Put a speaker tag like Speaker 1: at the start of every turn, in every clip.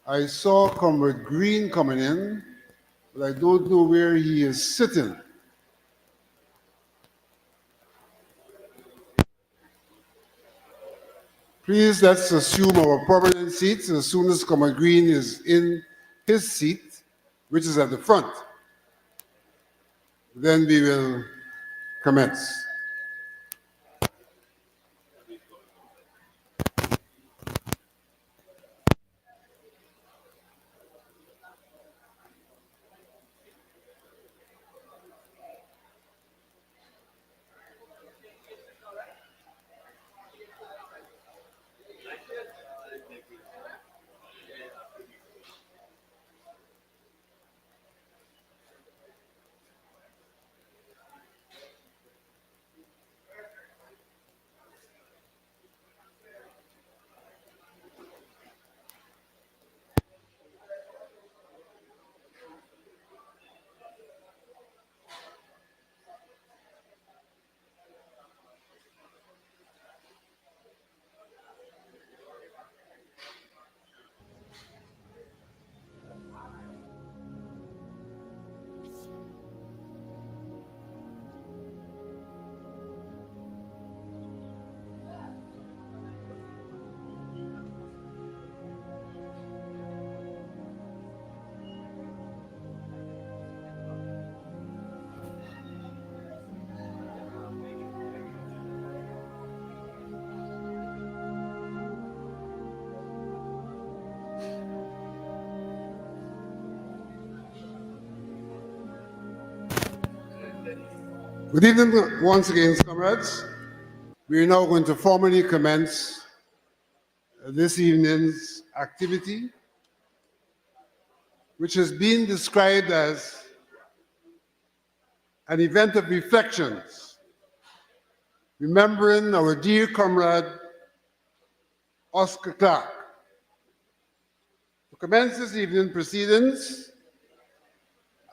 Speaker 1: I saw Comrade Green coming in, but I don't know where he is sitting. Please, let's assume our permanent seats as soon as Comrade Green is in his seat, which is at the front. Then we will commence. Good evening once again, comrades. We are now going to formally commence this evening's activity, which has been described as an event of reflections, remembering our dear comrade, Oscar Clarke. To commence this evening proceedings,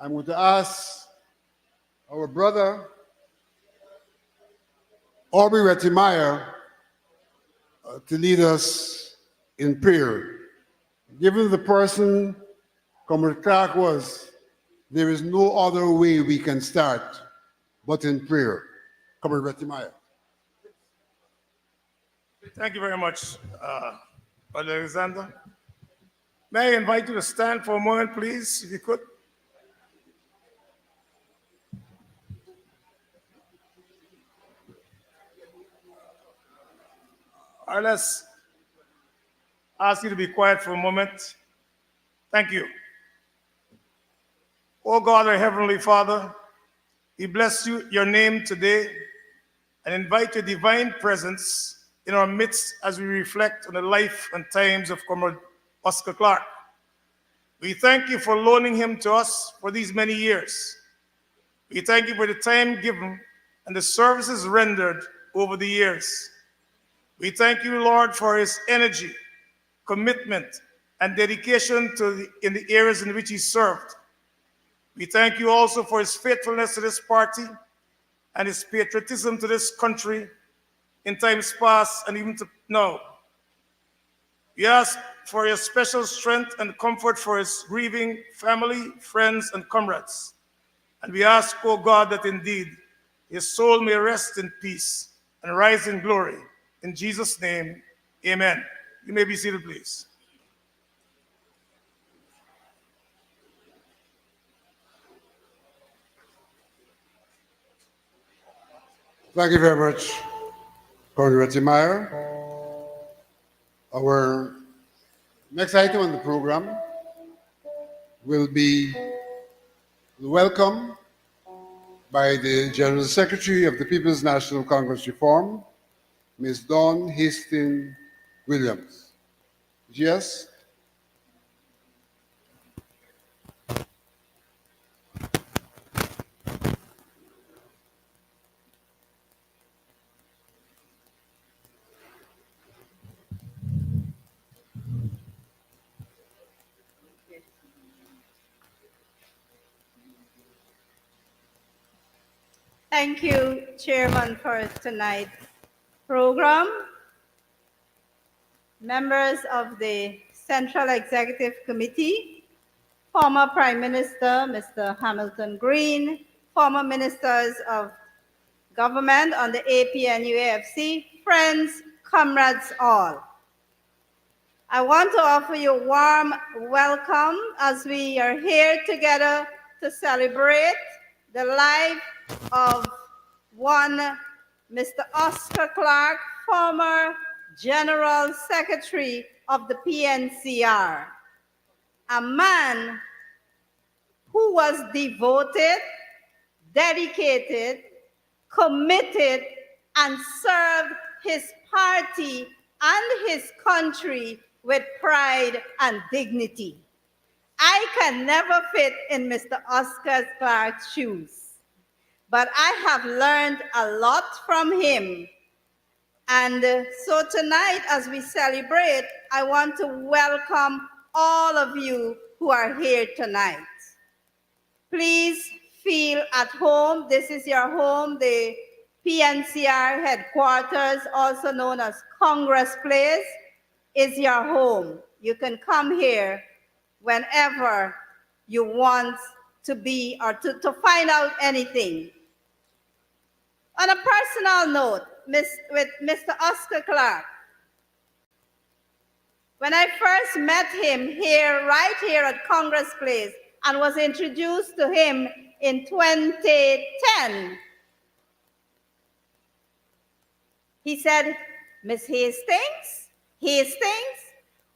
Speaker 1: I'm going to ask our brother, Aubrey Rettimeyer, to lead us in prayer. Given the person Comrade Clarke was, there is no other way we can start but in prayer. Comrade Rettimeyer.
Speaker 2: Thank you very much, Brother Alexander. May I invite you to stand for a moment, please, if you could. All right, let's ask you to be quiet for a moment. Thank you. Oh God, our Heavenly Father, we bless your name today and invite your divine presence in our midst as we reflect on the life and times of Comrade Oscar Clarke. We thank you for loaning him to us for these many years. We thank you for the time given and the services rendered over the years. We thank you, Lord, for his energy, commitment, and dedication in the areas in which he served. We thank you also for his faithfulness to this party and his patriotism to this country in times past and even to now. We ask for your special strength and comfort for his grieving family, friends, and comrades. And we ask, O God, that indeed his soul may rest in peace and rise in glory. In Jesus' name, amen. You may be seated, please.
Speaker 1: Thank you very much, Comrade Rettimeyer. Our next item on the program will be the welcome by the General Secretary of the People's National Congress Reform, Ms. Dawn Hastings Williams. Yes?
Speaker 3: Thank you, Chairman, for tonight's program. Members of the Central Executive Committee, former Prime Minister, Mr. Hamilton Green, former Ministers of Government on the APNUAFC, friends, comrades all. I want to offer you a warm welcome as we are here together to celebrate the life of one Mr. Oscar Clarke, former General Secretary of the PNCR, a man who was devoted, dedicated, committed, and served his party and his country with pride and dignity. I can never fit in Mr. Oscar Clarke's shoes, but I have learned a lot from him. And so tonight, as we celebrate, I want to welcome all of you who are here tonight. Please feel at home. This is your home, the PNCR headquarters, also known as Congress Place, is your home. You can come here whenever you want to be or to find out anything. On a personal note, with Mr. Oscar Clarke, when I first met him here, right here at Congress Place, and was introduced to him in 2010, he said, Miss Hastings,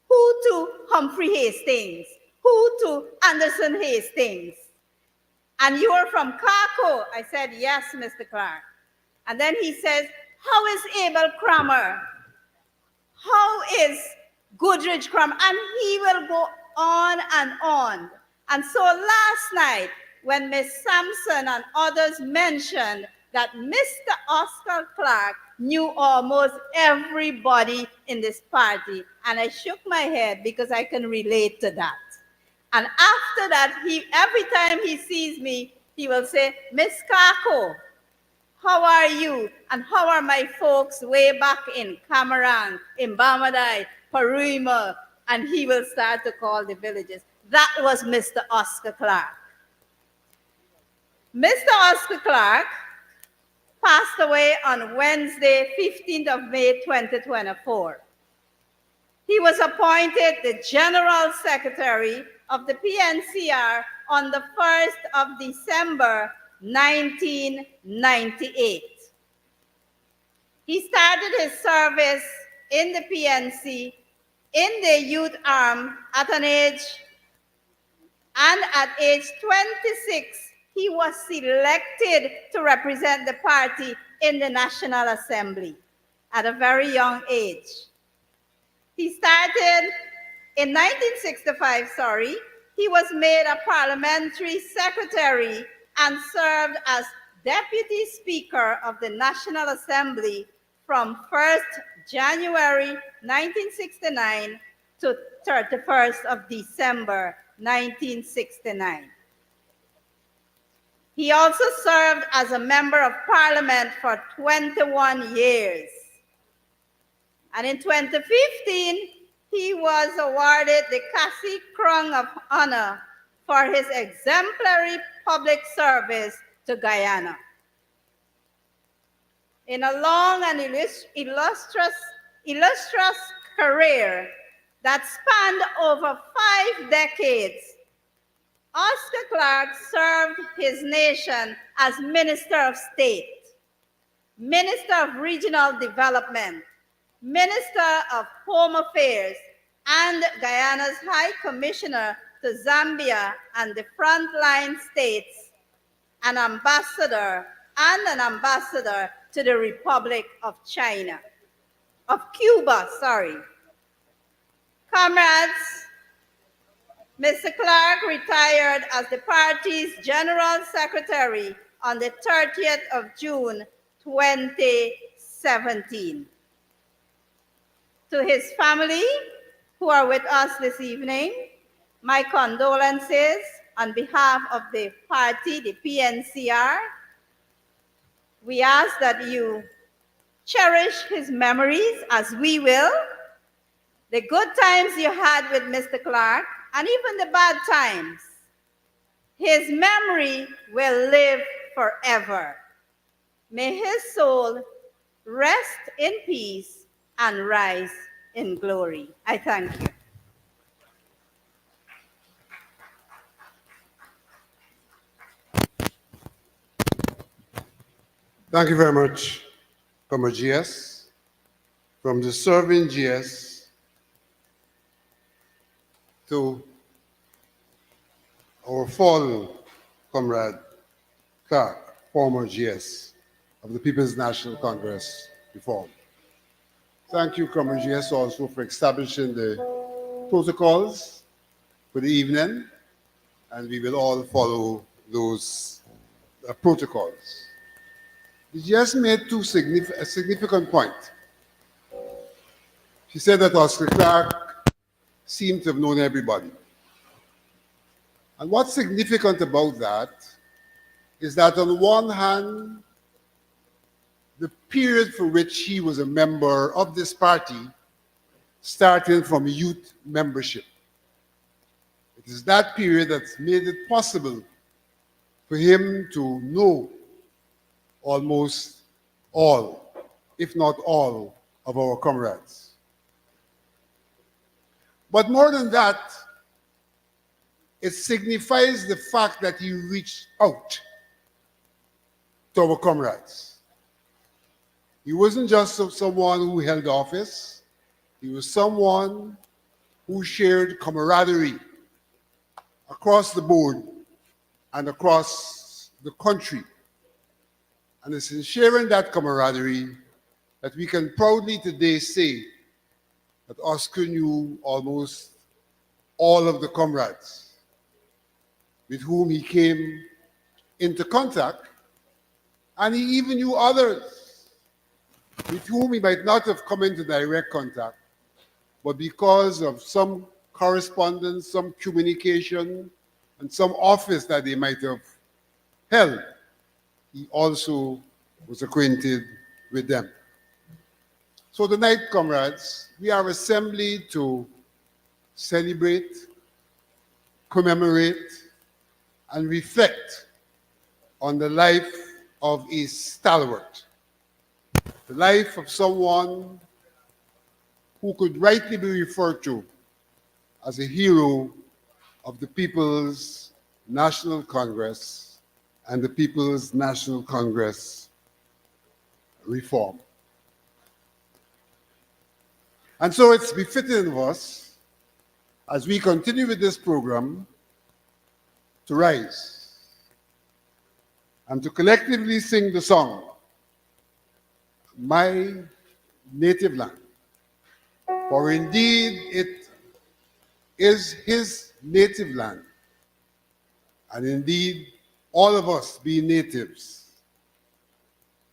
Speaker 3: who to Humphrey Hastings? Who to Anderson Hastings? And you are from Clarke? I said, yes, Mr. Clarke. And then he says, how is Abel Cramer? How is Goodrich Cramer? And he will go on and on. And so last night, when Miss Sampson and others mentioned that Mr. Oscar Clarke knew almost everybody in this party, and I shook my head because I can relate to that. And after that, every time he sees me, he will say, Miss Clarke, how are you? And how are my folks way back in Cameron, in Bamadai, Parima? And he will start to call the villages. That was Mr. Oscar Clarke. Mr. Oscar Clarke passed away on Wednesday, 15th of May, 2024. He was appointed the General Secretary of the PNCR on the 1st of December, 1998. He started his service in the PNC in the youth arm at age 26, he was selected to represent the party in the National Assembly at a very young age. He started in 1965, he was made a parliamentary secretary and served as Deputy Speaker of the National Assembly from 1st January 1969 to 31st of December 1969. He also served as a Member of Parliament for 21 years. And in 2015, he was awarded the Cassie Crown of Honor for his exemplary public service to Guyana. In a long and illustrious career that spanned over 5 decades, Oscar Clarke served his nation as Minister of State, Minister of Regional Development, Minister of Home Affairs, and Guyana's High Commissioner to Zambia and the frontline states, and an ambassador to the Republic of Cuba. Comrades, Mr. Clarke retired as the party's General Secretary on the 30th of June, 2017. To his family, who are with us this evening, my condolences on behalf of the party, the PNCR. We ask that you cherish his memories, as we will, the good times you had with Mr. Clarke, and even the bad times. His memory will live forever. May his soul rest in peace and rise in glory. I thank you.
Speaker 1: Thank you very much, Comrade GS. From the serving GS to our fallen Comrade Clarke, former GS of the People's National Congress Reform. Thank you, Comrade GS, also for establishing the protocols for the evening, and we will all follow those protocols. She just made a significant point. She said that Oscar Clarke seemed to have known everybody. And what's significant about that is that on one hand, the period for which he was a member of this party, starting from youth membership. It is that period that's made it possible for him to know almost all, if not all, of our comrades. But more than that, it signifies the fact that he reached out to our comrades. He wasn't just someone who held office, he was someone who shared camaraderie across the board and across the country. And it's in sharing that camaraderie that we can proudly today say that Oscar knew almost all of the comrades with whom he came into contact, and he even knew others with whom he might not have come into direct contact, but because of some correspondence, some communication, and some office that they might have held, he also was acquainted with them. So tonight, comrades, we are assembled to celebrate, commemorate, and reflect on the life of a stalwart, the life of someone who could rightly be referred to as a hero of the People's National Congress and the People's National Congress reform. And so it's befitting of us, as we continue with this program, to rise and to collectively sing the song, My Native Land. For indeed it is his native land. And indeed, all of us being natives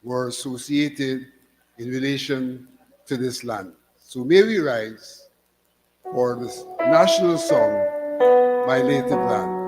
Speaker 1: were associated in relation to this land. So may we rise for this national song, My Native Land.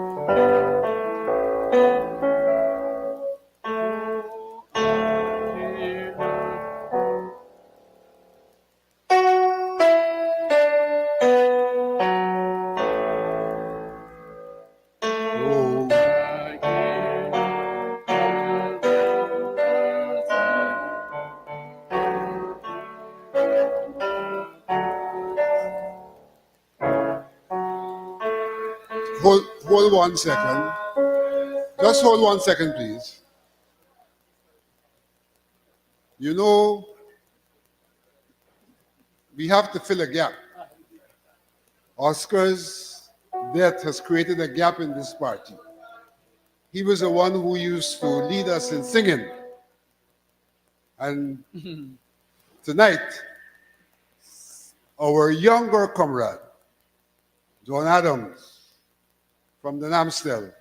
Speaker 1: Hold 1 second. Just hold 1 second, please. You know, we have to fill a gap. Oscar's death has created a gap in this party. He was the one who used to lead us in singing. And tonight, our younger comrade, John Adams, from the Namstel,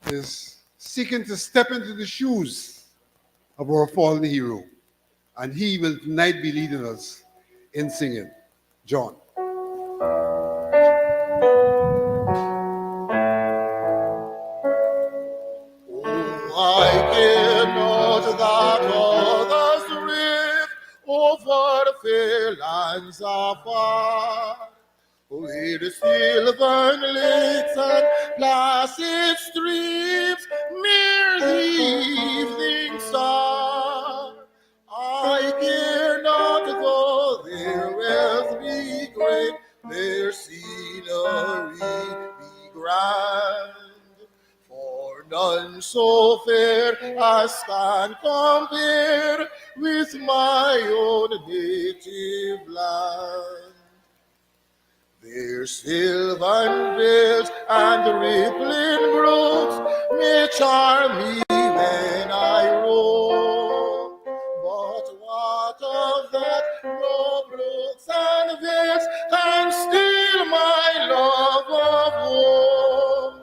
Speaker 1: is seeking to step into the shoes of our fallen hero. And he will tonight be leading us in singing. John.
Speaker 4: I cannot that others drift over fair lands afar, with silver lakes and placid streams near the evening star. I care not though their wealth be great, their scenery be grand, for none so fair as can compare with my own native land. Their sylvan vales and rippling brooks may charm me when I roam, but what of that? No brooks and vales can steal my love of home,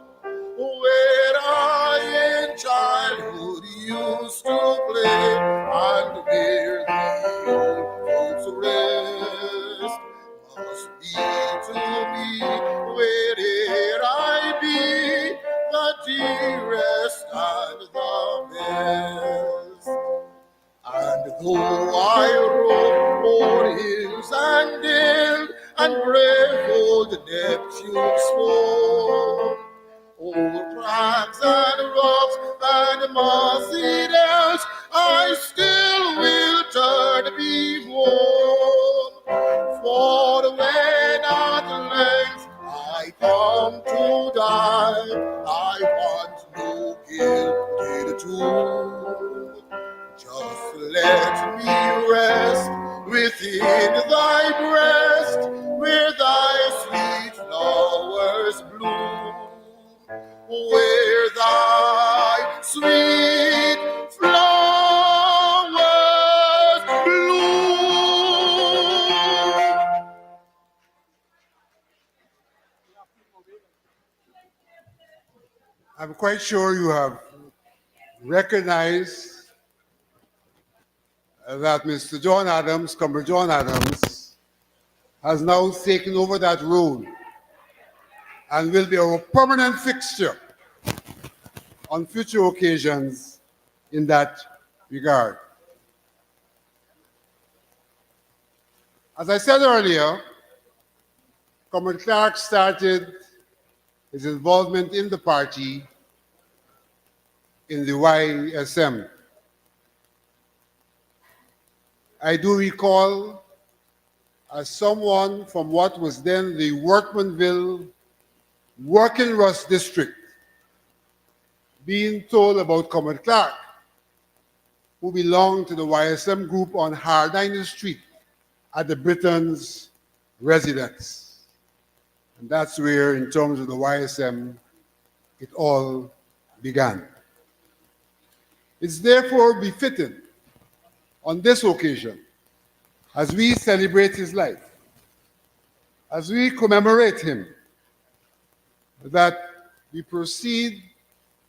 Speaker 4: where I in childhood used to play, and where the old folks rest. Must be to me, where'er I be, the dearest and the best. And though I roam o'er hills and dale, and brave old Neptune's foam, o'er crags and rocks and mossy dells, I still will turn me home. For when at length I come to die, I want no gilded tomb. Just let me rest within thy breast, where thy sweet flowers bloom, where
Speaker 1: quite sure you have recognized that Mr. John Adams, Comrade John Adams, has now taken over that role and will be a permanent fixture on future occasions in that regard. As I said earlier, Comrade Clarke started his involvement in the party in the YSM. I do recall, as someone from what was then the Workmanville Working Rust District, being told about Comrade Clarke, who belonged to the YSM group on Hardiner Street at the Britons' residence. And that's where, in terms of the YSM, it all began. It's therefore befitting on this occasion, as we celebrate his life, as we commemorate him, that we proceed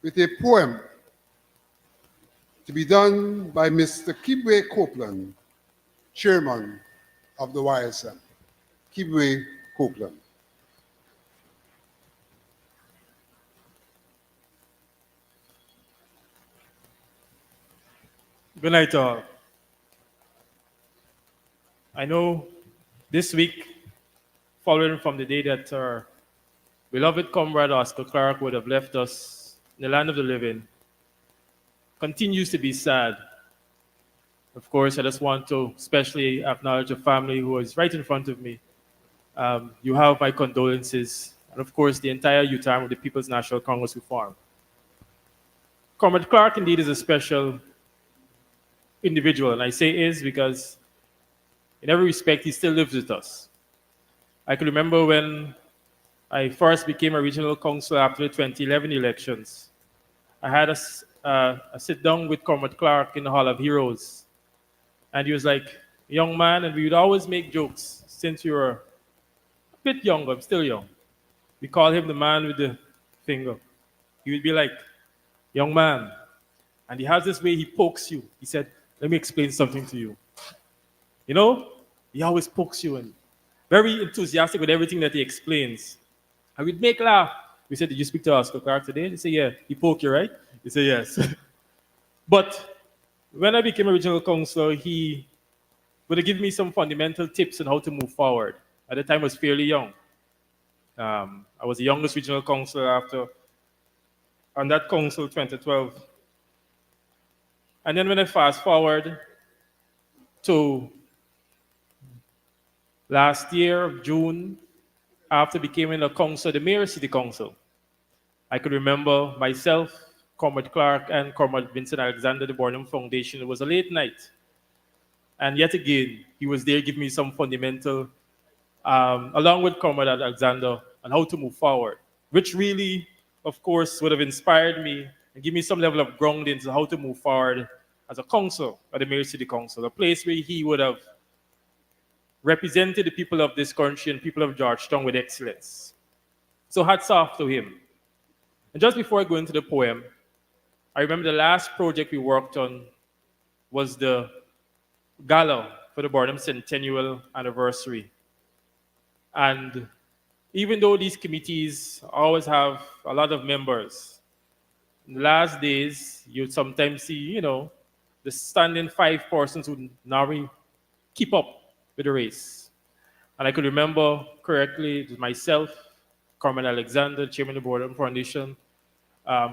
Speaker 1: with a poem to be done by Mr. Kibwe Copeland, chairman of the YSM. Kibwe Copeland.
Speaker 5: Good night, all. I know this week, following from the day that our beloved comrade Oscar Clarke would have left us in the land of the living, continues to be sad. Of course, I just want to especially acknowledge the family who is right in front of me. You have my condolences, and of course, the entire youth arm of the People's National Congress who formed. Comrade Clarke indeed is a special individual, and I say is because in every respect, he still lives with us. I can remember when I first became a regional councillor after the 2011 elections. I had a sit down with Comrade Clarke in the Hall of Heroes. And he was like, young man, and we would always make jokes since you were a bit younger, I'm still young. We call him the man with the finger. He would be like, young man. And he has this way he pokes you. He said, let me explain something to you. You know, he always pokes you and very enthusiastic with everything that he explains. And we'd make laugh. We said, did you speak to Oscar Clarke today? He said, yeah. He poked you, right? He said, yes. But when I became a regional councillor, he would have given me some fundamental tips on how to move forward. At the time, I was fairly young. I was the youngest regional councillor on that council, 2012. And then when I fast forward to last year, June, after becoming a councillor, the mayor city council, I could remember myself, Comrade Clarke, and Comrade Vincent Alexander, the Burnham Foundation. It was a late night. And yet again, he was there giving me some fundamental, along with Comrade Alexander, on how to move forward, which really, of course, would have inspired me and give me some level of grounding to how to move forward as a council at the Mayor City Council, a place where he would have represented the people of this country and people of Georgetown with excellence. So hats off to him. And just before I go into the poem, I remember the last project we worked on was the gala for the Burnham Centennial Anniversary. And even though these committees always have a lot of members, in the last days, you'd sometimes see, the standing 5 persons who now keep up with the race. And I could remember correctly, it was myself, Comrade Alexander, Chairman of the Burnham Foundation,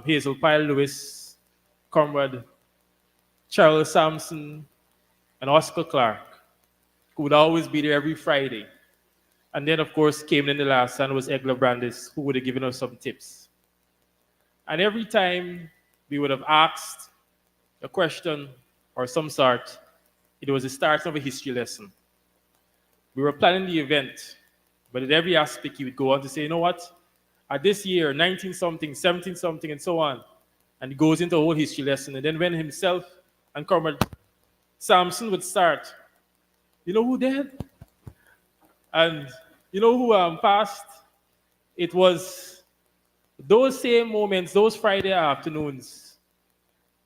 Speaker 5: Hazel Pyle Lewis, Comrade Charles Sampson, and Oscar Clarke, who would always be there every Friday. And then, of course, came in the last and was Egla Brandis, who would have given us some tips. And every time we would have asked a question or some sort, it was the start of a history lesson. We were planning the event, but at every aspect, he would go on to say, you know what? At this year, 19-something, 17-something, and so on. And he goes into a whole history lesson. And then when himself and Comrade Sampson would start, you know who died? And you know who passed? It was Those same moments, those Friday afternoons,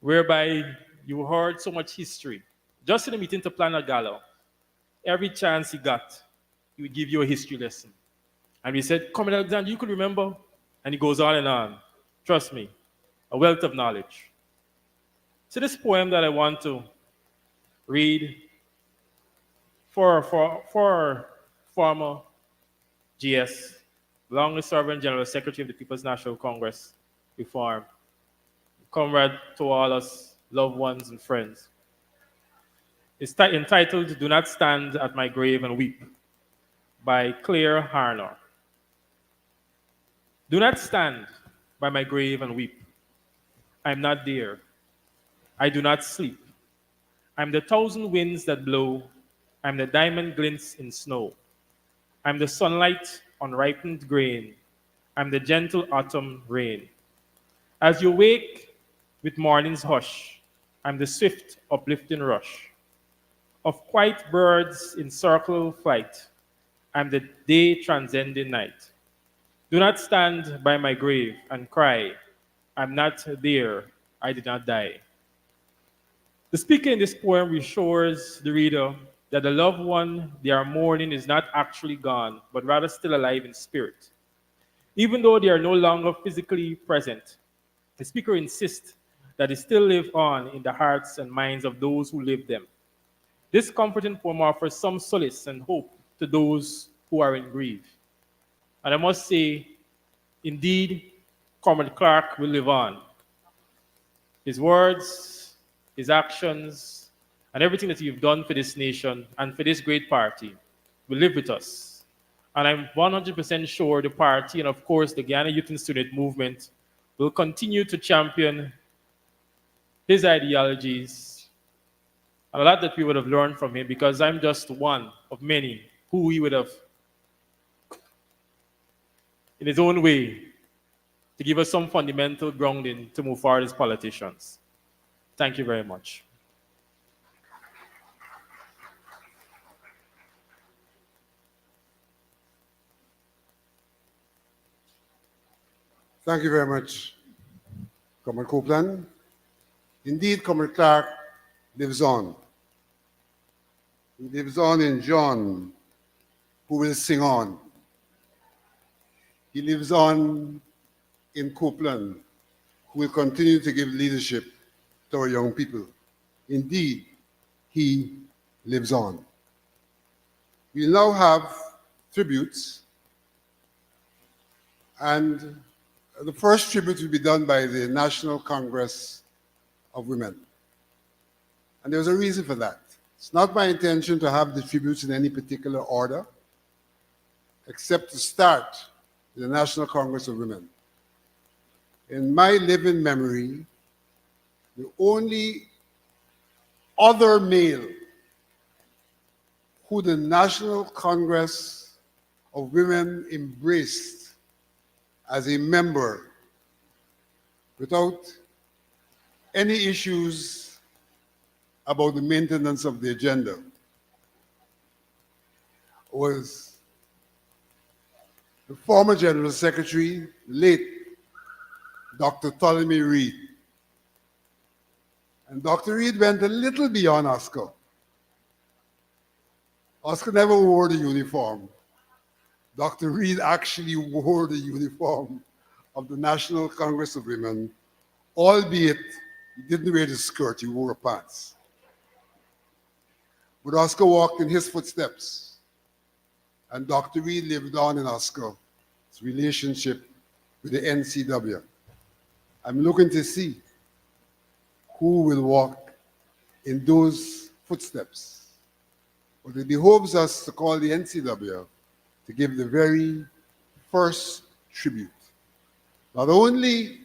Speaker 5: whereby you heard so much history, just in the meeting to plan a gala, every chance he got, he would give you a history lesson. And we said, Comrade Alexander, you could remember? And he goes on and on. Trust me, a wealth of knowledge. So this poem that I want to read for former GS, longest serving General Secretary of the People's National Congress, Reform, comrade to all us, loved ones and friends. It's entitled Do Not Stand at My Grave and Weep by Claire Harner. Do not stand by my grave and weep. I'm not there. I do not sleep. I'm the thousand winds that blow. I'm the diamond glints in snow. I'm the sunlight on ripened grain. I'm the gentle autumn rain. As you wake with morning's hush, I'm the swift uplifting rush of quiet birds in circle flight. I'm the day transcending night. Do not stand by my grave and cry, I'm not there, I did not die. The speaker in this poem reassures the reader that the loved one they are mourning is not actually gone, but rather still alive in spirit. Even though they are no longer physically present, the speaker insists that they still live on in the hearts and minds of those who live them. This comforting poem offers some solace and hope to those who are in grief. And I must say, indeed, Comrade Clarke will live on. His words, his actions, and everything that you've done for this nation and for this great party will live with us. And I'm 100% sure the party and, of course, the Guyana Youth and Student Movement will continue to champion his ideologies and a lot that we would have learned from him, because I'm just one of many who he would have, in his own way, to give us some fundamental grounding to move forward as politicians. Thank you very much.
Speaker 1: Thank you very much, Comrade Copeland. Indeed, Comrade Clarke lives on. He lives on in John, who will sing on. He lives on in Copeland, who will continue to give leadership to our young people. Indeed, he lives on. We now have tributes, and the first tribute will be done by the National Congress of Women. And there's a reason for that. It's not my intention to have the tributes in any particular order, except to start with the National Congress of Women. In my living memory, the only other male who the National Congress of Women embraced as a member without any issues about the maintenance of the agenda was the former General Secretary, late Dr. Ptolemy Reed. And Dr. Reed went a little beyond Oscar. Oscar never wore the uniform. Dr. Reed actually wore the uniform of the National Congress of Women, albeit he didn't wear the skirt, he wore pants. But Oscar walked in his footsteps, and Dr. Reed lived on in Oscar's relationship with the NCW. I'm looking to see who will walk in those footsteps. But it behoves us to call the NCW to give the very first tribute. Not only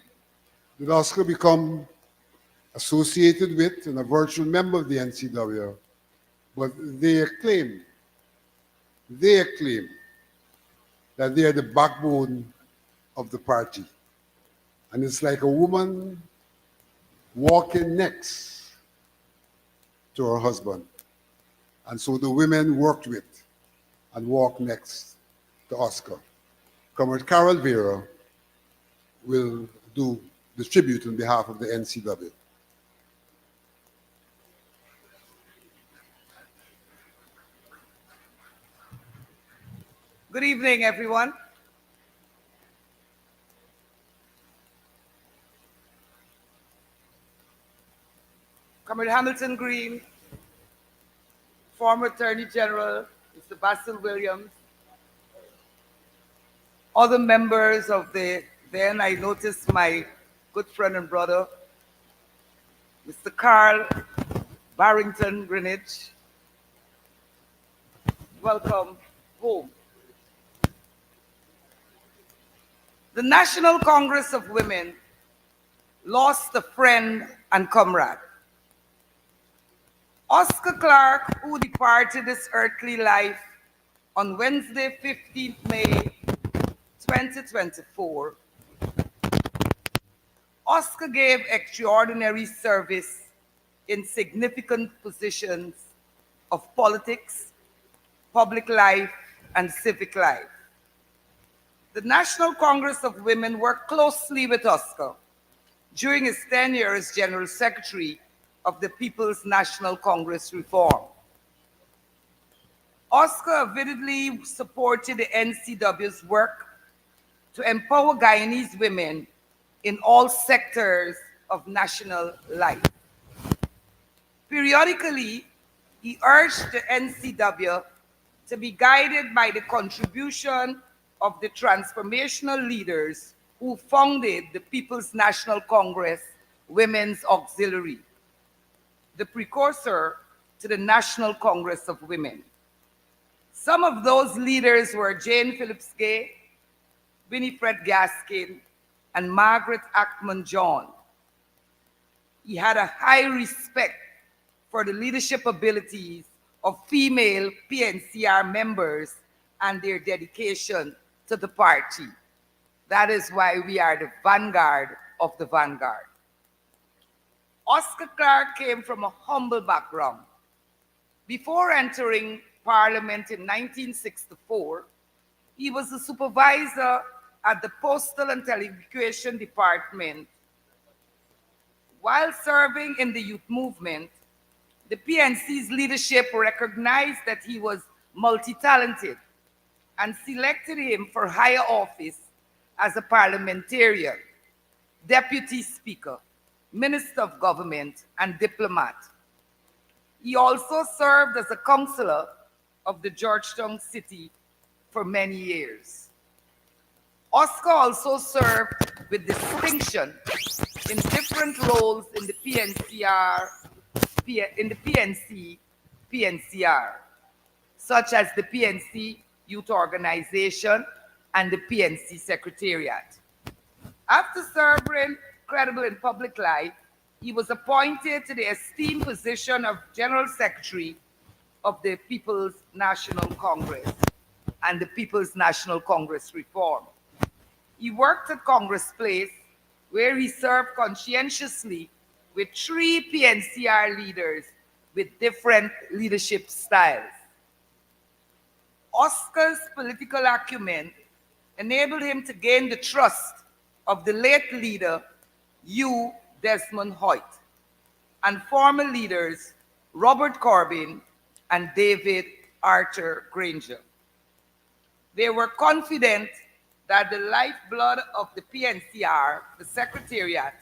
Speaker 1: did Oscar become associated with and a virtual member of the NCW, but they claim that they are the backbone of the party. And it's like a woman walking next to her husband. And so the women worked with and walked next to Oscar. Comrade Carol Vera will distribute on behalf of the NCW.
Speaker 6: Good evening, everyone. Comrade Hamilton Green, former Attorney General, Mr. Basil Williams, other members of then I noticed my good friend and brother, Mr. Carl Barrington Greenwich. Welcome home. The National Congress of Women lost a friend and comrade. Oscar Clarke, who departed this earthly life on Wednesday, 15th May 2024, Oscar gave extraordinary service in significant positions of politics, public life, and civic life. The National Congress of Women worked closely with Oscar during his tenure as General Secretary of the People's National Congress Reform. Oscar avidly supported the NCW's work to empower Guyanese women in all sectors of national life. Periodically, he urged the NCW to be guided by the contribution of the transformational leaders who founded the People's National Congress Women's Auxiliary, the precursor to the National Congress of Women. Some of those leaders were Jane Phillips Gay, Winifred Gaskin, and Margaret Ackman John. He had a high respect for the leadership abilities of female PNCR members and their dedication to the party. That is why we are the vanguard of the vanguard. Oscar Clarke came from a humble background. Before entering Parliament in 1964, he was a supervisor at the Postal and Telecommunication Department. While serving in the youth movement, the PNC's leadership recognized that he was multi-talented and selected him for higher office as a parliamentarian, deputy speaker, minister of government, and diplomat. He also served as a councillor of the Georgetown City for many years. Oscar also served with distinction in different roles in the PNCR, such as the PNC Youth Organization and the PNC Secretariat. After serving credible in public life, he was appointed to the esteemed position of General Secretary of the People's National Congress and the People's National Congress Reform. He worked at Congress Place, where he served conscientiously with 3 PNCR leaders with different leadership styles. Oscar's political acumen enabled him to gain the trust of the late leader, Hugh Desmond Hoyt, and former leaders Robert Corbyn and David Arthur Granger. They were confident that the lifeblood of the PNCR, the Secretariat,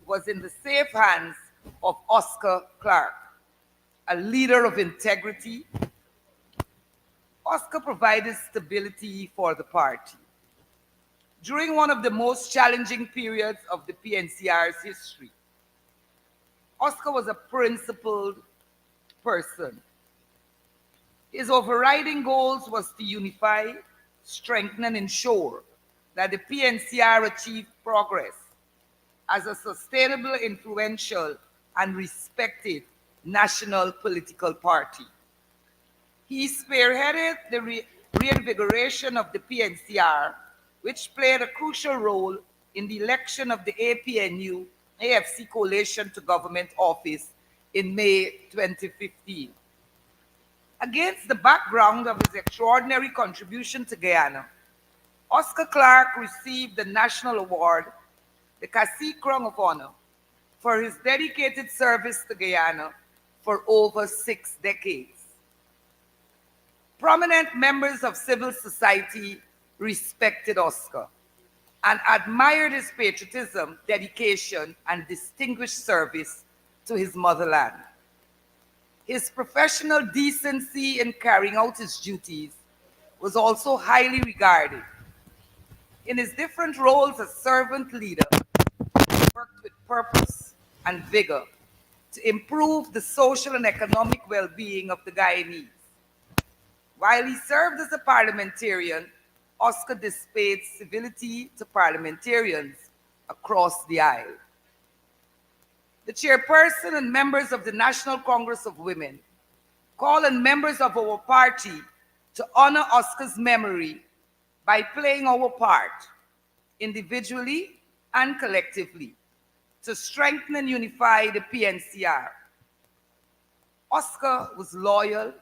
Speaker 6: was in the safe hands of Oscar Clarke, a leader of integrity. Oscar provided stability for the party. During one of the most challenging periods of the PNCR's history, Oscar was a principled person. His overriding goals was to unify, strengthen, and ensure that the PNCR achieved progress as a sustainable, influential, and respected national political party. He spearheaded the reinvigoration of the PNCR, which played a crucial role in the election of the APNU-AFC coalition to government office in May 2015. Against the background of his extraordinary contribution to Guyana, Oscar Clarke received the National Award, the Cassie Crown of Honor, for his dedicated service to Guyana for over 6 decades. Prominent members of civil society respected Oscar and admired his patriotism, dedication, and distinguished service to his motherland. His professional decency in carrying out his duties was also highly regarded. In his different roles as servant leader, he worked with purpose and vigor to improve the social and economic well-being of the Guyanese. While he served as a parliamentarian, Oscar displayed civility to parliamentarians across the aisle. The chairperson and members of the National Congress of Women call on members of our party to honor Oscar's memory by playing our part, individually and collectively, to strengthen and unify the PNCR. Oscar was loyal,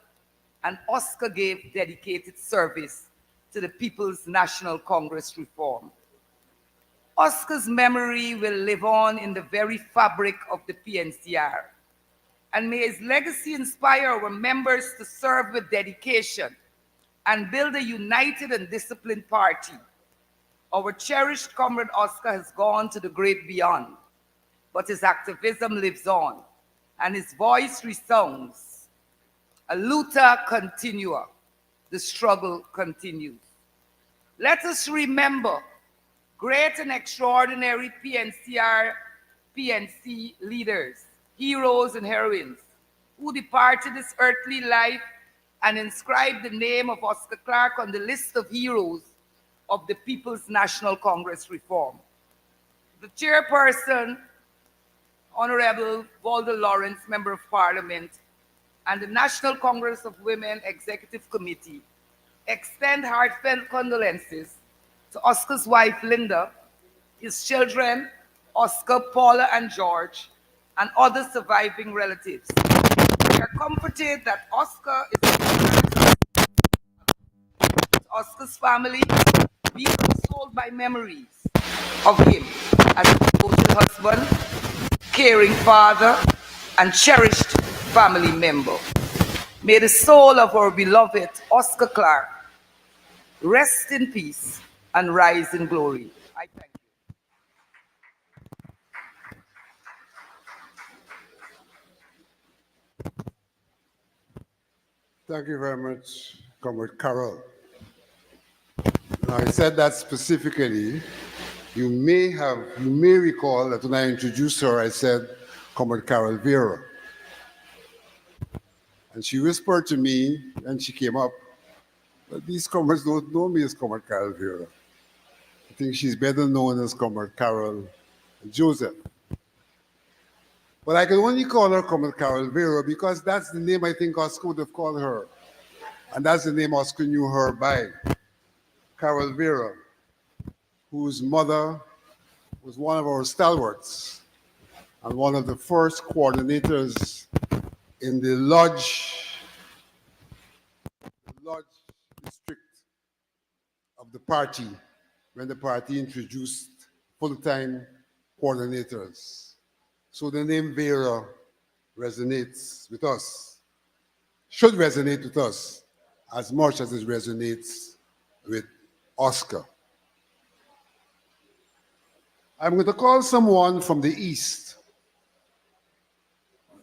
Speaker 6: and Oscar gave dedicated service to the People's National Congress reform. Oscar's memory will live on in the very fabric of the PNCR, and may his legacy inspire our members to serve with dedication and build a united and disciplined party. Our cherished comrade Oscar has gone to the great beyond, but his activism lives on, and his voice resounds. A luta continua, the struggle continues. Let us remember great and extraordinary PNCR, PNC leaders, heroes and heroines who departed this earthly life and inscribed the name of Oscar Clarke on the list of heroes of the People's National Congress reform. The chairperson, Honorable Walter Lawrence, Member of Parliament, and the National Congress of Women Executive Committee extend heartfelt condolences to Oscar's wife, Linda, his children, Oscar, Paula, and George, and other surviving relatives. We are comforted that Oscar is Oscar's family be consoled by memories of him as a devoted husband, caring father, and cherished family member. May the soul of our beloved Oscar Clarke rest in peace and rise in glory. I thank you.
Speaker 1: Thank you very much, Comrade Carol. Now, I said that specifically. You may recall that when I introduced her, I said, Comrade Carol Vera. And she whispered to me, and she came up, but these comrades don't know me as Comrade Carol Vera. I think she's better known as Comrade Carol Joseph. But I can only call her Comrade Carol Vera because that's the name I think Oscar would have called her. And that's the name Oscar knew her by, Carol Vera, whose mother was one of our stalwarts and one of the first coordinators in the lodge district of the party when the party introduced full-time coordinators. So the name Vera resonates with us, should resonate with us as much as it resonates with Oscar. I'm going to call someone from the East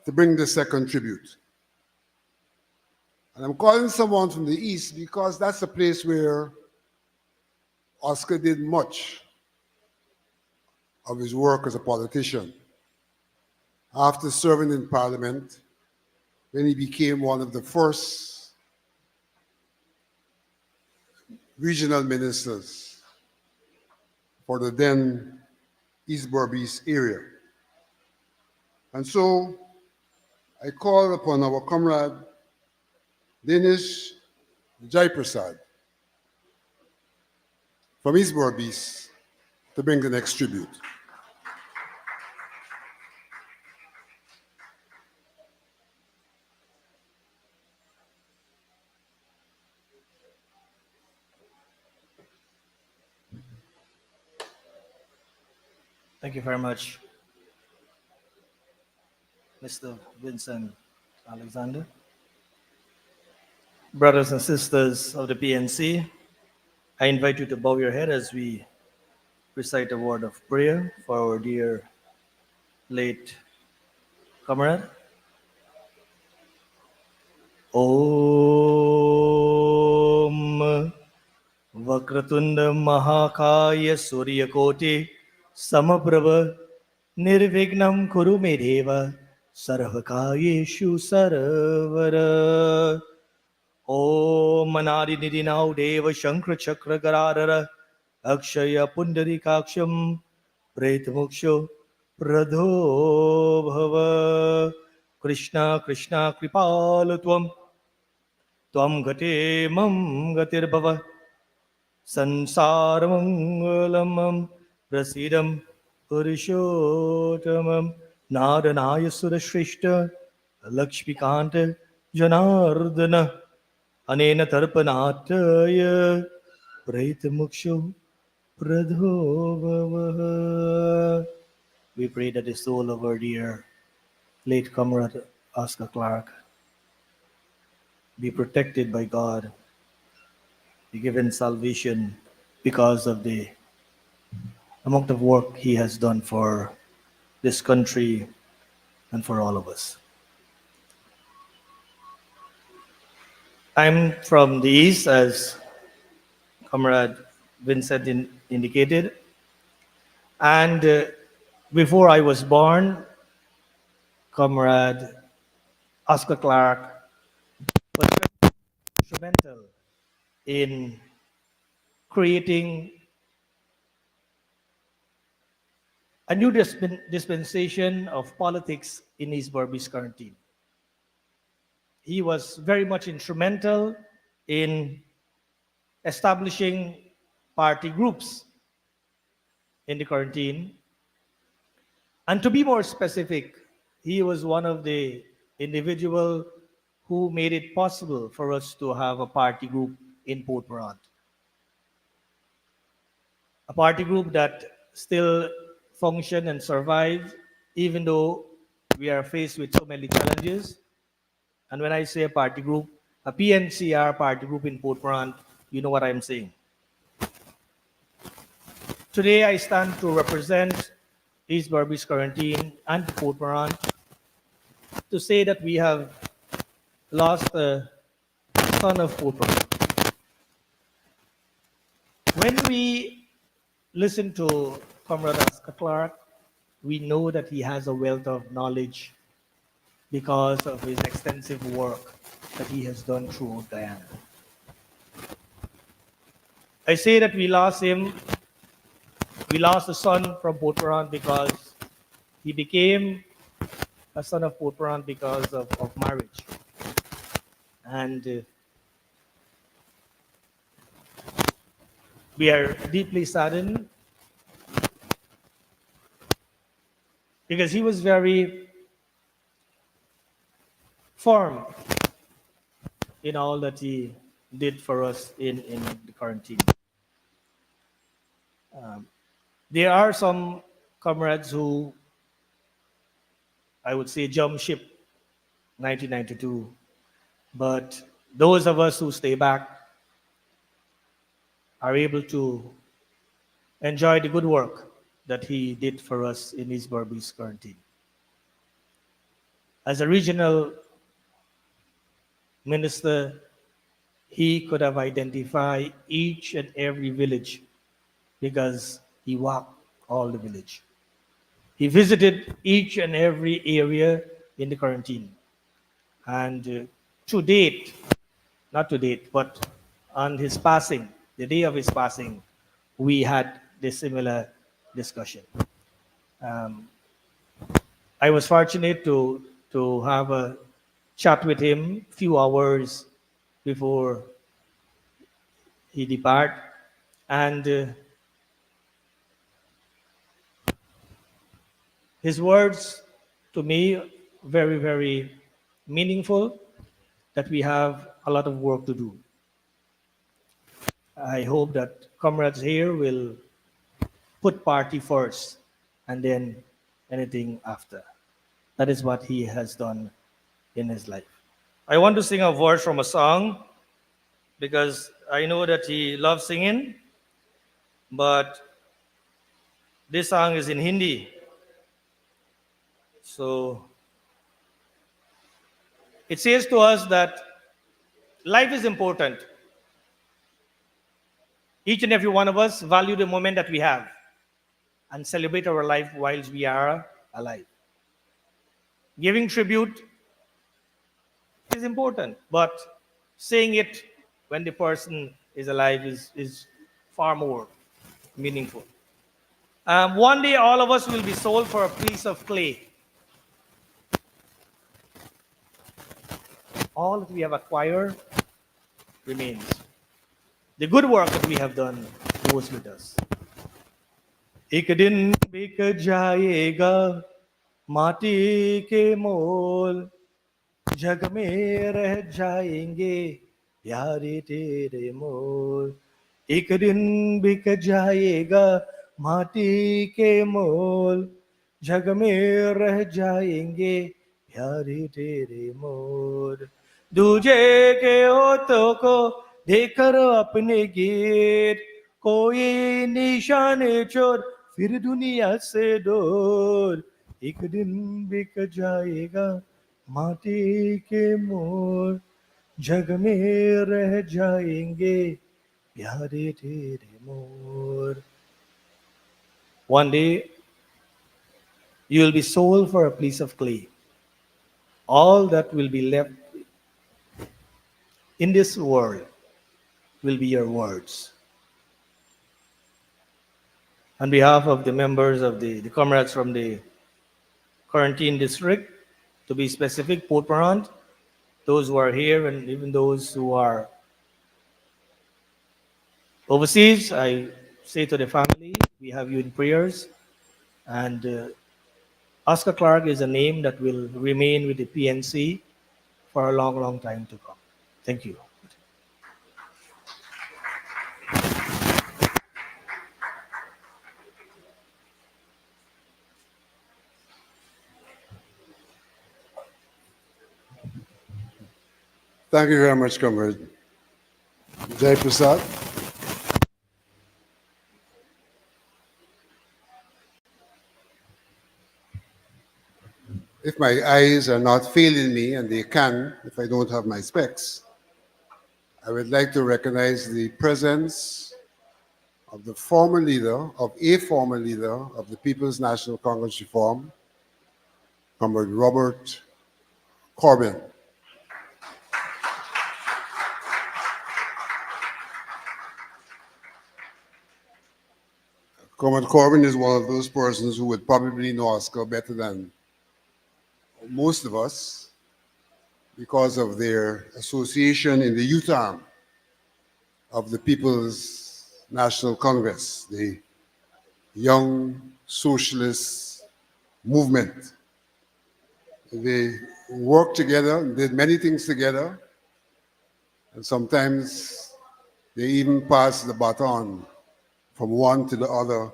Speaker 1: to bring the second tribute. And I'm calling someone from the East because that's a place where Oscar did much of his work as a politician. After serving in Parliament, when he became one of the first regional ministers for the then East Berbice area. And so I call upon our comrade, Dinesh Jaiprasad from East Berbice to bring the next tribute.
Speaker 7: Thank you very much, Mr. Vincent Alexander. Brothers and sisters of the PNC, I invite you to bow your head as we recite a word of prayer for our dear late comrade. Om Vakratunda Mahakaya Suryakoti Samaprabha Nirvignam Kuru Medeva Sarvakayeshu Saravara. Om Manadi Nidinau Deva Shankra Chakra Garadara Akshaya Pundarikaksham Pretmuksho Pradho Bhava. Krishna Krishna Kripalatvam Tvam Gate Mam Gatirbhava Sansaramangalavam Prasidam Purushotamam Nadanaya Surashrishta Lakshmikanta Janardana Anena Tarpanataya Praitamukshu Pradhovavaha. We pray that the soul of our dear late comrade Oscar Clarke be protected by God, be given salvation because of the amount of work he has done for this country and for all of us. I'm from the East, as Comrade Vincent indicated, and before I was born, Comrade Oscar Clarke was instrumental in creating a new dispensation of politics in East Berbice Quarantine. He was very much instrumental in establishing party groups in the quarantine. And to be more specific, he was one of the individuals who made it possible for us to have a party group in Port Morant. A party group that still function and survive even though we are faced with so many challenges. And when I say a party group, a PNCR party group in Port Morant, you know what I'm saying. Today I stand to represent East Berbice Quarantine and Port Morant to say that we have lost a son of Port Morant. When we listen to Comrade Oscar Clarke, we know that he has a wealth of knowledge because of his extensive work that he has done throughout Guyana. I say that we lost him. We lost a son from Port Morant because he became a son of Port Morant because of marriage. And we are deeply saddened because he was very firm in all that he did for us in the quarantine. There are some comrades who, I would say, jump ship 1992, but those of us who stay back are able to enjoy the good work that he did for us in East Berbice Quarantine. As a regional minister, he could have identified each and every village because he walked all the village. He visited each and every area in the quarantine. And to date, not to date, but on his passing, the day of his passing, we had this similar discussion. I was fortunate to have a chat with him a few hours before he departed. And his words to me very, very meaningful, that we have a lot of work to do. I hope that comrades here will put party first and then anything after. That is what he has done in his life. I want to sing a verse from a song because I know that he loves singing, but this song is in Hindi. So it says to us that life is important. Each and every one of us value the moment that we have and celebrate our life whilst we are alive. Giving tribute is important, but saying it when the person is alive is far more meaningful. One day, all of us will be sold for a piece of clay. All that we have acquired remains. The good work that we have done goes with us. एक दिन बिक जाएगा माटी के मोल, जग में रह जाएंगे प्यारे तेरे मोल. एक दिन बिक जाएगा माटी के मोल, जग में रह जाएंगे प्यारे तेरे मोल. दूजे के होठों को देकर अपने गीत, कोई निशान छोड़ फिर दुनिया से दूर. एक दिन बिक जाएगा माटी के मोल, जग में रह जाएंगे प्यारे तेरे मोल. One day you will be sold for a piece of clay. All that will be left in this world will be your words. On behalf of the members of the comrades from the quarantine district, to be specific, Port Morant, those who are here and even those who are overseas, I say to the family, we have you in prayers. And Oscar Clarke is a name that will remain with the PNC for a long, long time to come. Thank you.
Speaker 1: Thank you very much, Comrade Jai Prasad. If my eyes are not failing me, and they can if I don't have my specs, I would like to recognize the presence of a former leader of the People's National Congress Reform, Comrade Robert Corbin. Comrade Corbin is one of those persons who would probably know Oscar better than most of us because of their association in the youth arm of the People's National Congress, the young socialist movement. They worked together, did many things together, and sometimes they even passed the baton from one to the other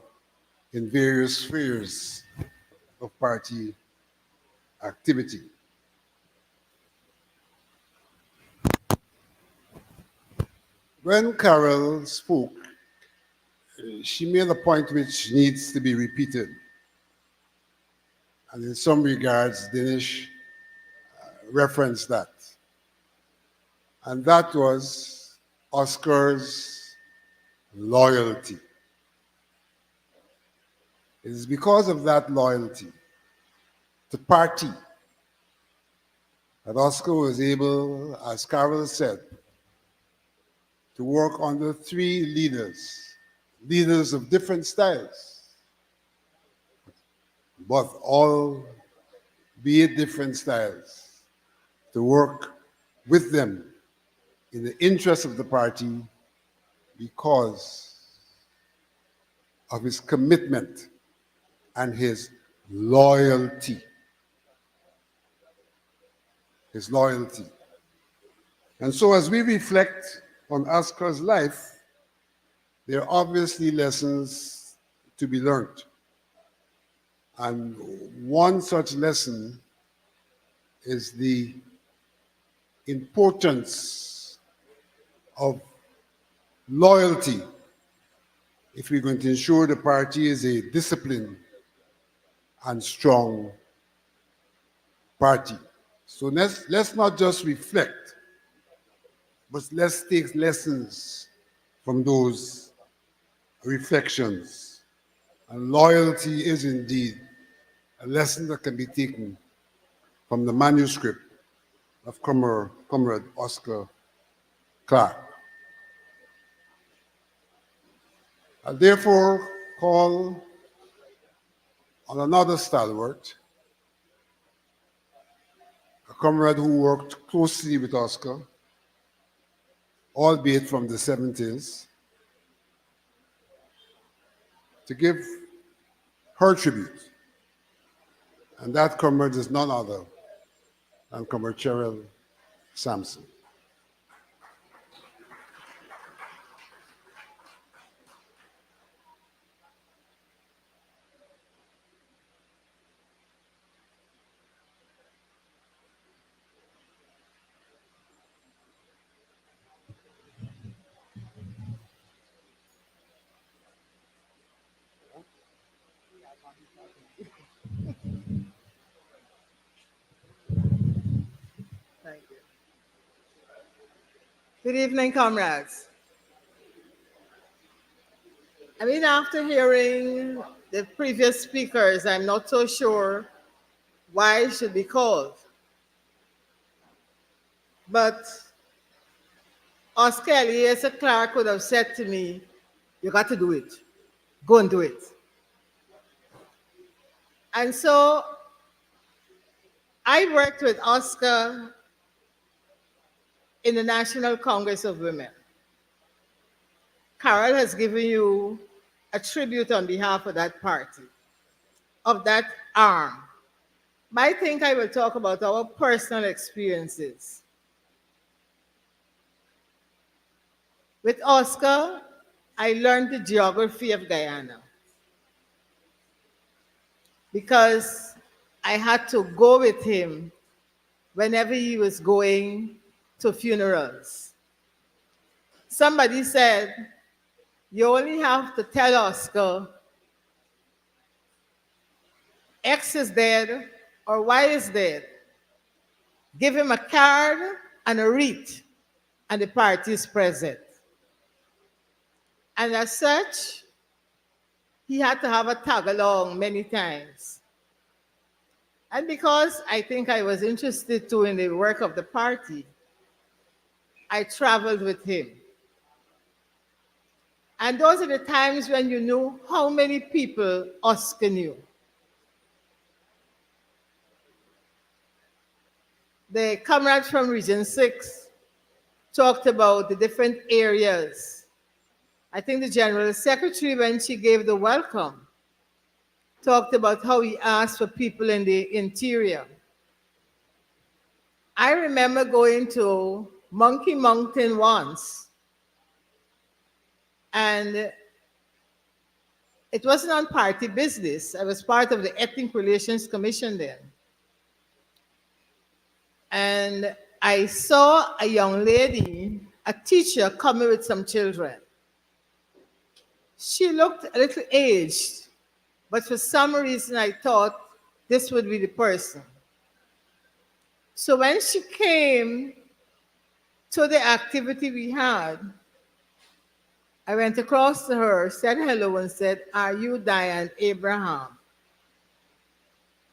Speaker 1: in various spheres of party activity. When Carol spoke, she made a point which needs to be repeated. And in some regards, Dinesh referenced that. And that was Oscar's loyalty. It is because of that loyalty to party that Oscar was able, as Carol said, to work under three leaders of different styles, but all, be it different styles, to work with them in the interest of the party because of his commitment and his loyalty. His loyalty. And so as we reflect on Oscar's life, there are obviously lessons to be learned. And one such lesson is the importance of loyalty if we're going to ensure the party is a disciplined and strong party. So let's not just reflect, but let's take lessons from those reflections. And loyalty is indeed a lesson that can be taken from the manuscript of Comrade Oscar Clarke. I therefore call on another stalwart, a comrade who worked closely with Oscar, albeit from the 70s, to give her tribute. And that comrade is none other than Comrade Cheryl Sampson.
Speaker 8: Thank you. Good evening, comrades. I mean, after hearing the previous speakers, I'm not so sure why it should be called. But Oscar Eliezer Clarke would have said to me, you got to do it. Go and do it. And so I worked with Oscar in the National Congress of Women. Carol has given you a tribute on behalf of that party, of that arm. I think I will talk about our personal experiences. With Oscar, I learned the geography of Guyana because I had to go with him whenever he was going to funerals. Somebody said, you only have to tell Oscar X is dead or Y is dead. Give him a card and a wreath, and the party is present. And as such, he had to have a tag along many times. And because I think I was interested too in the work of the party, I traveled with him. And those are the times when you knew how many people Oscar knew. The comrades from Region 6 talked about the different areas. I think the General Secretary, when she gave the welcome, talked about how he asked for people in the interior. I remember going to Monkey Mountain once, and it wasn't on party business. I was part of the Ethnic Relations Commission then. And I saw a young lady, a teacher, coming with some children. She looked a little aged, but for some reason I thought this would be the person. So when she came to the activity we had, I went across to her, said hello, and said, are you Diane Abraham?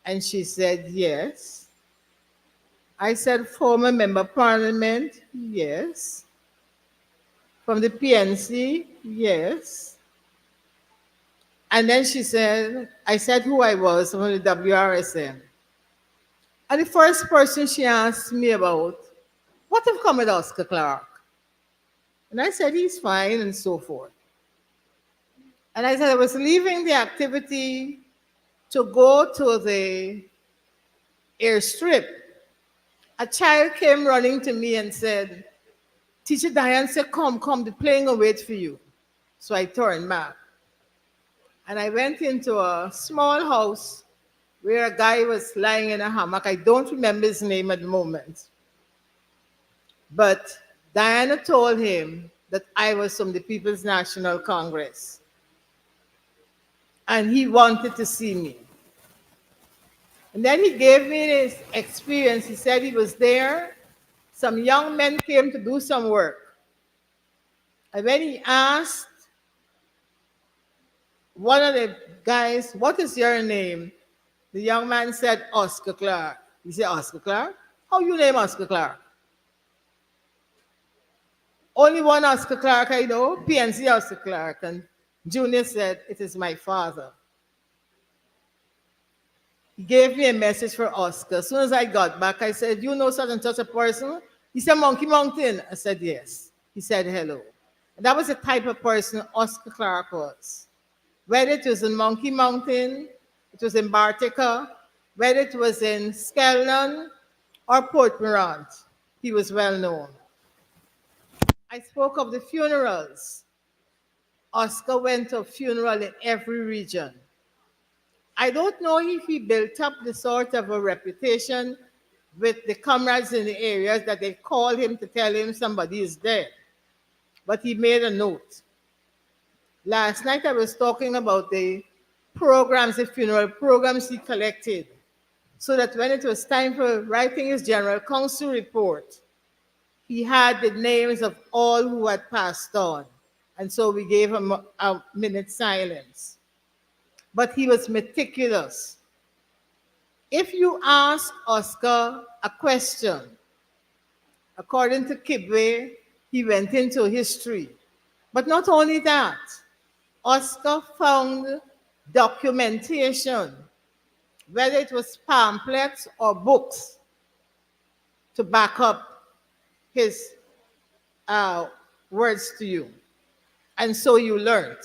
Speaker 8: And she said, yes. I said, former member of parliament? Yes. From the PNC? Yes. And then she said, I said who I was from the WRSM. And the first person she asked me about, what have come with Oscar Clarke? And I said, he's fine, and so forth. And I said, I was leaving the activity to go to the airstrip. A child came running to me and said, Teacher Diane said, come, the plane will wait for you. So I turned back. And I went into a small house where a guy was lying in a hammock. I don't remember his name at the moment. But Diana told him that I was from the People's National Congress. And he wanted to see me. And then he gave me his experience. He said he was there. Some young men came to do some work. And when he asked one of the guys, "What is your name?" the young man said, "Oscar Clarke." He said, "Oscar Clarke? How you name Oscar Clarke?" "Only one Oscar Clarke I know, PNC Oscar Clarke." And Junior said, "It is my father." He gave me a message for Oscar. As soon as I got back, I said, "You know such and such a person?" He said, "Monkey Mountain." I said, "Yes." He said, "Hello." And that was the type of person Oscar Clarke was. Whether it was in Monkey Mountain, it was in Bartica, whether it was in Skelnon or Port Morant, he was well known. I spoke of the funerals. Oscar went to a funeral in every region. I don't know if he built up the sort of a reputation with the comrades in the areas that they call him to tell him somebody is dead, but he made a note. Last night I was talking about the programs, the funeral programs he collected, so that when it was time for writing his general council report, he had the names of all who had passed on. And so we gave him a minute's silence. But he was meticulous. If you ask Oscar a question, according to Kibwe, he went into history. But not only that, Oscar found documentation, whether it was pamphlets or books, to back up his words to you. And so you learned.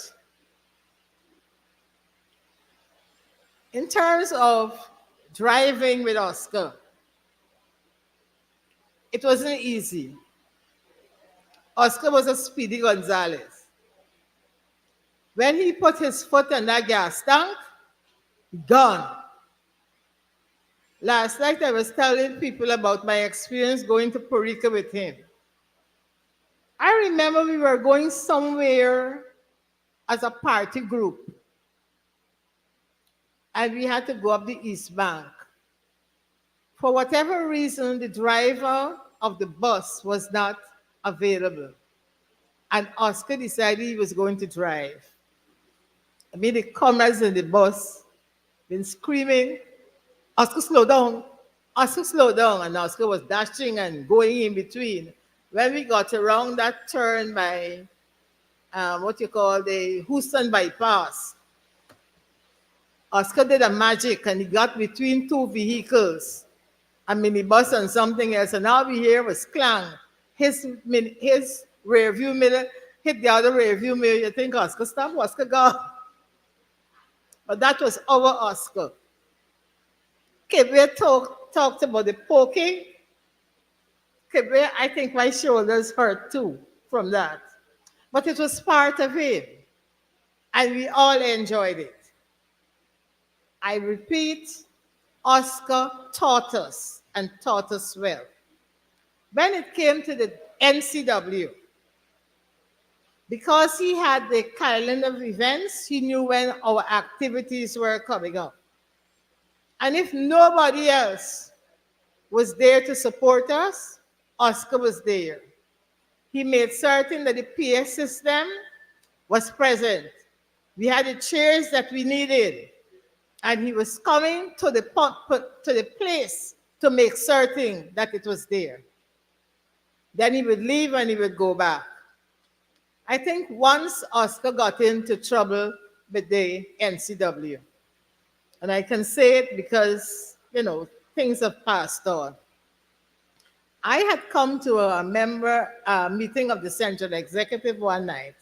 Speaker 8: In terms of driving with Oscar, it wasn't easy. Oscar was a Speedy Gonzales. When he put his foot on that gas tank, gone. Last night I was telling people about my experience going to Puerto Rico with him. I remember we were going somewhere as a party group, and we had to go up the East Bank. For whatever reason, the driver of the bus was not available, and Oscar decided he was going to drive. I mean, the comrades in the bus been screaming, "Oscar, slow down. Oscar, slow down." And Oscar was dashing and going in between. When we got around that turn by the Houston bypass, Oscar did a magic and he got between two vehicles, a minibus and something else. And all we hear was clang. His rear view mirror hit the other rear view mirror. You think Oscar stopped, Oscar gone. But that was our Oscar. Kibwe talked about the poking. Kibwe, I think my shoulders hurt too from that. But it was part of him. And we all enjoyed it. I repeat, Oscar taught us and taught us well. When it came to the NCW, because he had the calendar of events, he knew when our activities were coming up. And if nobody else was there to support us, Oscar was there. He made certain that the PA system was present. We had the chairs that we needed. And he was coming to the place to make certain that it was there. Then he would leave and he would go back. I think once Oscar got into trouble with the NCW. And I can say it because, things have passed on. I had come to a member meeting of the Central Executive one night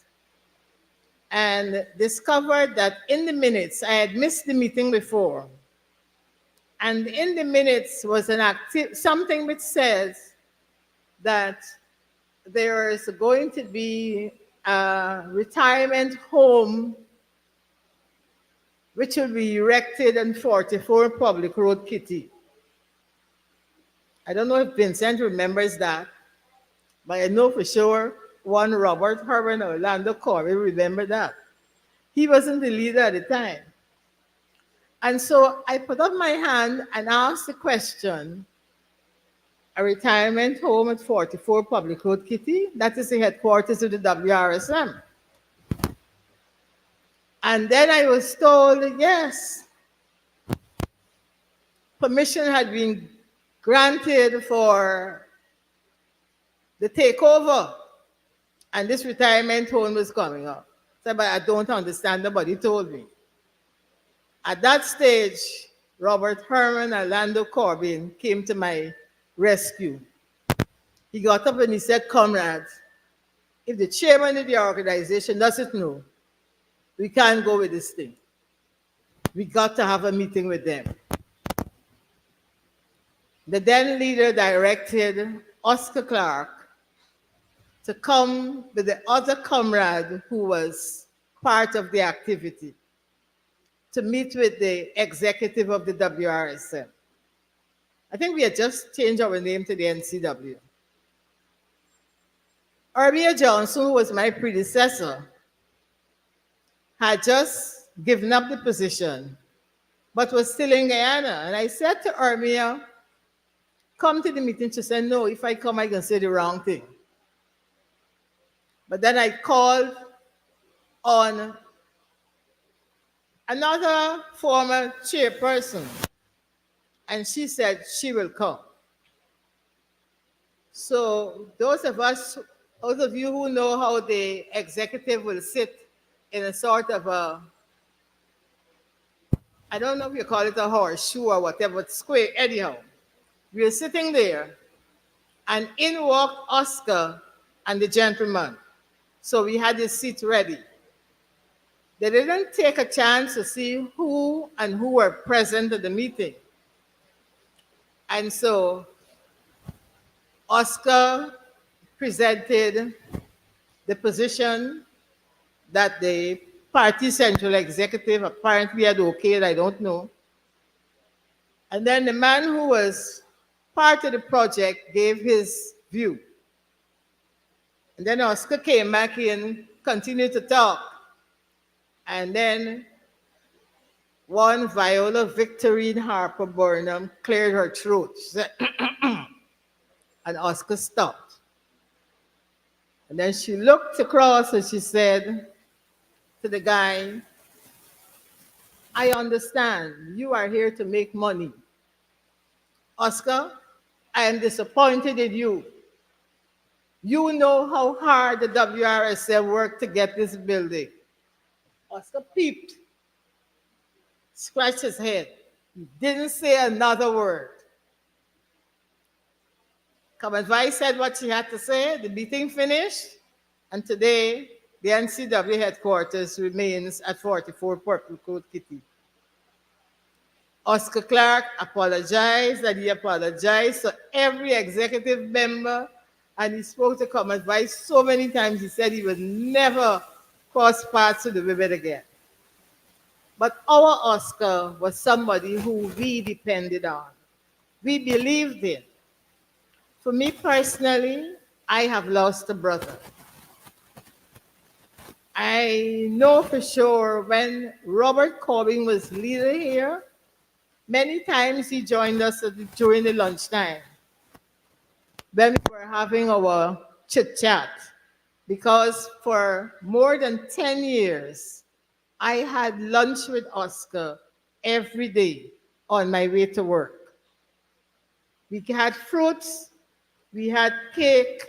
Speaker 8: and discovered that in the minutes, I had missed the meeting before. And in the minutes was something which says that there is going to be a retirement home which will be erected on 44 Public Road, Kitty. I don't know if Vincent remembers that, but I know for sure one Robert Herman or Orlando Corey remember that. He wasn't the leader at the time. And so I put up my hand and asked the question, a retirement home at 44 Public Road, Kitty, that is the headquarters of the WRSM. And then I was told, yes, permission had been granted for the takeover, and this retirement home was coming up. So, but I don't understand, nobody told me. At that stage, Robert Herman and Orlando Corbin came to my rescue. He got up and he said, comrades, if the chairman of the organization doesn't know, we can't go with this thing. We got to have a meeting with them. The then leader directed Oscar Clarke to come with the other comrade who was part of the activity to meet with the executive of the WRSM. I think we had just changed our name to the NCW. Armia Johnson, who was my predecessor, had just given up the position, but was still in Guyana. And I said to Armia, come to the meeting. She said, no, if I come, I can say the wrong thing. But then I called on another former chairperson, and she said she will come. So those of you who know how the executive will sit in a sort of a, I don't know if you call it a horseshoe or whatever, square, anyhow. We were sitting there, and in walked Oscar and the gentleman. So we had the seat ready. They didn't take a chance to see who were present at the meeting. And so Oscar presented the position that the party central executive apparently had okayed, I don't know. And then the man who was part of the project gave his view. And then Oscar came back in, continued to talk. And then one Viola Victorine Harper Burnham cleared her throat. She said, and Oscar stopped. And then she looked across and she said to the guy, I understand you are here to make money. Oscar, I am disappointed in you. You know how hard the WRSM worked to get this building. Oscar peeped, scratched his head. He didn't say another word. Common Vice said what she had to say. The meeting finished. And today, the NCW headquarters remains at 44 Purple Coat, Kitty. Oscar Clarke apologized, and he apologized to every executive member, and he spoke to Common Vice so many times, he said he would never cross paths with the women again. But our Oscar was somebody who we depended on. We believed in. For me personally, I have lost a brother. I know for sure when Robert Corbin was leader here, many times he joined us during the lunchtime when we were having our chit-chat, because for more than 10 years, I had lunch with Oscar every day on my way to work. We had fruits, we had cake,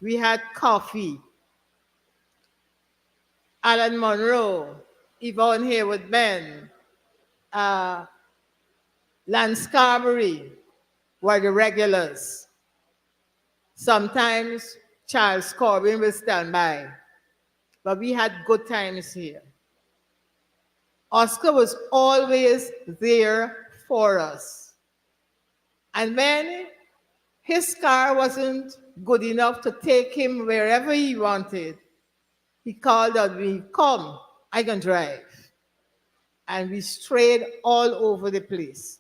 Speaker 8: we had coffee. Alan Monroe, Yvonne Haywood Ben, Lance Carberry were the regulars. Sometimes Charles Corbin will stand by, but we had good times here. Oscar was always there for us. And when his car wasn't good enough to take him wherever he wanted, he called on me, come, I can drive. and we strayed all over the place.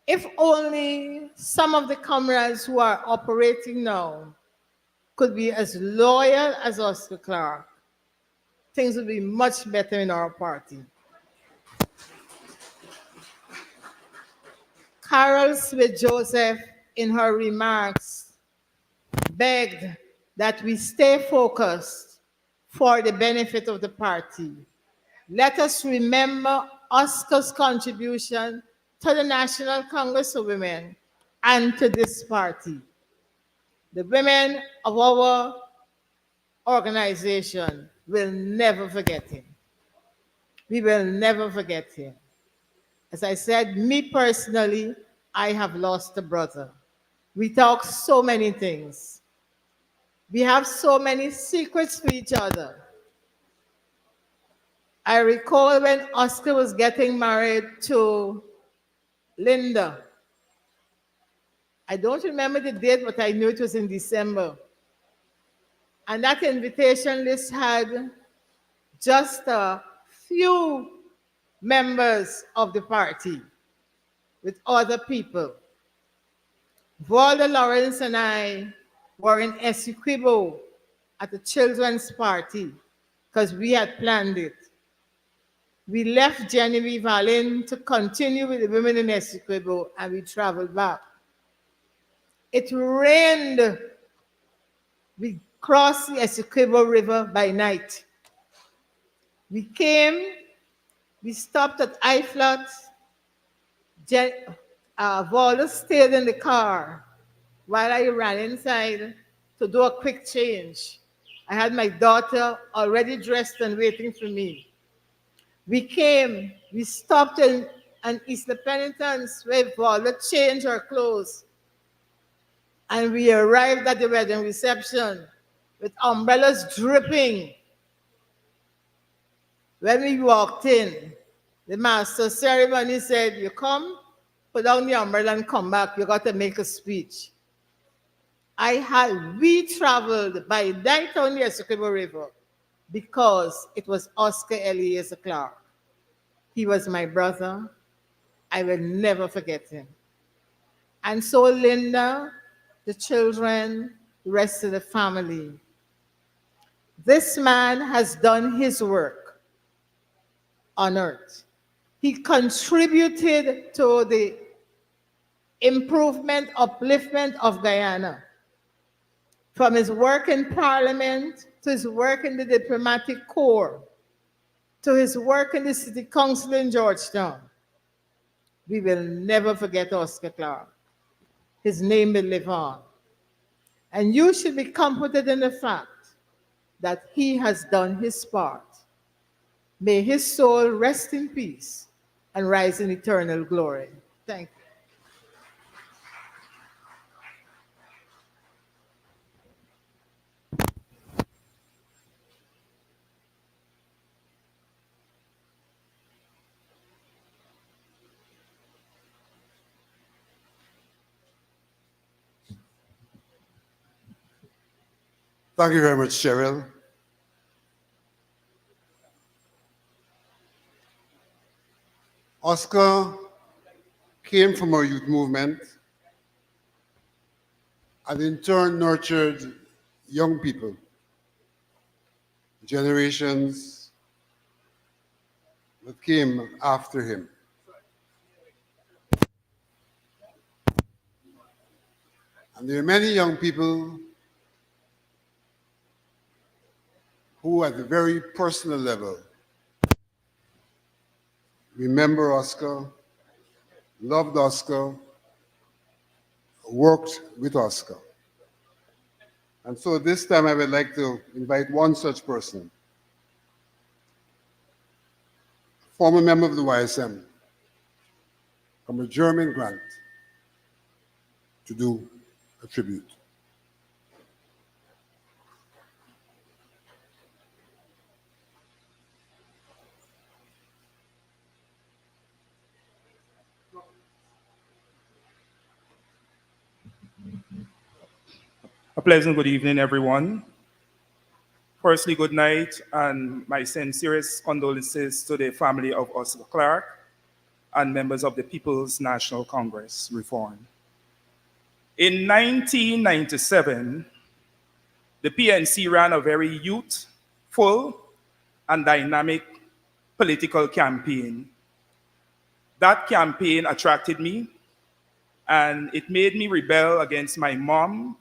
Speaker 8: If only some of the comrades who are operating now could be as loyal as Oscar Clarke, things would be much better in our party. Carol Smith Joseph, in her remarks, begged that we stay focused for the benefit of the party. Let us remember Oscar's contribution to the National Congress of Women and to this party. The women of our organization will never forget him. We will never forget him. As I said, me personally, I have lost a brother. We talk so many things. We have so many secrets for each other. I recall when Oscar was getting married to Linda. I don't remember the date, but I knew it was in December. And that invitation list had just a few members of the party with other people. Walter Lawrence and I were in Essequibo at a children's party because we had planned it. We left Genevieve Allen to continue with the women in Essequibo, and we traveled back. It rained. We crossed the Essequibo River by night. We came, we stopped at Iflot. Walter stayed in the car while I ran inside to do a quick change. I had my daughter already dressed and waiting for me. We came, we stopped in Isla Penitence where Walter changed her clothes. And we arrived at the wedding reception with umbrellas dripping. When we walked in, the master of ceremony said, "You come, put down the umbrella and come back. You got to make a speech." We traveled by night on the Essequibo River because it was Oscar Eliezer Clarke. He was my brother. I will never forget him. And so Linda, the children, the rest of the family. This man has done his work on earth. He contributed to the improvement, upliftment of Guyana. From his work in Parliament, to his work in the diplomatic corps, to his work in the City Council in Georgetown. We will never forget Oscar Clarke. His name will live on. And you should be comforted in the fact that he has done his part. May his soul rest in peace and rise in eternal glory. Thank you.
Speaker 1: Thank you very much, Cheryl. Oscar came from our youth movement and in turn nurtured young people, generations that came after him. And there are many young people who at the very personal level remember Oscar, loved Oscar, worked with Oscar. And so this time I would like to invite one such person, former member of the YSM, from a German grant, to do a tribute.
Speaker 9: A pleasant good evening, everyone. Firstly, good night, and my sincerest condolences to the family of Oscar Clarke and members of the People's National Congress Reform. In 1997, the PNC ran a very youthful and dynamic political campaign. That campaign attracted me, and it made me rebel against my mom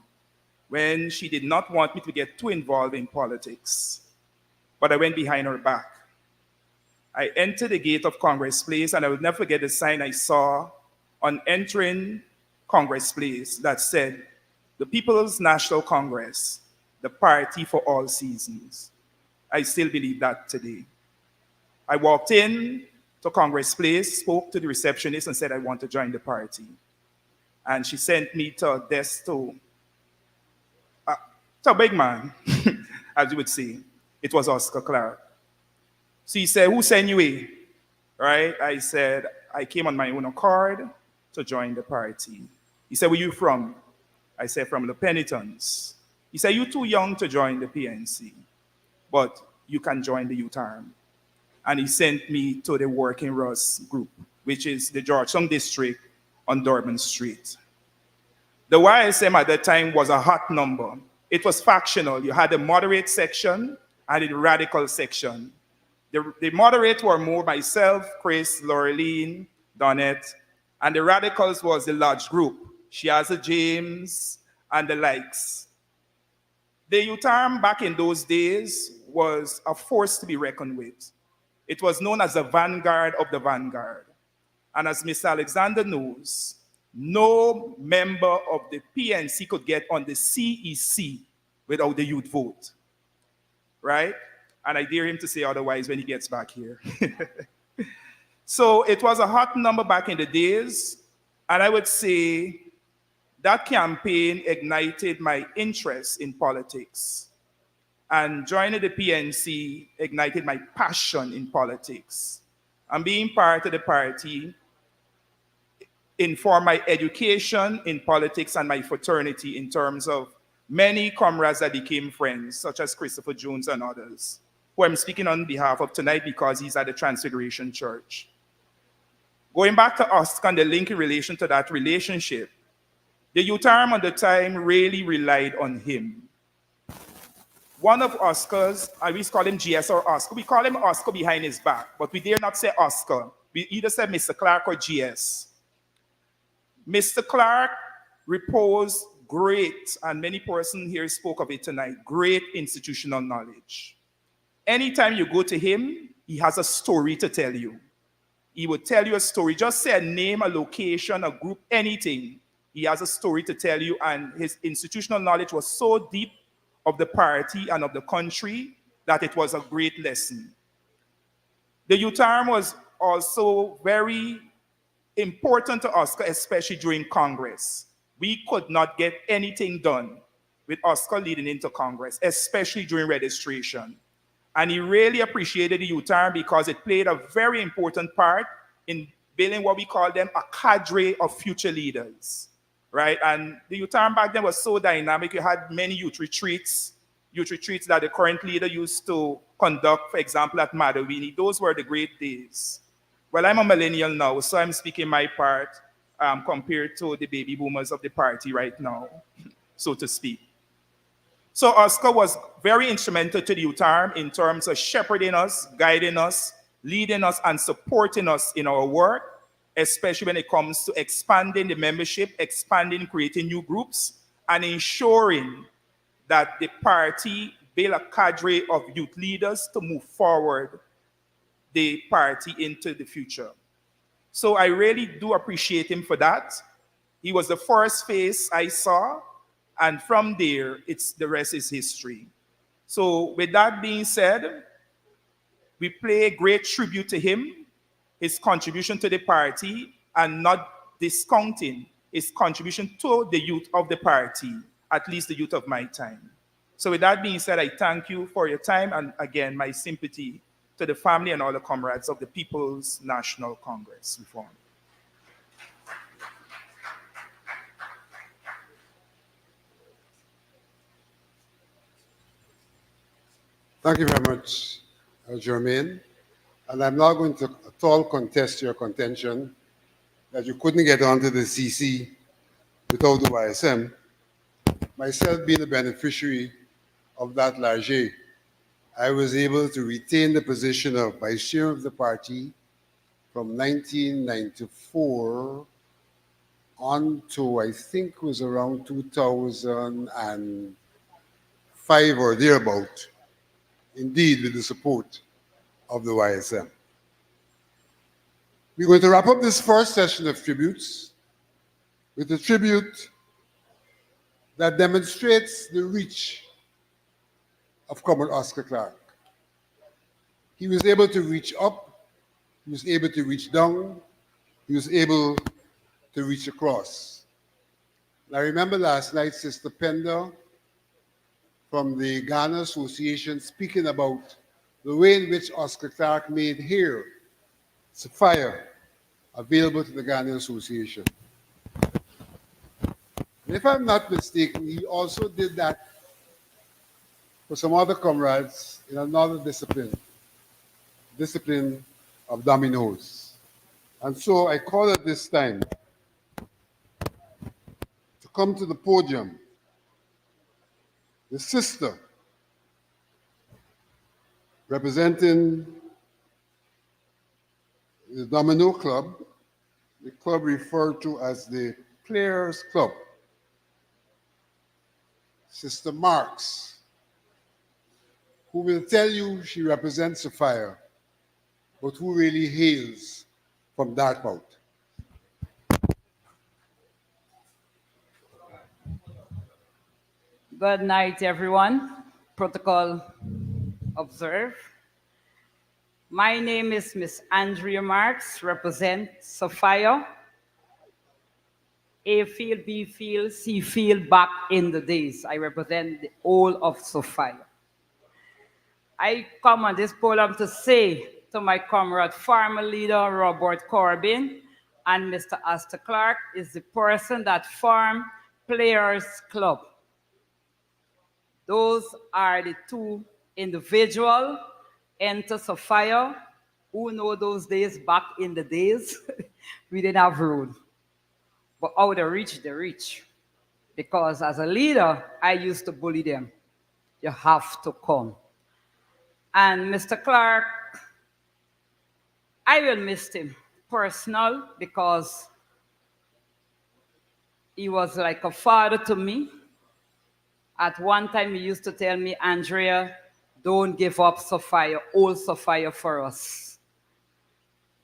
Speaker 9: when she did not want me to get too involved in politics. But I went behind her back. I entered the gate of Congress Place, and I will never forget the sign I saw on entering Congress Place that said, "The People's National Congress, the party for all seasons." I still believe that today. I walked in to Congress Place, spoke to the receptionist, and said I want to join the party. And she sent me to a desk to a big man, as you would say. It was Oscar Clarke. So he said, "Who sent you here?" Right? I said, "I came on my own accord to join the party." He said, "Where you from?" I said, "From the Penitents." He said, "You're too young to join the PNC, but you can join the youth arm." And he sent me to the Working Russ group, which is the Georgetown district on Durban Street. The YSM at that time was a hot number. It was factional. You had the moderate section and the radical section. The moderate were more myself, Chris, Laureline, Donette, and the radicals was the large group, Shiaza James, and the likes. The youth arm back in those days was a force to be reckoned with. It was known as the vanguard of the vanguard. And as Mr. Alexander knows, no member of the PNC could get on the CEC without the youth vote, right? And I dare him to say otherwise when he gets back here. So it was a hot number back in the days, and I would say that campaign ignited my interest in politics. And joining the PNC ignited my passion in politics. And being part of the party informed my education in politics and my fraternity in terms of many comrades that became friends, such as Christopher Jones and others, who I'm speaking on behalf of tonight because he's at the Transfiguration Church. Going back to Oscar and the link in relation to that relationship, the youth arm at the time really relied on him. One of Oscar's, I always call him GS or Oscar. We call him Oscar behind his back, but we dare not say Oscar. We either say Mr. Clarke or GS. Mr. Clarke reposed great, and many persons here spoke of it tonight, great institutional knowledge. Anytime you go to him, he has a story to tell you. He would tell you a story. Just say a name, a location, a group, anything. He has a story to tell you, and his institutional knowledge was so deep of the party and of the country that it was a great lesson. The youth arm was also very important to Oscar, especially during Congress. We could not get anything done with Oscar leading into Congress, especially during registration. And he really appreciated the youth arm because it played a very important part in building what we call them a cadre of future leaders, right? And the youth arm back then was so dynamic. You had many youth retreats that the current leader used to conduct, for example, at Madawini. Those were the great days. Well, I'm a millennial now, so I'm speaking my part compared to the baby boomers of the party right now, so to speak. So Oscar was very instrumental to the youth arm in terms of shepherding us, guiding us, leading us, and supporting us in our work, especially when it comes to expanding the membership, expanding, creating new groups, and ensuring that the party build a cadre of youth leaders to move forward the party into the future. So I really do appreciate him for that. He was the first face I saw, and from there, the rest is history. So with that being said, we pay great tribute to him, his contribution to the party, and not discounting his contribution to the youth of the party, at least the youth of my time. So with that being said, I thank you for your time, and again, my sympathy to the family and all the comrades of the People's National Congress Reform.
Speaker 1: Thank you very much, Jermaine. And I'm not going to at all contest your contention that you couldn't get onto the CC without the YSM. Myself being a beneficiary of that largesse, I was able to retain the position of vice chair of the party from 1994 on to, I think, was around 2005 or thereabout, indeed with the support of the YSM. We're going to wrap up this first session of tributes with a tribute that demonstrates the reach of Comrade Oscar Clarke. He was able to reach up, he was able to reach down, he was able to reach across. And I remember last night Sister Penda from the Ghana Association speaking about the way in which Oscar Clarke made here Sophia available to the Ghana Association. And if I'm not mistaken, he also did that for some other comrades in another discipline of dominoes. And so I call at this time to come to the podium the sister representing the Domino Club, the club referred to as the Players Club, Sister Marks, who will tell you she represents Sophia, but who really hails from Dartmouth.
Speaker 10: Good night, everyone. Protocol observe. My name is Miss Andrea Marks, represent Sophia. A field, B field, C field, back in the days. I represent the whole of Sophia. I come on this podium to say to my comrade, farmer leader Robert Corbin, and Mr. Astor Clarke is the person that formed Players Club. Those are the two individuals enter Sophia who know those days back in the days. We didn't have road. But how they reach. Because as a leader, I used to bully them. You have to come. And Mr. Clarke, I will miss him personal because he was like a father to me. At one time, he used to tell me, Andrea, don't give up Sophia, hold Sophia for us.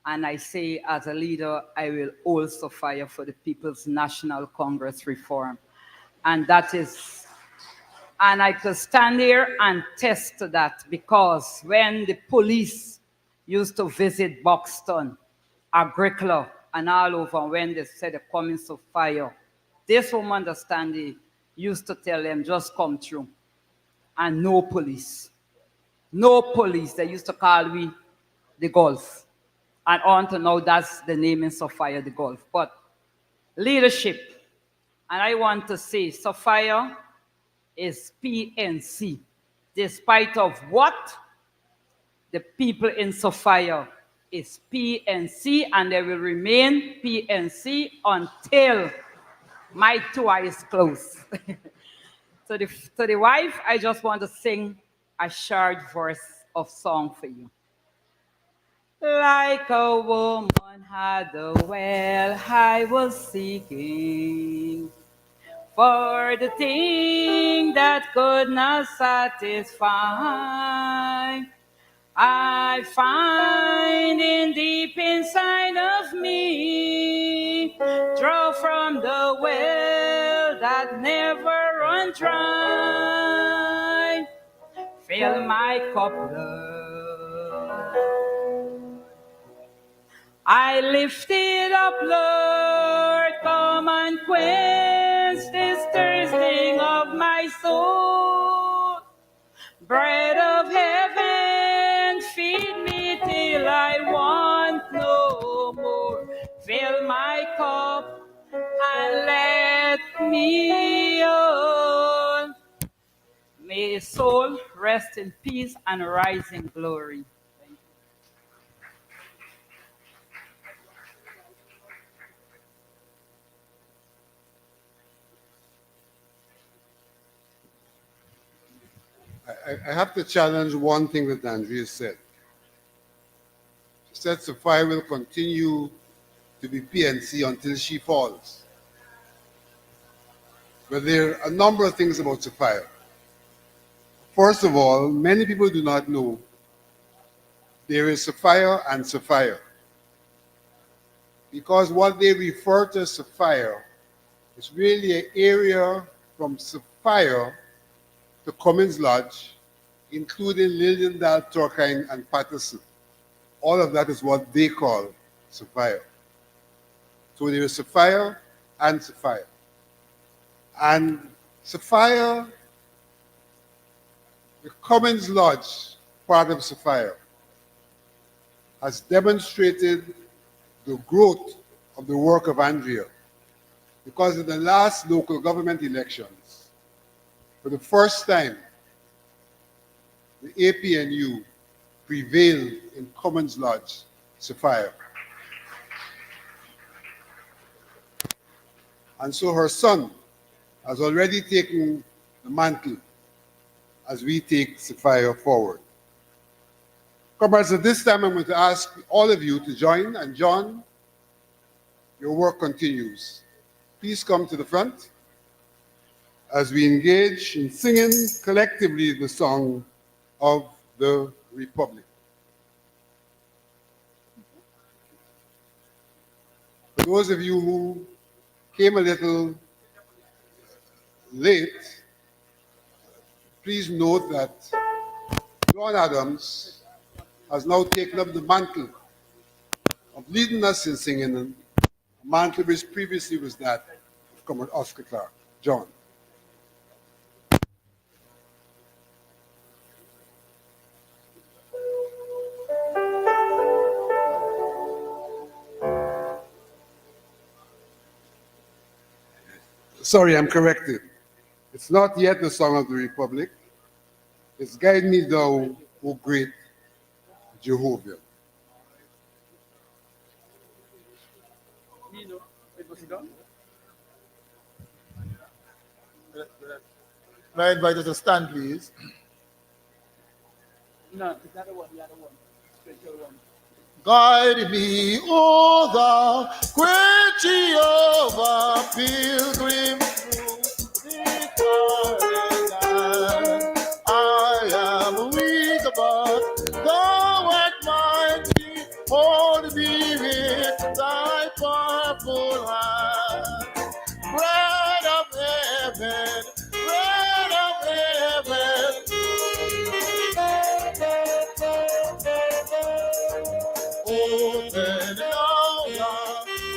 Speaker 10: And I say, as a leader, I will hold Sophia for the People's National Congress reform. And that is, and I could stand here and test to that because when the police used to visit Buxton, Agricola, and all over, when they said they're coming Sophia, this woman, the standee, used to tell them, just come through. And no police. No police. They used to call me the Gulf. And on to now, that's the name in Sophia, the Gulf. But leadership. And I want to say, Sophia is PNC. Despite of what the people in Sophia is PNC, and they will remain PNC until my two eyes close. To the wife, I just want to sing a short verse of song for you. Like a woman had a well I was seeking for the thing that could not satisfy. I find in deep inside of me, draw from the well that never run dry. Fill my cup, Lord. I lift it up, Lord, come and quench this thirsting of my soul. Bread of heaven, feed me till I want no more. Fill my cup and let me on. May soul rest in peace and rise in glory.
Speaker 1: I have to challenge one thing that Andrea said. She said Sophia will continue to be PNC until she falls. But there are a number of things about Sophia. First of all, many people do not know there is Sophia and Sophia. Because what they refer to as Sophia is really an area from Sophia to Cummins Lodge, including Liliendal, Turkine, and Patterson. All of that is what they call Sophia. So there is Sophia and Sophia. And Sophia, the Cummins Lodge, part of Sophia, has demonstrated the growth of the work of Andrea. Because in the last local government elections, for the first time, the APNU prevailed in Cummins Lodge, Sophia. And so her son has already taken the mantle as we take Sophia forward. Comrades, at this time I'm going to ask all of you to join, and John, your work continues. Please come to the front as we engage in singing collectively the song of the Republic. For those of you who came a little late, please note that John Adams has now taken up the mantle of leading us in singing, and a mantle which previously was that of Comrade Oscar Clarke. John. Sorry, I'm corrected. It's not yet the song of the Republic. It's Guide Me Thou, O Great Jehovah.
Speaker 4: May I invite you to stand, please?
Speaker 10: No, the other one, special one.
Speaker 4: Guide me, O thou great Jehovah, pilgrim through this foreign land. I am weak, but thou art mighty. Hold me with thy powerful hand. Bread of heaven, bread of heaven. Open now the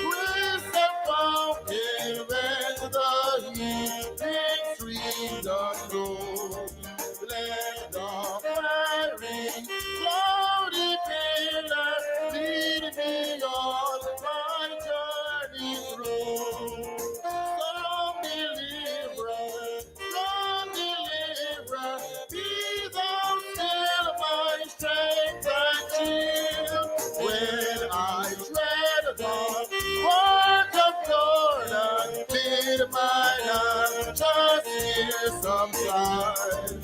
Speaker 4: crystal fountain when the healing stream does flow. Let the fiery, cloudy pillar lead me on my journey through. Some deliverance, be thou still my strength and shield. When I tread the path of Jordan, bid mine hand just hear some sign.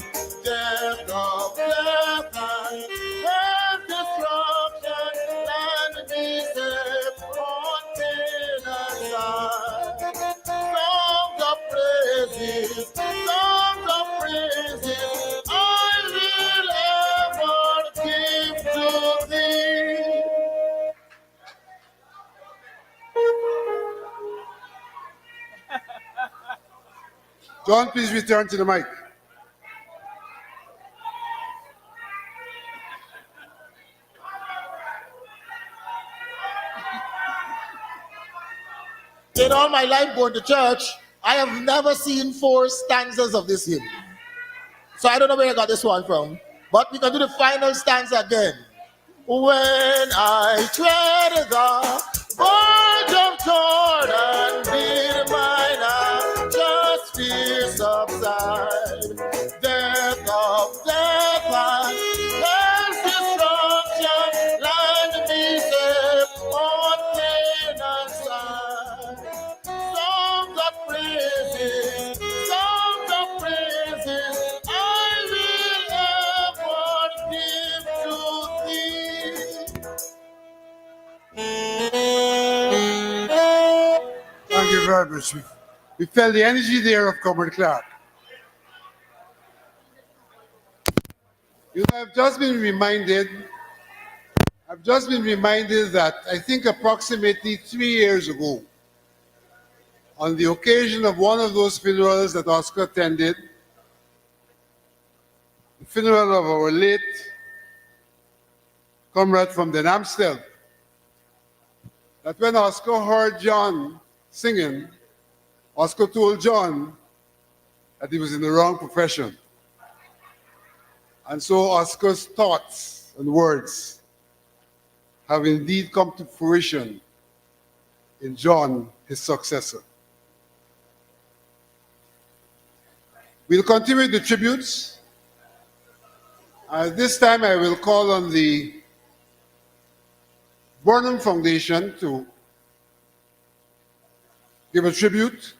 Speaker 4: Death of death and destruction, land me safe on Canaan side. Songs of praises, I will ever give to thee.
Speaker 1: John, please return to the mic.
Speaker 4: In all my life going to church, I have never seen 4 stanzas of this hymn. So I don't know where I got this one from. But we can do the final stanza again. When I tread the verge of Jordan, bid mine hand just fear subside. Death of death
Speaker 1: you very much. We felt the energy there of Comrade Clarke. You know, I've just been reminded that I think approximately 3 years ago, on the occasion of one of those funerals that Oscar attended, the funeral of our late comrade from the Amstel, that when Oscar heard John singing, Oscar told John that he was in the wrong profession. And so Oscar's thoughts and words have indeed come to fruition in John, his successor. We'll continue the tributes. This time I will call on the Burnham Foundation to give a tribute.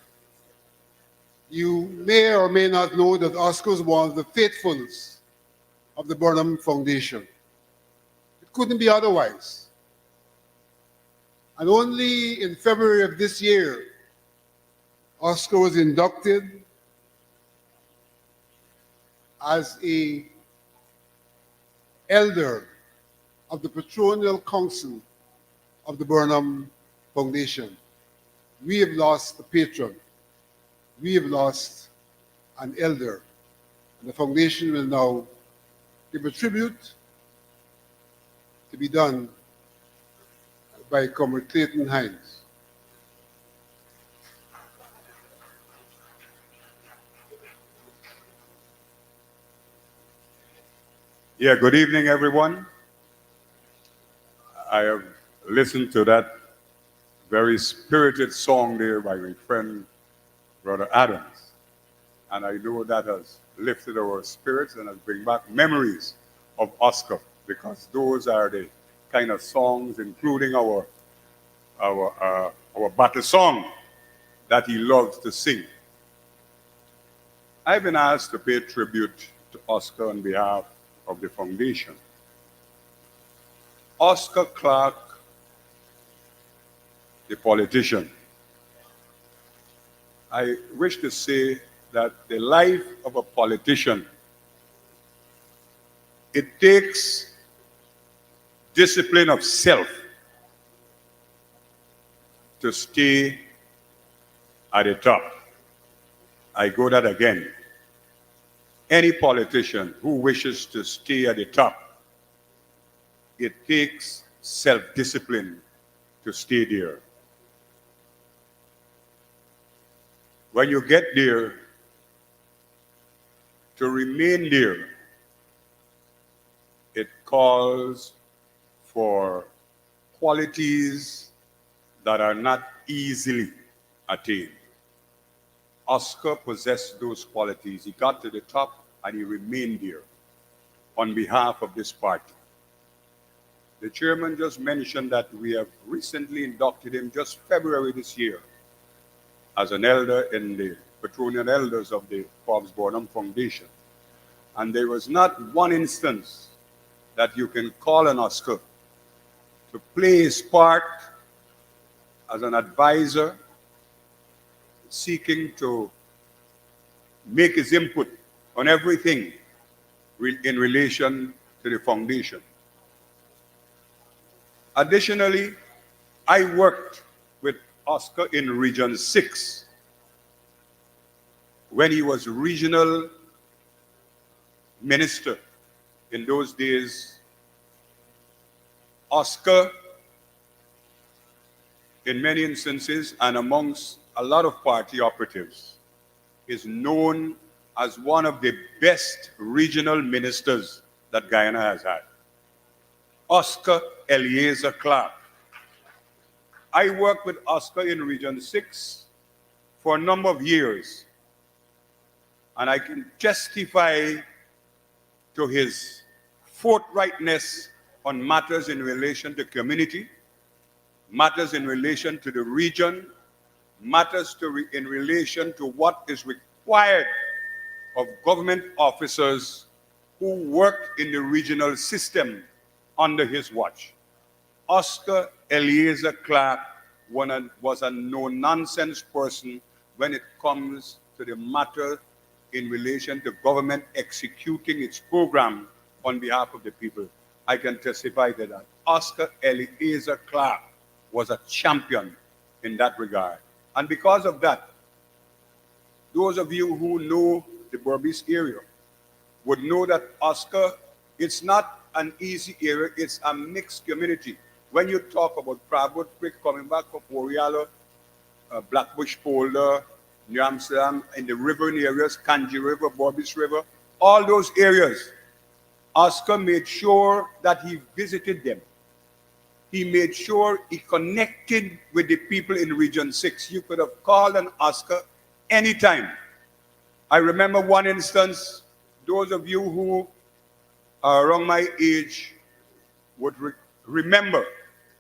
Speaker 1: You may or may not know that Oscar is one of the faithfuls of the Burnham Foundation. It couldn't be otherwise. And only in February of this year, Oscar was inducted as an elder of the Patronial Council of the Burnham Foundation. We have lost a patron. We have lost an elder. And the foundation will now give a tribute to be done by Comrade Clayton Hines.
Speaker 11: Yeah, good evening, everyone. I have listened to that very spirited song there by my friend, Brother Adams. And I know that has lifted our spirits and has bring back memories of Oscar, because those are the kind of songs, including our battle song that he loves to sing. I've been asked to pay tribute to Oscar on behalf of the foundation. Oscar Clarke, the politician. I wish to say that the life of a politician, it takes discipline of self to stay at the top. I go that again. Any politician who wishes to stay at the top, it takes self-discipline to stay there. When you get there, to remain there, it calls for qualities that are not easily attained. Oscar possessed those qualities. He got to the top and he remained there on behalf of this party. The chairman just mentioned that we have recently inducted him just February this year as an elder in the Patronian Elders of the Forbes Burnham Foundation. And there was not one instance that you can call on Oscar to play his part as an advisor, seeking to make his input on everything in relation to the foundation. Additionally, I worked with Oscar in Region 6 when he was regional minister. In those days, Oscar, in many instances and amongst a lot of party operatives, is known as one of the best regional ministers that Guyana has had. Oscar Eliezer Clarke. I worked with Oscar in Region 6 for a number of years, and I can testify to his forthrightness on matters in relation to community, matters in relation to the region, matters in relation to what is required of government officers who work in the regional system under his watch. Oscar Eliezer Clarke was a no-nonsense person when it comes to the matter in relation to government executing its program on behalf of the people. I can testify to that. Oscar Eliezer Clarke was a champion in that regard. And because of that, those of you who know the Berbice area would know that Oscar, it's not an easy area, it's a mixed community. When you talk about Prabot Creek coming back from Oriala, Blackbush Polder, New Amsterdam, in the river areas, Kanji River, Berbice River, all those areas, Oscar made sure that he visited them. He made sure he connected with the people in Region 6. You could have called on Oscar anytime. I remember one instance, those of you who are around my age would remember,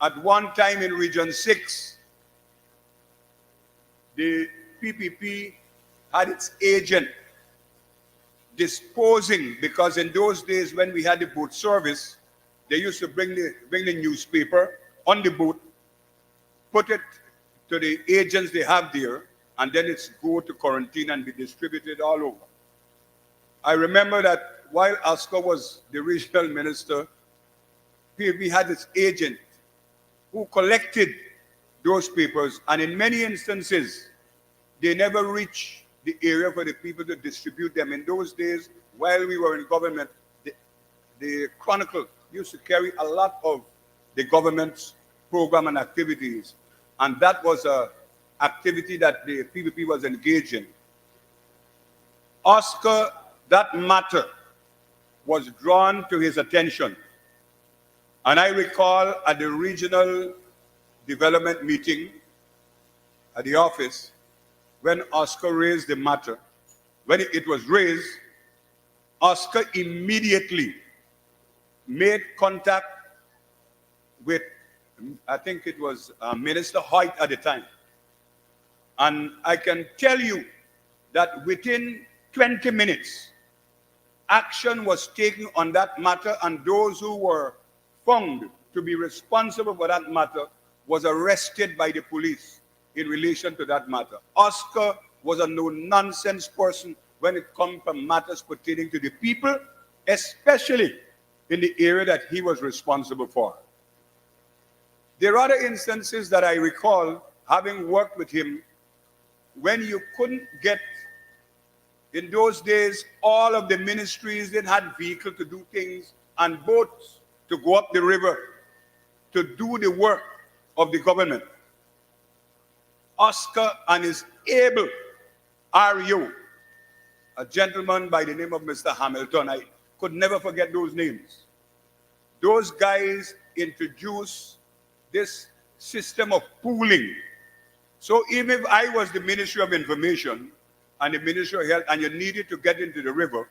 Speaker 11: at one time in Region 6, the PPP had its agent disposing, because in those days when we had the boat service, they used to bring the newspaper on the boat, put it to the agents they have there, and then it's go to quarantine and be distributed all over. I remember that while Oscar was the regional minister, we had this agent who collected those papers, and in many instances, they never reached the area for the people to distribute them. In those days, while we were in government, the Chronicle used to carry a lot of the government's program and activities, and that was a activity that the PPP was engaged in. Oscar, that matter was drawn to his attention. And I recall at the regional development meeting at the office, when Oscar raised the matter, when it was raised, Oscar immediately made contact with, I think it was Minister Hoyt at the time. And I can tell you that within 20 minutes, action was taken on that matter, and those who were found to be responsible for that matter was arrested by the police in relation to that matter. Oscar was a no-nonsense person when it comes to matters pertaining to the people, especially in the area that he was responsible for. There are other instances that I recall, having worked with him, when you couldn't get, in those days, all of the ministries, they had vehicles to do things and boats to go up the river to do the work of the government. Oscar and his able RU, a gentleman by the name of Mr. Hamilton, I could never forget those names. Those guys introduced this system of pooling. So even if I was the Ministry of Information and the Ministry of Health and you needed to get into the river,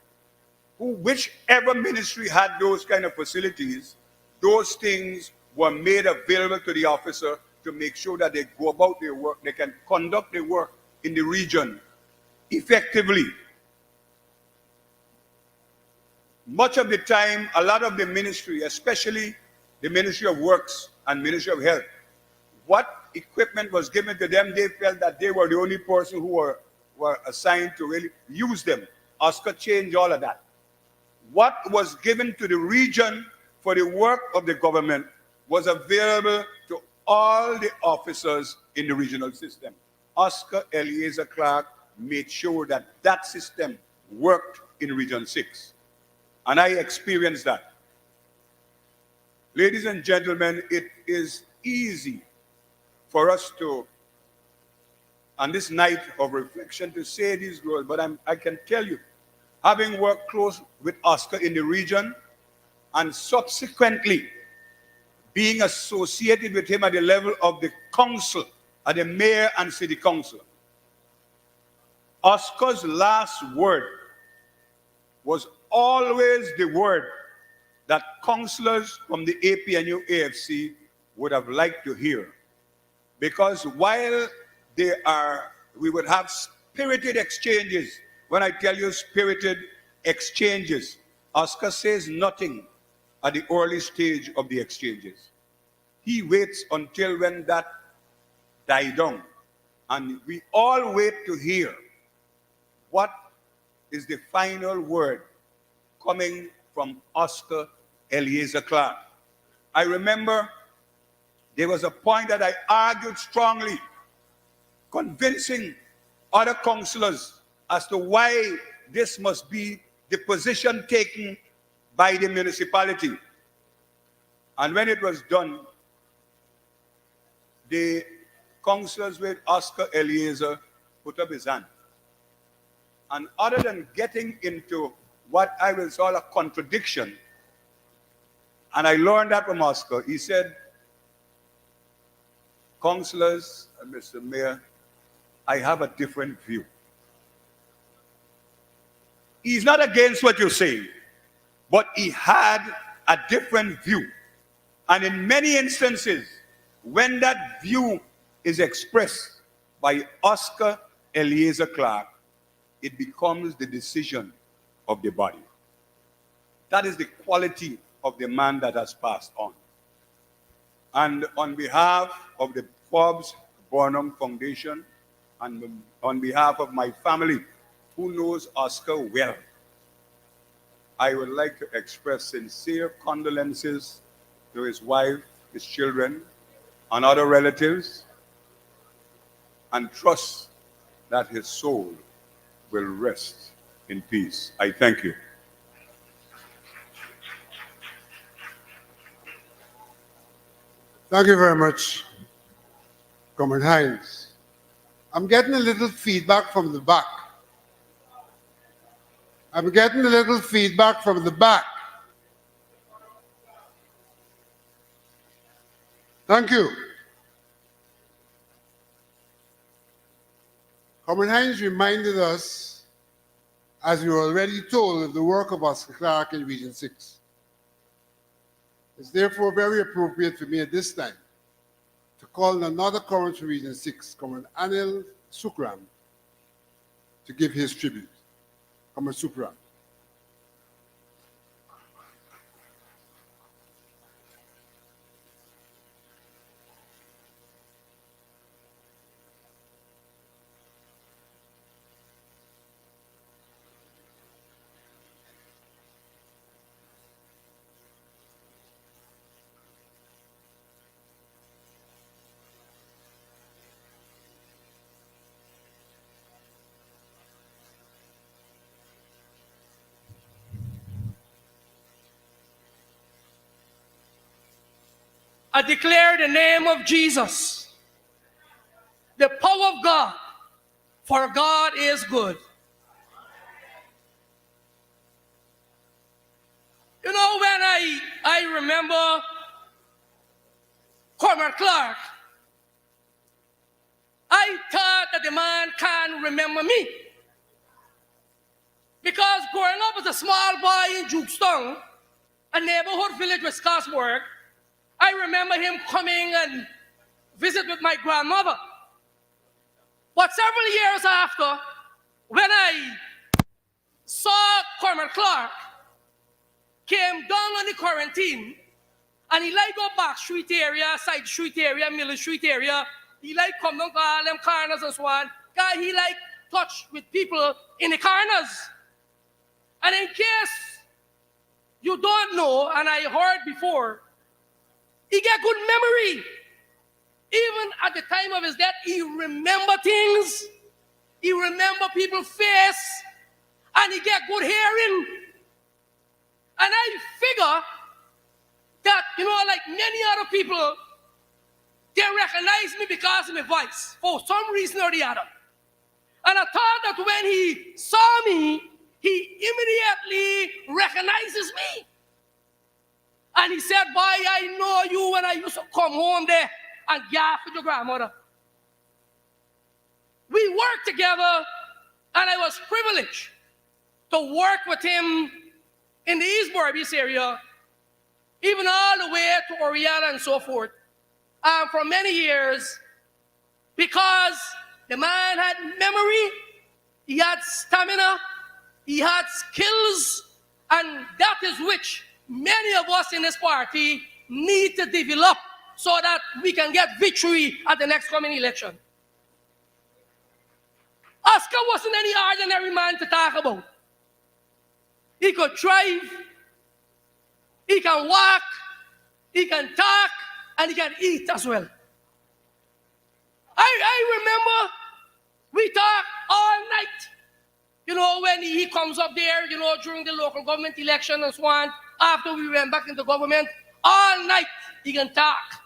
Speaker 11: whichever ministry had those kind of facilities, those things were made available to the officer to make sure that they go about their work, they can conduct their work in the region effectively. Much of the time, a lot of the ministry, especially the Ministry of Works and Ministry of Health, what equipment was given to them, they felt that they were the only person who were assigned to really use them. Oscar changed all of that. What was given to the region for the work of the government was available to all the officers in the regional system. Oscar Eliezer Clarke made sure that that system worked in Region 6. And I experienced that. Ladies and gentlemen, it is easy for us to, on this night of reflection, to say these words, but I can tell you, having worked close with Oscar in the region and subsequently being associated with him at the level of the council, at the mayor and city council, Oscar's last word was always the word that councillors from the APNU AFC would have liked to hear. Because while we would have spirited exchanges, when I tell you spirited exchanges, Oscar says nothing at the early stage of the exchanges. He waits until when that die down. And we all wait to hear what is the final word coming from Oscar Eliezer Clarke. I remember there was a point that I argued strongly, convincing other councillors as to why this must be the position taken by the municipality. And when it was done, the councillors with Oscar Eliezer put up his hand. And other than getting into what I will call a contradiction, and I learned that from Oscar, he said, councillors, Mr. Mayor, I have a different view. He's not against what you're saying, but he had a different view. And in many instances, when that view is expressed by Oscar Eliezer Clarke, it becomes the decision of the body. That is the quality of the man that has passed on. And on behalf of the Forbes Burnham Foundation, and on behalf of my family, who knows Oscar well, I would like to express sincere condolences to his wife, his children, and other relatives, and trust that his soul will rest in peace. I thank you.
Speaker 1: Thank you very much, Comrade Hines. I'm getting a little feedback from the back. I'm getting a little feedback from the back. Thank you. Comrade Hines reminded us, as we were already told, of the work of Oscar Clarke in Region 6. It's therefore very appropriate for me at this time to call on another current from Region 6, Comrade Anil Sukram, to give his tribute. Comrade Sukram.
Speaker 12: I declare the name of Jesus, the power of God, for God is good. You know, when I remember Cormac Clarke, I thought that the man can't remember me. Because growing up as a small boy in Jukestown, a neighborhood village with Scottsburg, I remember him coming and visit with my grandmother. But several years after, when I saw Cormac Clarke came down on the quarantine, and he like go back street area, side street area, middle street area, he like come down to all them corners and so on. God, he like touch with people in the corners. And in case you don't know, and I heard before, he get good memory. Even at the time of his death, he remember things. He remember people's face. And he get good hearing. And I figure that, you know, like many other people, they recognize me because of my voice, for some reason or the other. And I thought that when he saw me, he immediately recognizes me. And he said, boy, I know you when I used to come home there and gap with your grandmother. We worked together, and I was privileged to work with him in the East Berbice area, even all the way to Oriel and so forth, for many years, because the man had memory, he had stamina, he had skills, and that is which many of us in this party need to develop so that we can get victory at the next coming election. Oscar wasn't any ordinary man to talk about. He could drive, he can walk, he can talk, and he can eat as well. I remember we talked all night. You know, when he comes up there, you know, during the local government election and so on, after we went back into government, all night he can talk.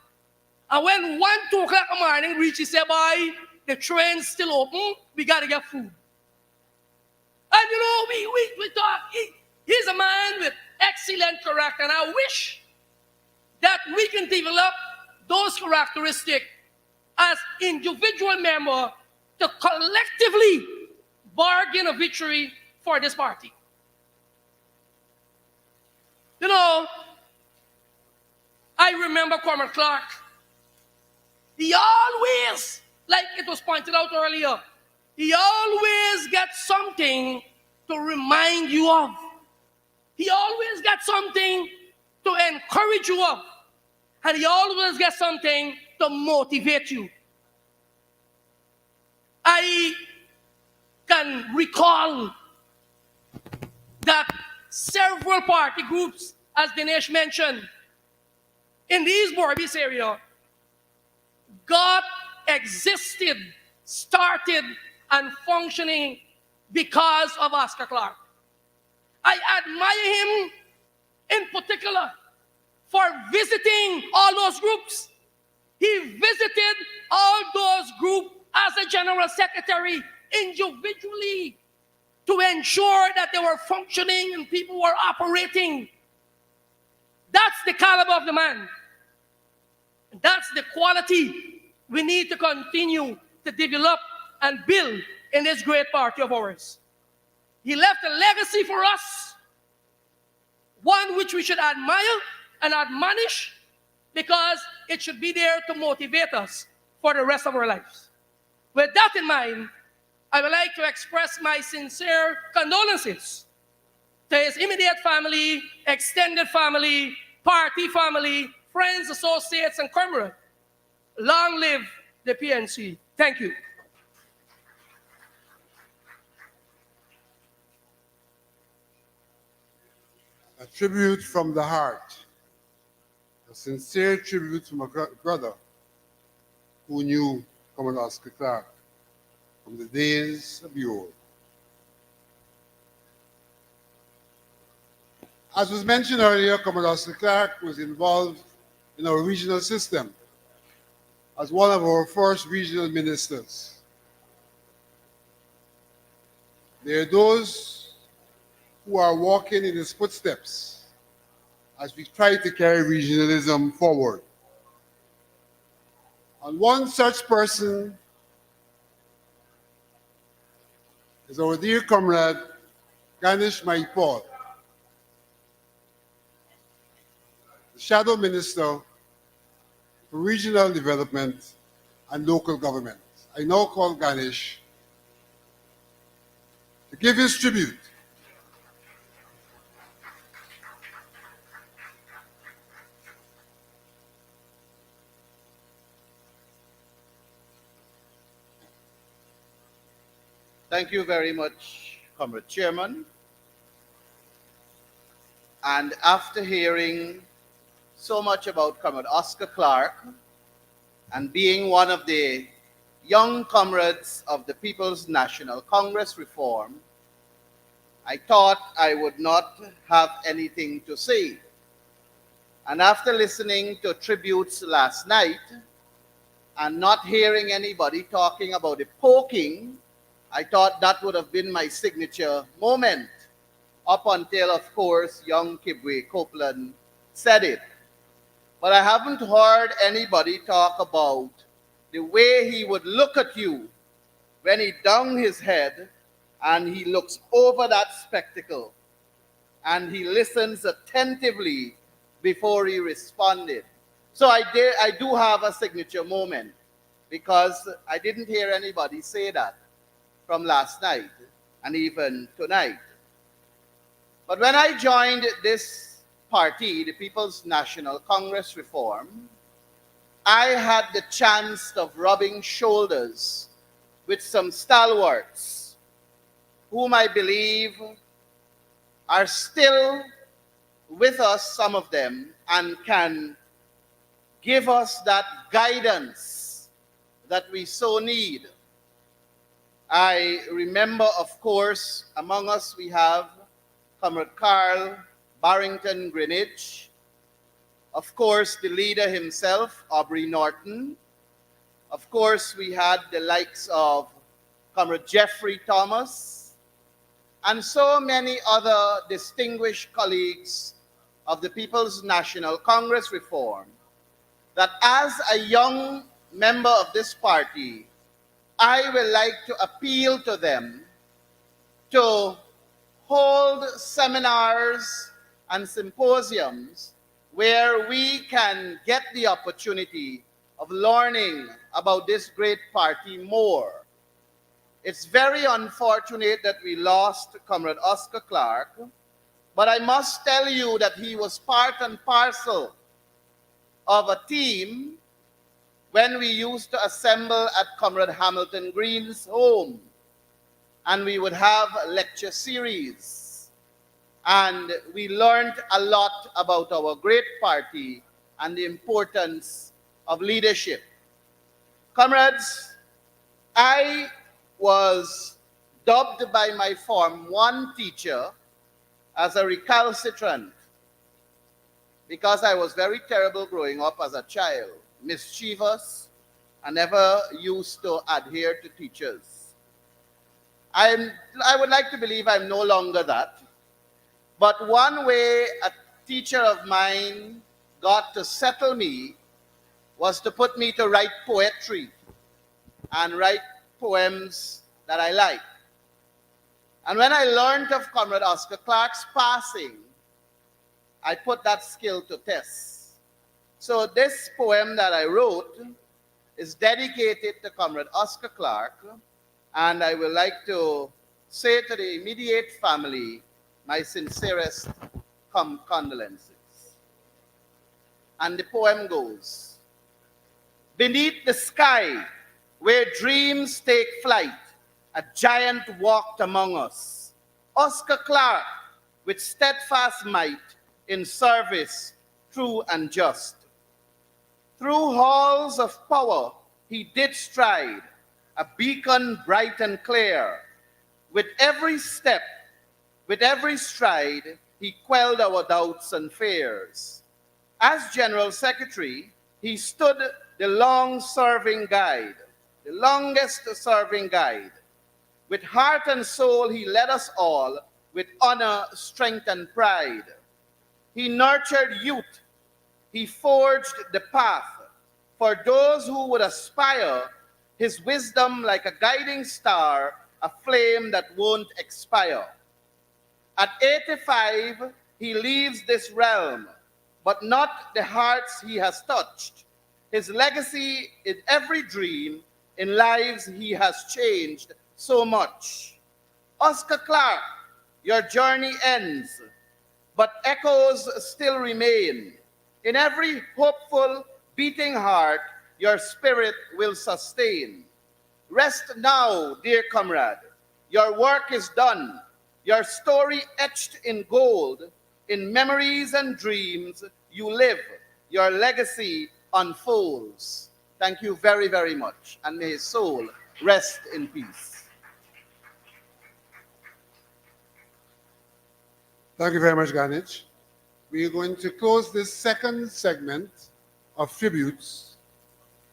Speaker 12: And when 1, 2 o'clock in the morning reach, he said, boy, the train's still open, we got to get food. And you know, we talk, he's a man with excellent character, and I wish that we can develop those characteristics as individual members to collectively bargain a victory for this party. You know, I remember Cormac Clarke. He always, like it was pointed out earlier, he always gets something to remind you of. He always gets something to encourage you of. And he always gets something to motivate you. I can recall that several party groups, as Dinesh mentioned, in the East Borbis area, existed, started, and functioning because of Oscar Clarke. I admire him in particular for visiting all those groups. He visited all those groups as a general secretary individually to ensure that they were functioning and people were operating. That's the caliber of the man. That's the quality we need to continue to develop and build in this great party of ours. He left a legacy for us, one which we should admire and admonish, because it should be there to motivate us for the rest of our lives. With that in mind, I would like to express my sincere condolences to his immediate family, extended family, party family, friends, associates, and comrades. Long live the PNC. Thank you.
Speaker 1: A tribute from the heart, a sincere tribute from a brother who knew Comrade Oscar Clarke from the days of yore. As was mentioned earlier, Comrade Oscar Clarke was involved in our regional system as one of our first regional ministers. There are those who are walking in his footsteps as we try to carry regionalism forward. And one such person is our dear comrade, Ganesh Maipal, the Shadow Minister for Regional Development and Local Government. I now call Ganesh to give his tribute.
Speaker 13: Thank you very much, Comrade Chairman. And after hearing so much about Comrade Oscar Clarke and being one of the young comrades of the People's National Congress reform, I thought I would not have anything to say. And after listening to tributes last night and not hearing anybody talking about the poking, I thought that would have been my signature moment, up until, of course, young Kibwe Copeland said it. But I haven't heard anybody talk about the way he would look at you when he down his head and he looks over that spectacle and he listens attentively before he responded. So I do have a signature moment, because I didn't hear anybody say that from last night and even tonight. But when I joined this party, the People's National Congress Reform, I had the chance of rubbing shoulders with some stalwarts whom I believe are still with us, some of them, and can give us that guidance that we so need. I remember, of course, among us we have Comrade Carl Barrington Greenwich, of course, the leader himself, Aubrey Norton. Of course, we had the likes of Comrade Jeffrey Thomas, and so many other distinguished colleagues of the People's National Congress Reform, that as a young member of this party, I would like to appeal to them to hold seminars and symposiums where we can get the opportunity of learning about this great party more. It's very unfortunate that we lost Comrade Oscar Clarke, but I must tell you that he was part and parcel of a team when we used to assemble at Comrade Hamilton Green's home, and we would have a lecture series. And we learned a lot about our great party and the importance of leadership. Comrades, I was dubbed by my Form 1 teacher as a recalcitrant because I was very terrible growing up as a child, mischievous, and never used to adhere to teachers. I would like to believe I'm no longer that. But one way a teacher of mine got to settle me was to put me to write poetry and write poems that I like. And when I learned of Comrade Oscar Clarke's passing, I put that skill to test. So this poem that I wrote is dedicated to Comrade Oscar Clarke, and I would like to say to the immediate family my sincerest condolences. And the poem goes, beneath the sky where dreams take flight, a giant walked among us, Oscar Clarke, with steadfast might in service true and just. Through halls of power he did stride, a beacon bright and clear. With every step, with every stride, he quelled our doubts and fears. As General Secretary, he stood the long-serving guide, the longest-serving guide. With heart and soul, he led us all with honor, strength, and pride. He nurtured youth. He forged the path for those who would aspire, his wisdom like a guiding star, a flame that won't expire. At 85, he leaves this realm, but not the hearts he has touched. His legacy in every dream, in lives he has changed so much. Oscar Clarke, your journey ends, but echoes still remain. In every hopeful, beating heart, your spirit will sustain. Rest now, dear comrade. Your work is done. Your story etched in gold. In memories and dreams, you live. Your legacy unfolds. Thank you very, very much. And may his soul rest in peace.
Speaker 1: Thank you very much, Ganich. We are going to close this second segment of tributes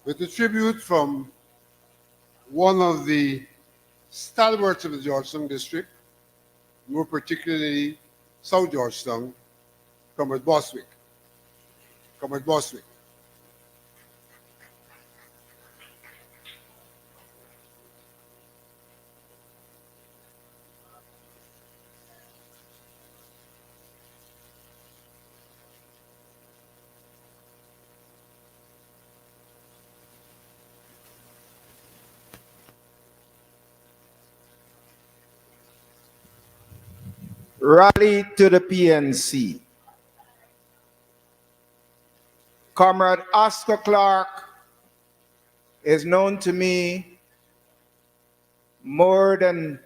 Speaker 1: with a tribute from one of the stalwarts of the Georgetown district, more particularly South Georgetown, Comrade Boswick. Comrade Boswick.
Speaker 14: Rally to the PNC. Comrade Oscar Clarke is known to me more than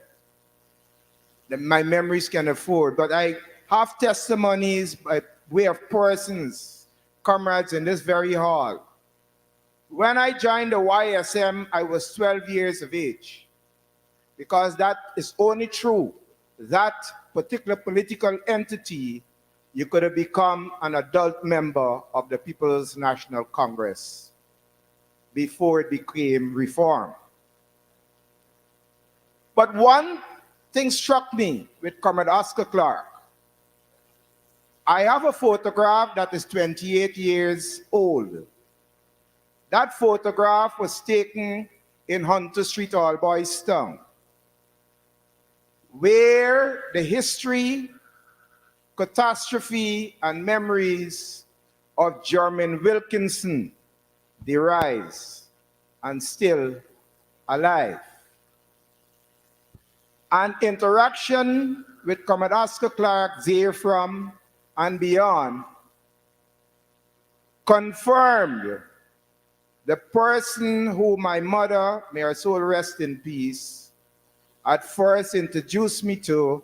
Speaker 14: my memories can afford, but I have testimonies by way of persons, comrades in this very hall. When I joined the YSM, I was 12 years of age, because that is only true. That particular political entity, you could have become an adult member of the People's National Congress before it became reform. But one thing struck me with Comrade Oscar Clarke. I have a photograph that is 28 years old. That photograph was taken in Hunter Street, All Boys Town, where the history, catastrophe, and memories of Jermaine Wilkinson derives and still alive. An interaction with Comrade Oscar Clarke there from and beyond confirmed the person who my mother, may her soul rest in peace, at first introduced me to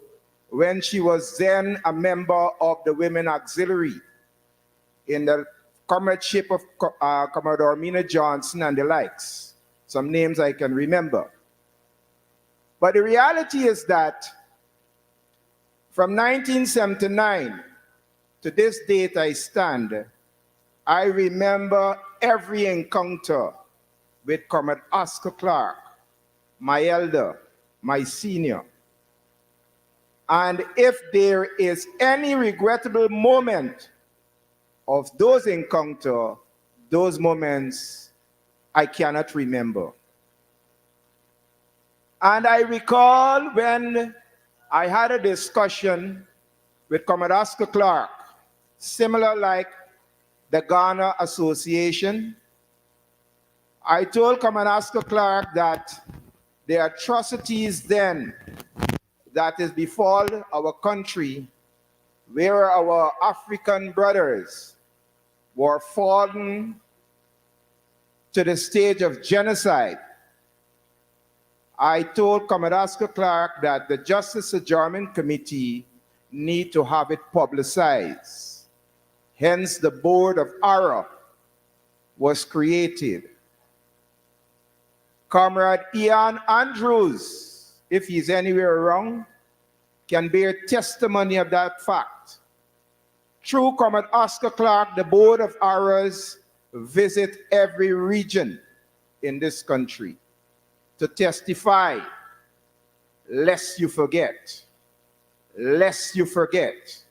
Speaker 14: when she was then a member of the Women Auxiliary in the comradeship of Commodore Mina Johnson and the likes. Some names I can remember. But the reality is that from 1979 to this date I stand, I remember every encounter with Comrade Oscar Clarke, my elder, my senior. And if there is any regrettable moment of those encounters, those moments I cannot remember. And I recall when I had a discussion with Comrade Oscar Clarke, similar like the Ghana Association. I told Comrade Oscar Clarke that the atrocities then that is befall our country, where our African brothers were fallen to the stage of genocide, I told Comrade Oscar Clarke that the Justice Adjournment Committee need to have it publicized. Hence, the Board of Horror was created. Comrade Ian Andrews, if he's anywhere around, can bear testimony of that fact. Through Comrade Oscar Clarke, the Board of Horrors visit every region in this country to testify, lest you forget, lest you forget.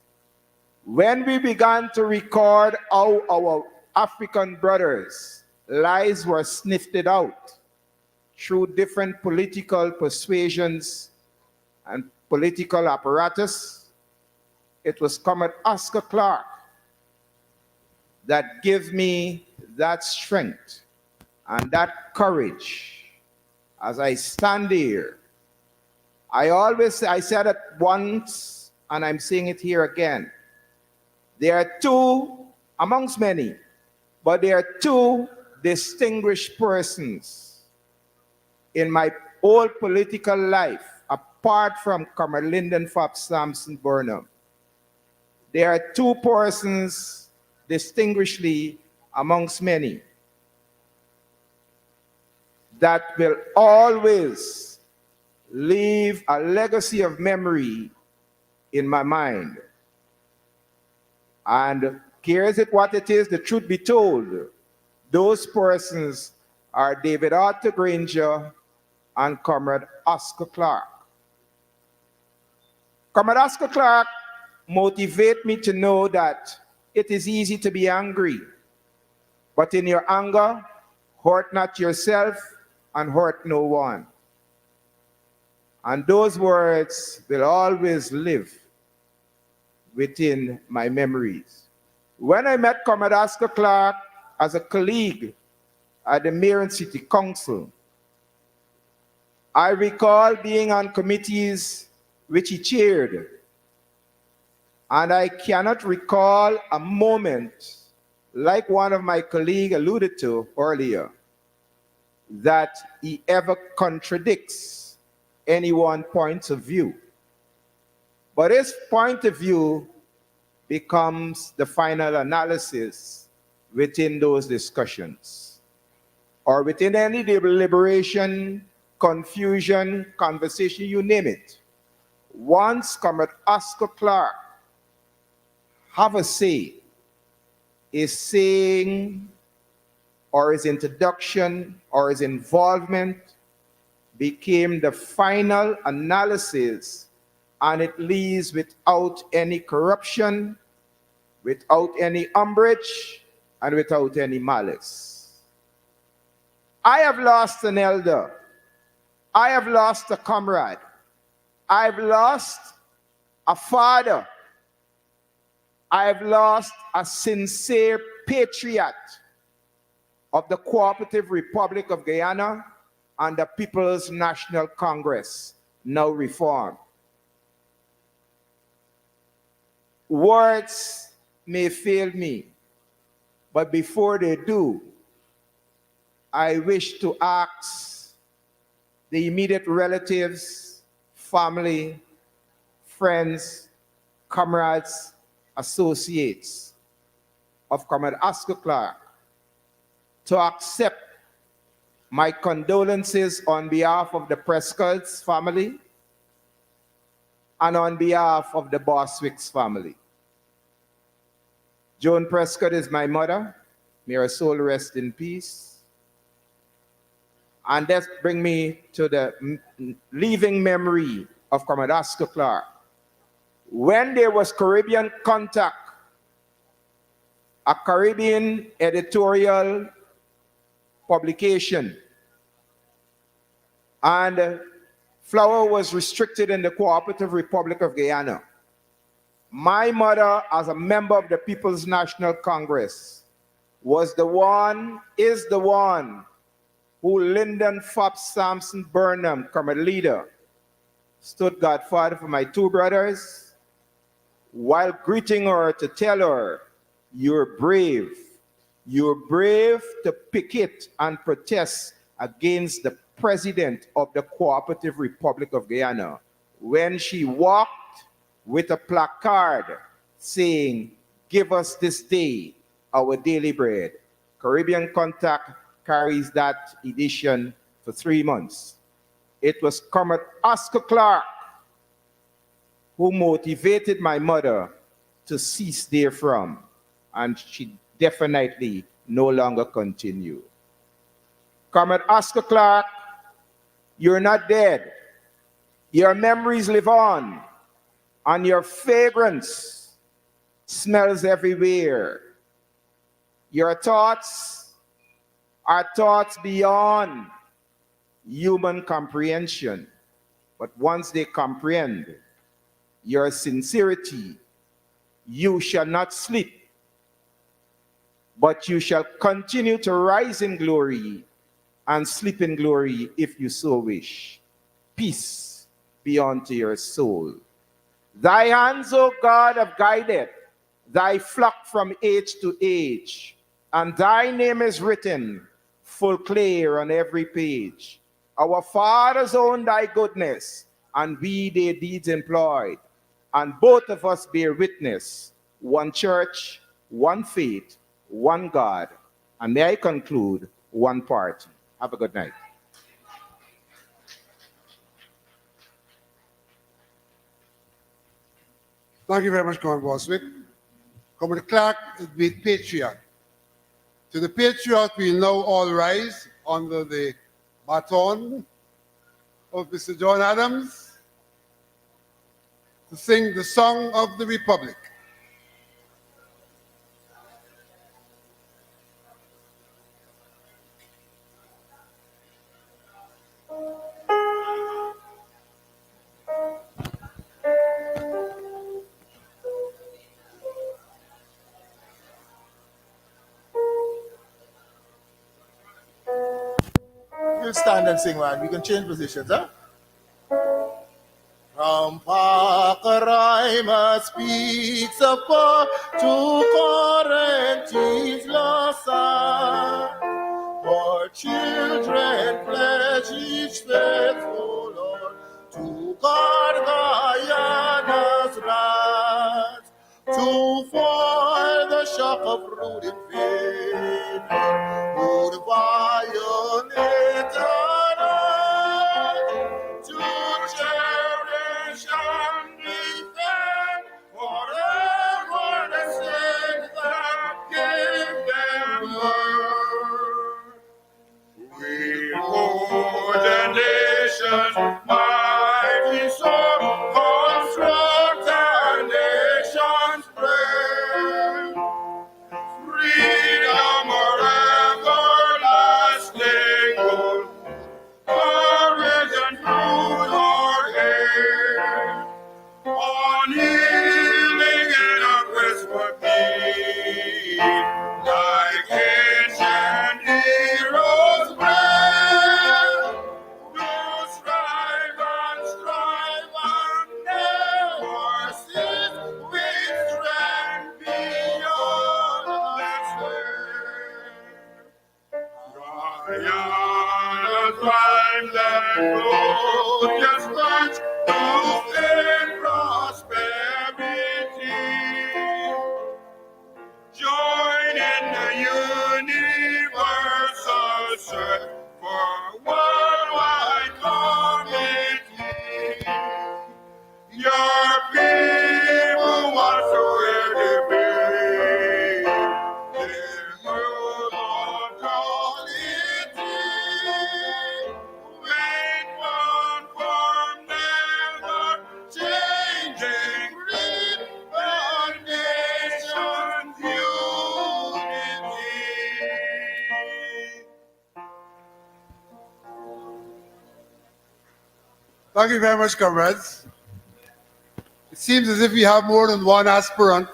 Speaker 14: When we began to record how our African brothers' lives were sniffed out through different political persuasions and political apparatus, it was Comrade Oscar Clarke that gave me that strength and that courage. As I stand here, I said it once, and I'm saying it here again. There are two, amongst many, but there are two distinguished persons in my whole political life, apart from Comrade Lyndon Fopp Sampson Burnham. There are two persons distinguishedly amongst many that will always leave a legacy of memory in my mind. And here's it what it is, the truth be told. Those persons are David Arthur Granger and Comrade Oscar Clarke. Comrade Oscar Clarke motivated me to know that it is easy to be angry, but in your anger, hurt not yourself and hurt no one. And those words will always live within my memories. When I met Comrade Oscar Clarke as a colleague at the Mayor and City Council, I recall being on committees which he chaired, and I cannot recall a moment like one of my colleagues alluded to earlier, that he ever contradicts anyone's point of view. But his point of view becomes the final analysis within those discussions, or within any deliberation, confusion, conversation, you name it. Once Comrade Oscar Clarke have a say, his saying or his introduction or his involvement became the final analysis, and it leaves without any corruption, without any umbrage, and without any malice. I have lost an elder. I have lost a comrade. I've lost a father. I've lost a sincere patriot of the Cooperative Republic of Guyana and the People's National Congress, now reformed. Words may fail me, but before they do, I wish to ask the immediate relatives, family, friends, comrades, associates of Comrade Oscar Clarke to accept my condolences on behalf of the Prescott's family and on behalf of the Boswick's family. Joan Prescott is my mother. May her soul rest in peace. And that brings me to the living memory of Comrade Oscar Clarke. When there was Caribbean Contact, a Caribbean editorial publication, and flour was restricted in the Cooperative Republic of Guyana, my mother, as a member of the People's National Congress, is the one who Lyndon Fopp Sampson Burnham, Comrade leader, stood godfather for my two brothers, while greeting her to tell her, you're brave to picket and protest against the president of the Cooperative Republic of Guyana, when she walked with a placard saying, give us this day our daily bread. Caribbean Contact carries that edition for 3 months. It was Comrade Oscar Clarke who motivated my mother to cease therefrom, and she definitely no longer continue. Comrade Oscar Clarke, you're not dead. Your memories live on, and your fragrance smells everywhere. Your thoughts are thoughts beyond human comprehension. But once they comprehend your sincerity, you shall not sleep, but you shall continue to rise in glory and sleep in glory if you so wish. Peace be unto your soul. Thy hands, O God, have guided thy flock from age to age, and thy name is written full clear on every page. Our fathers own thy goodness, and we their deeds employed, and both of us bear witness, one church, one faith, one God, and may I conclude, one party. Have a good night.
Speaker 1: Thank you very much, Comrade Boswick. Comrade Clarke is the patriot. To the patriot, we now all rise under the baton of Mr. John Adams to sing the Song of the Republic.
Speaker 4: We'll stand and sing, man. We can change positions, huh? From Pakarai Jemima speaks of poor to quarantines lost son. For children pledge each faithful Lord to guard Guyana's lands, to foil the shock of rude invader would violate our rights, to cherish and defend forever the state that gave them birth. We hold the nation's mighty sword, construct our nation's prayer. Freedom or everlasting goal, courage and truth or hate, on healing and a quest for peace, like ancient heroes brave, who strive and never cease with strength beyond their Guyana's rhymes and glorious march to in prosperity. Join in the universal search for worldwide community. Your people whatsoever they be, their world of quality. Wait one form, never changing, read the nation's unity.
Speaker 1: Thank you very much, comrades. It seems as if we have more than one aspirant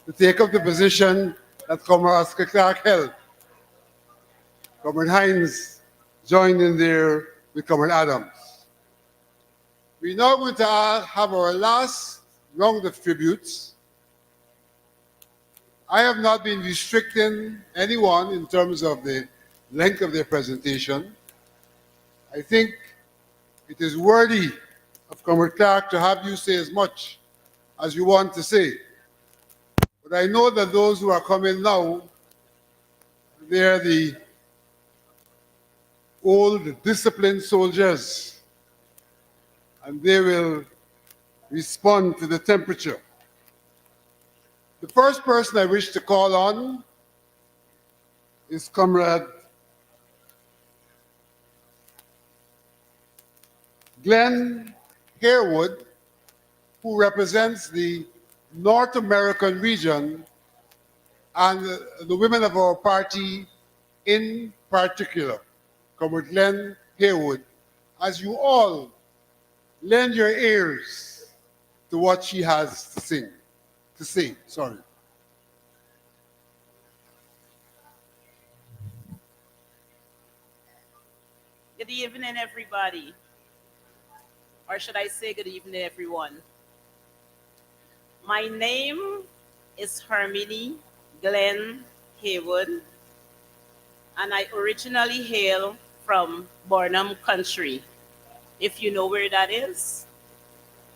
Speaker 1: to take up the position that Comrade Oscar Clarke held. Comrade Hines joined in there with Comrade Adams. We're now going to have our last round of tributes. I have not been restricting anyone in terms of the length of their presentation. I think it is worthy of Comrade Clarke to have you say as much as you want to say. But I know that those who are coming now, they're the old, disciplined soldiers, and they will respond to the temperature. The first person I wish to call on is Comrade Glenn Harewood, who represents the North American region and the women of our party in particular. Comrade Glenn Harewood, as you all lend your ears to what she has to say.
Speaker 15: Good evening, everybody. Or should I say good evening, everyone? My name is Hermione Glenn Haywood, and I originally hail from Bornum Country, if you know where that is.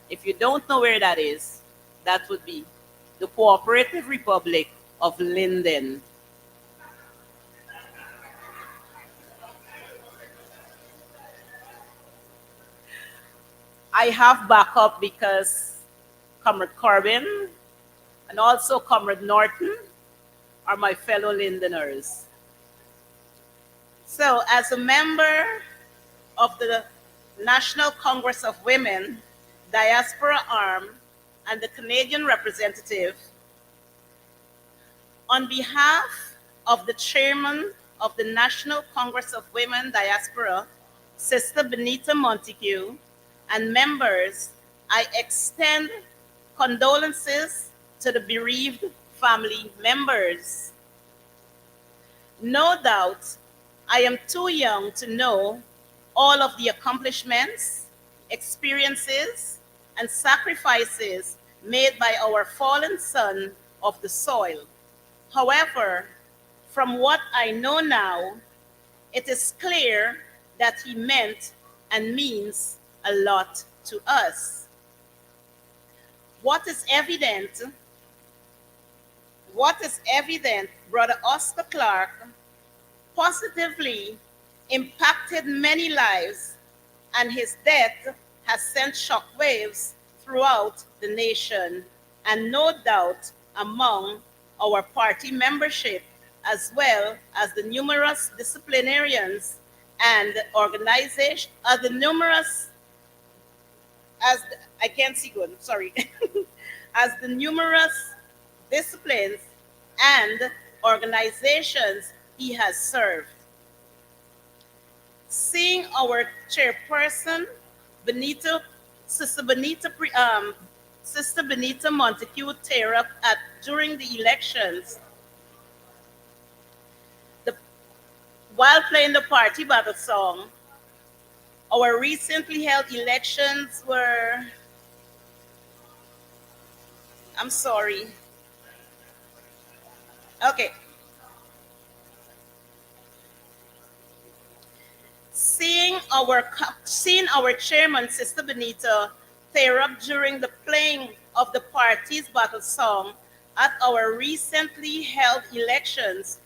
Speaker 15: If you don't know where that is, that would be the Cooperative Republic of Linden. I have backup because Comrade Corbin and also Comrade Norton are my fellow Lindeners. So as a member of the National Congress of Women, Diaspora Arm, and the Canadian representative, on behalf of the chairman of the National Congress of Women Diaspora, Sister Benita Montague, and members, I extend condolences to the bereaved family members. No doubt, I am too young to know all of the accomplishments, experiences, and sacrifices made by our fallen son of the soil. However, from what I know now, it is clear that he meant and means a lot to us. What is evident, Brother Oscar Clarke positively impacted many lives, and his death has sent shockwaves throughout the nation and no doubt among our party membership, as well as the numerous disciplinarians and organization, the numerous, as the, I can't see good, sorry, as the numerous disciplines and organizations he has served. Seeing our chairperson, Benito, Sister Benita, Sister Benita Montague tear up during the elections, the, while playing the party battle song, our recently held elections were, I'm sorry, okay. Seeing our chairman, Sister Benita, tear up during the playing of the party's battle song at our recently held elections,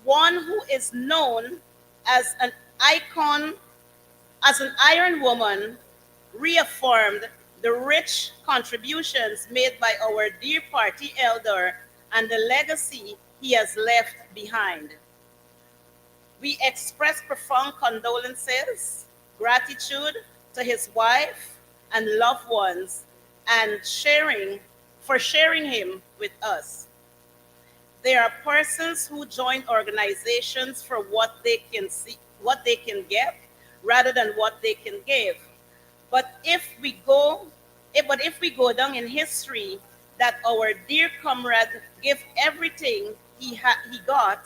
Speaker 15: one who is known as an icon, as an Iron Woman, reaffirmed the rich contributions made by our dear party elder and the legacy he has left behind. We express profound condolences, gratitude to his wife and loved ones, and sharing him with us. There are persons who join organizations for what they can see, what they can get, rather than what they can give. But if we go, but if we go down in history, that our dear comrade gave everything he got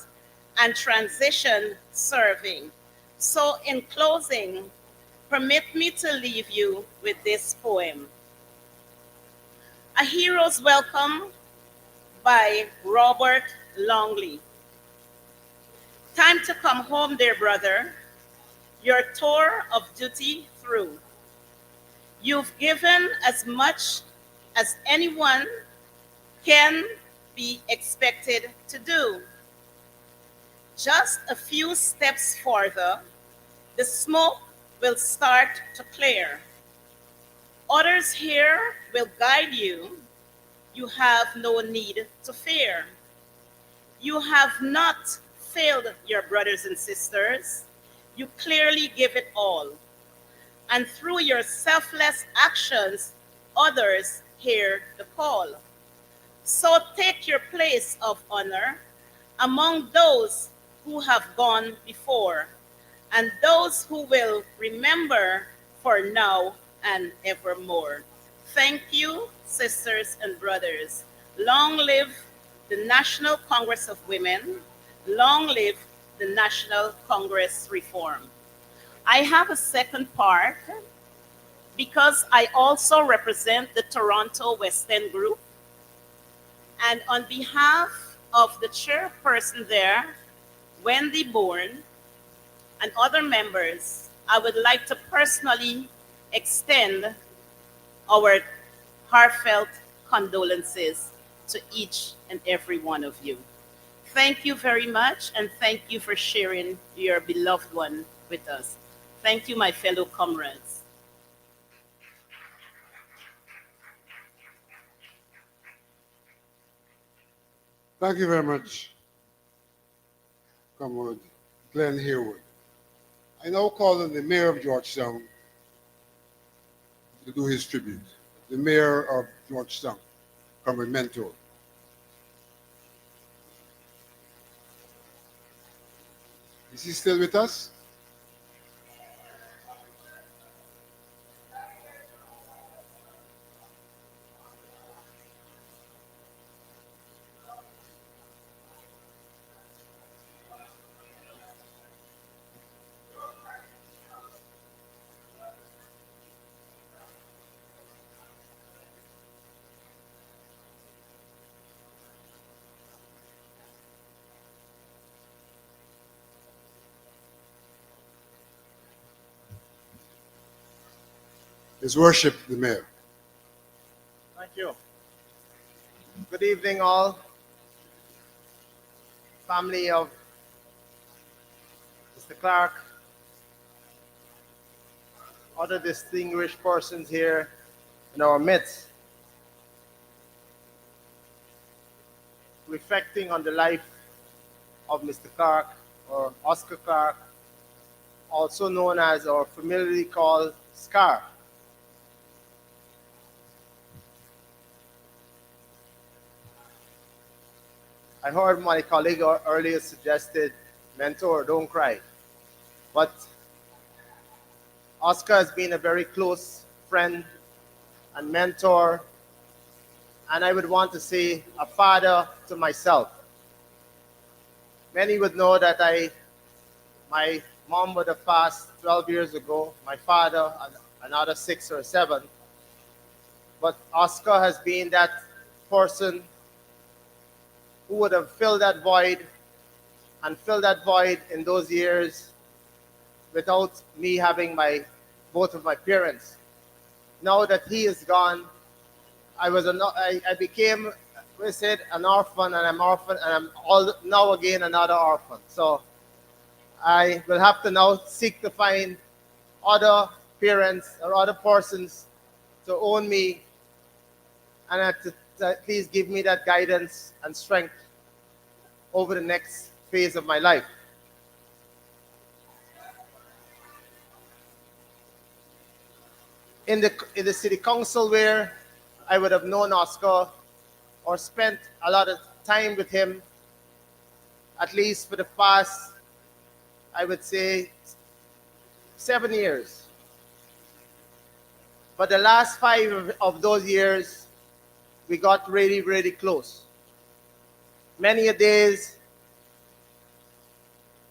Speaker 15: and transition serving. So in closing, permit me to leave you with this poem. A Hero's Welcome by Robert Longley. Time to come home, dear brother, your tour of duty through. You've given as much as anyone can be expected to do. Just a few steps further, the smoke will start to clear. Others here will guide you. You have no need to fear. You have not failed your brothers and sisters. You clearly give it all. And through your selfless actions, others hear the call. So take your place of honor among those who have gone before, and those who will remember for now and evermore. Thank you, sisters and brothers. Long live the National Congress of Women. Long live the National Congress Reform. I have a second part because I also represent the Toronto West End Group. And on behalf of the chairperson there, Wendy Bourne, and other members, I would like to personally extend our heartfelt condolences to each and every one of you. Thank you very much, and thank you for sharing your beloved one with us. Thank you, my fellow comrades.
Speaker 1: Thank you very much, Comrade Glenn Harewood. I now call on the Mayor of Georgetown to do his tribute. The Mayor of Georgetown, Comrade Mentor. Is he still with us? His Worship the Mayor.
Speaker 16: Thank you. Good evening, all. Family of Mr. Clarke, other distinguished persons here in our midst, reflecting on the life of Mr. Clarke, or Oscar Clarke, also known as, or familiarly called, Scar. I heard my colleague earlier suggested, mentor, don't cry. But Oscar has been a very close friend and mentor, and I would want to say a father to myself. Many would know that my mom would have passed 12 years ago, my father another 6 or 7. But Oscar has been that person who would have filled that void and filled that void in those years without me having both of my parents. Now that he is gone, I became, we said, an orphan, and I'm orphan, and I'm now again another orphan. So I will have to now seek to find other parents or other persons to own me, and to at least give me that guidance and strength over the next phase of my life. In the city council, where I would have known Oscar or spent a lot of time with him, at least for the past, I would say, 7 years. But the last 5 of those years, we got really, really close. Many a days,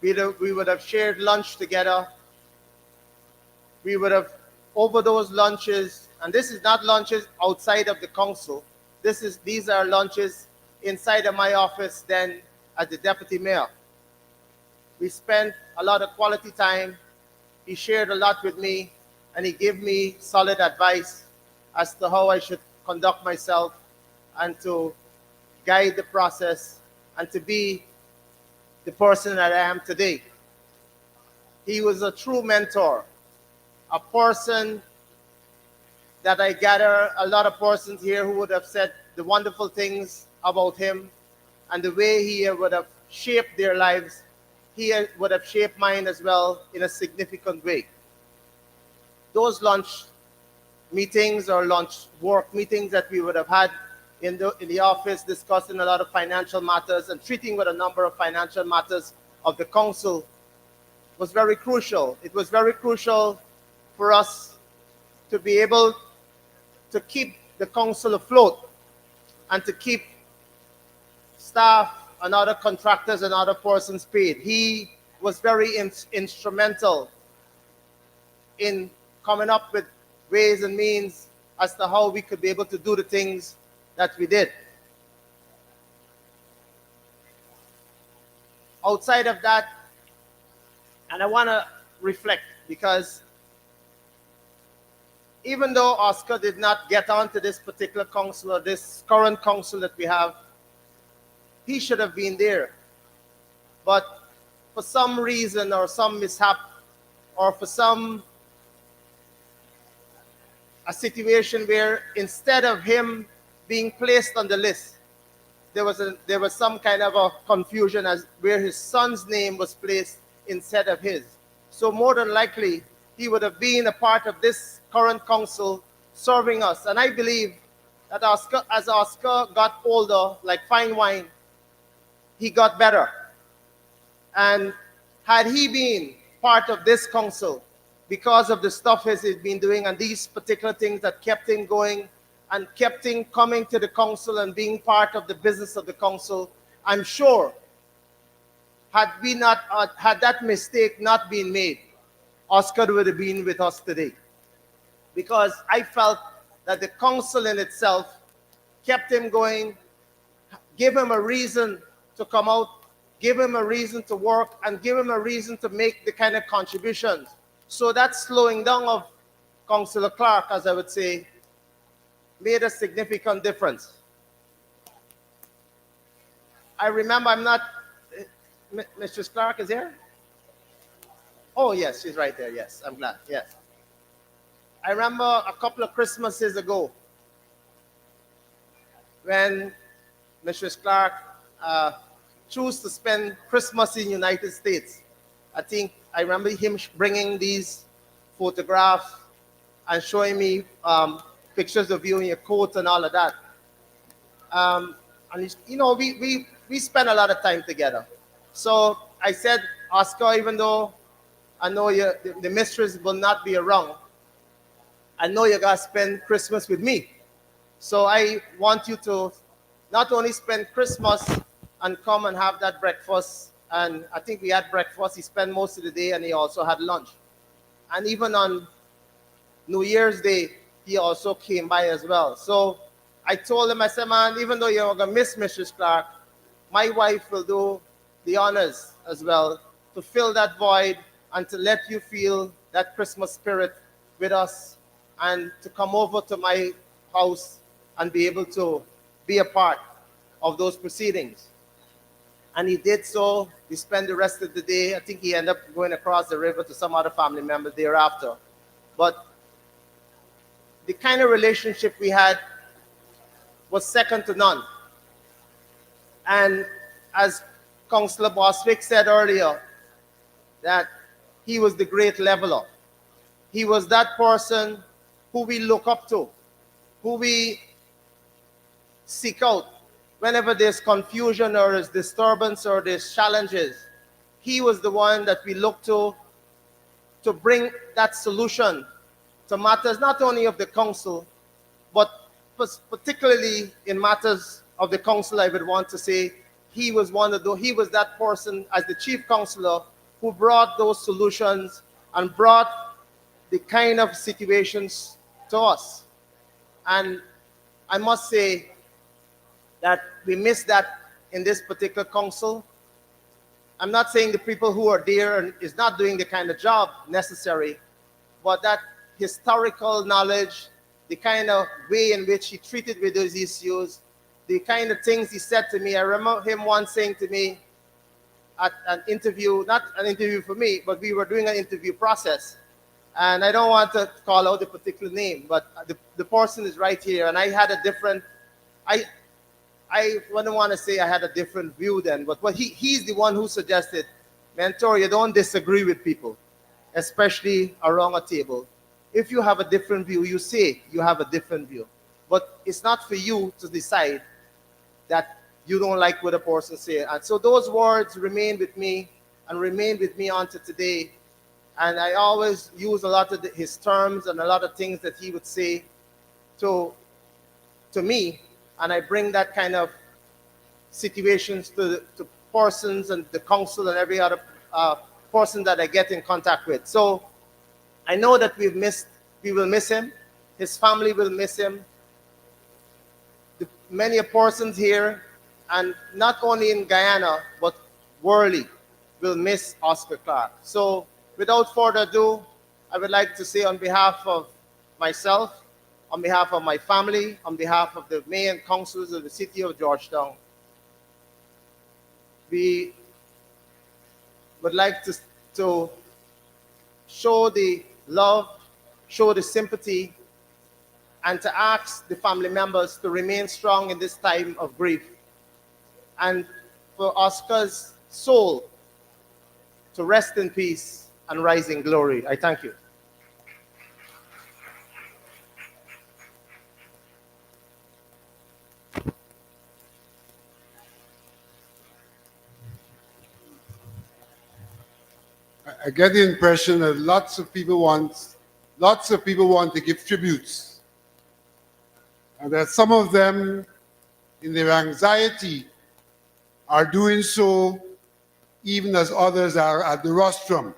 Speaker 16: we would have shared lunch together. We would have, over those lunches, and this is not lunches outside of the council. These are lunches inside of my office then as the deputy mayor. We spent a lot of quality time. He shared a lot with me, and he gave me solid advice as to how I should conduct myself and to guide the process and to be the person that I am today. He was a true mentor, a person that I gather a lot of persons here who would have said the wonderful things about him, and the way he would have shaped their lives, he would have shaped mine as well in a significant way. Those lunch meetings or lunch work meetings that we would have had in the office, discussing a lot of financial matters and treating with a number of financial matters of the council, was very crucial. It was very crucial for us to be able to keep the council afloat and to keep staff and other contractors and other persons paid. He was very instrumental in coming up with ways and means as to how we could be able to do the things that we did. Outside of that, and I want to reflect, because even though Oscar did not get onto this particular council or this current council that we have, he should have been there. But for some reason or some mishap, or for a situation where instead of him being placed on the list, there was some kind of a confusion as where his son's name was placed instead of his. So more than likely, he would have been a part of this current council serving us. And I believe that as Oscar got older, like fine wine, he got better. And had he been part of this council, because of the stuff he's been doing and these particular things that kept him going and kept him coming to the council and being part of the business of the council, I'm sure had that mistake not been made, Oscar would have been with us today. Because I felt that the council in itself kept him going, gave him a reason to come out, give him a reason to work, and give him a reason to make the kind of contributions. So that slowing down of Councillor Clarke, as I would say, made a significant difference. I remember, I'm not, Mrs. Clarke is here? Oh, yes, she's right there. Yes, I'm glad. Yes. I remember a couple of Christmases ago when Mrs. Clarke chose to spend Christmas in the United States. I remember him bringing these photographs and showing me pictures of you in your coat and all of that. And you know, we spent a lot of time together. So I said, Oscar, even though I know the mistress will not be around, I know you're going to spend Christmas with me. So I want you to not only spend Christmas and come and have that breakfast. And I think we had breakfast. He spent most of the day, and he also had lunch. And even on New Year's Day, he also came by as well. So I told him, I said, man, even though you're going to miss Mrs. Clarke, my wife will do the honors as well to fill that void and to let you feel that Christmas spirit with us and to come over to my house and be able to be a part of those proceedings. And he did so. We spent the rest of the day. I think he ended up going across the river to some other family member thereafter. But the kind of relationship we had was second to none. And as Councillor Boswick said earlier, that he was the great leveler. He was that person who we look up to, who we seek out whenever there's confusion or there's disturbance or there's challenges. He was the one that we look to bring that solution to matters not only of the council, but particularly in matters of the council. I would want to say he was he was that person as the chief councillor who brought those solutions and brought the kind of situations to us. And I must say that we miss that in this particular council. I'm not saying the people who are there is not doing the kind of job necessary, but that historical knowledge, the kind of way in which he treated with those issues, the kind of things he said to me. I remember him once saying to me at an interview, not an interview for me, but we were doing an interview process. And I don't want to call out the particular name, but the person is right here. And I had a different, I wouldn't want to say I had a different view then, but he's the one who suggested, Mentor, you don't disagree with people, especially around a table. If you have a different view, you say you have a different view. But it's not for you to decide that you don't like what a person says. And so those words remain with me and remain with me until today. And I always use a lot of his terms and a lot of things that he would say to me. And I bring that kind of situations to persons and the council and every other person that I get in contact with. So I know that we will miss him. His family will miss him. Many persons here, and not only in Guyana, but worldly, will miss Oscar Clarke. So without further ado, I would like to say on behalf of myself, on behalf of my family, on behalf of the mayor and councils of the city of Georgetown, we would like to show the love, show the sympathy, and to ask the family members to remain strong in this time of grief. And for Oscar's soul to rest in peace and rise in glory. I thank you.
Speaker 1: I get the impression that lots of people want to give tributes. And that some of them, in their anxiety, are doing so even as others are at the rostrum.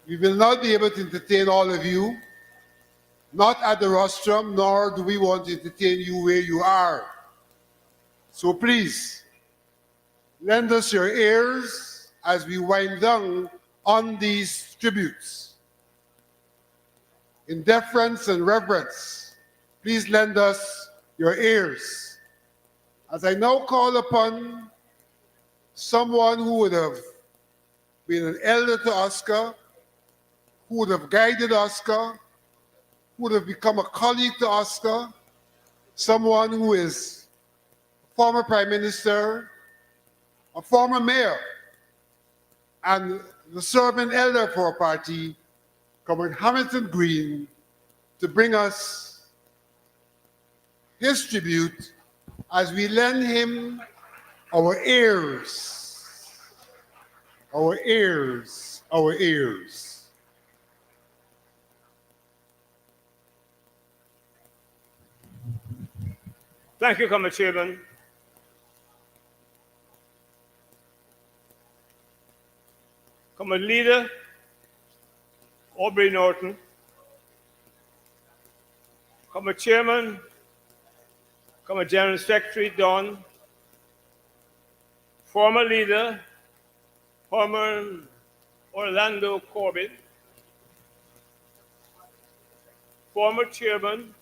Speaker 1: We will not be able to entertain all of you, not at the rostrum, nor do we want to entertain you where you are. So please, lend us your ears as we wind down on these tributes. In deference and reverence, please lend us your ears as I now call upon someone who would have been an elder to Oscar, who would have guided Oscar, who would have become a colleague to Oscar, someone who is a former prime minister, a former mayor, and the serving elder for a party, Comrade Hamilton Green, to bring us his tribute as we lend him our ears, our ears, our ears.
Speaker 17: Thank you, Comrade Chairman. Comrade Leader, Aubrey Norton. Comrade Chairman, Comrade General Secretary Don. Former Leader, former Orlando Corbett. Former Chairman,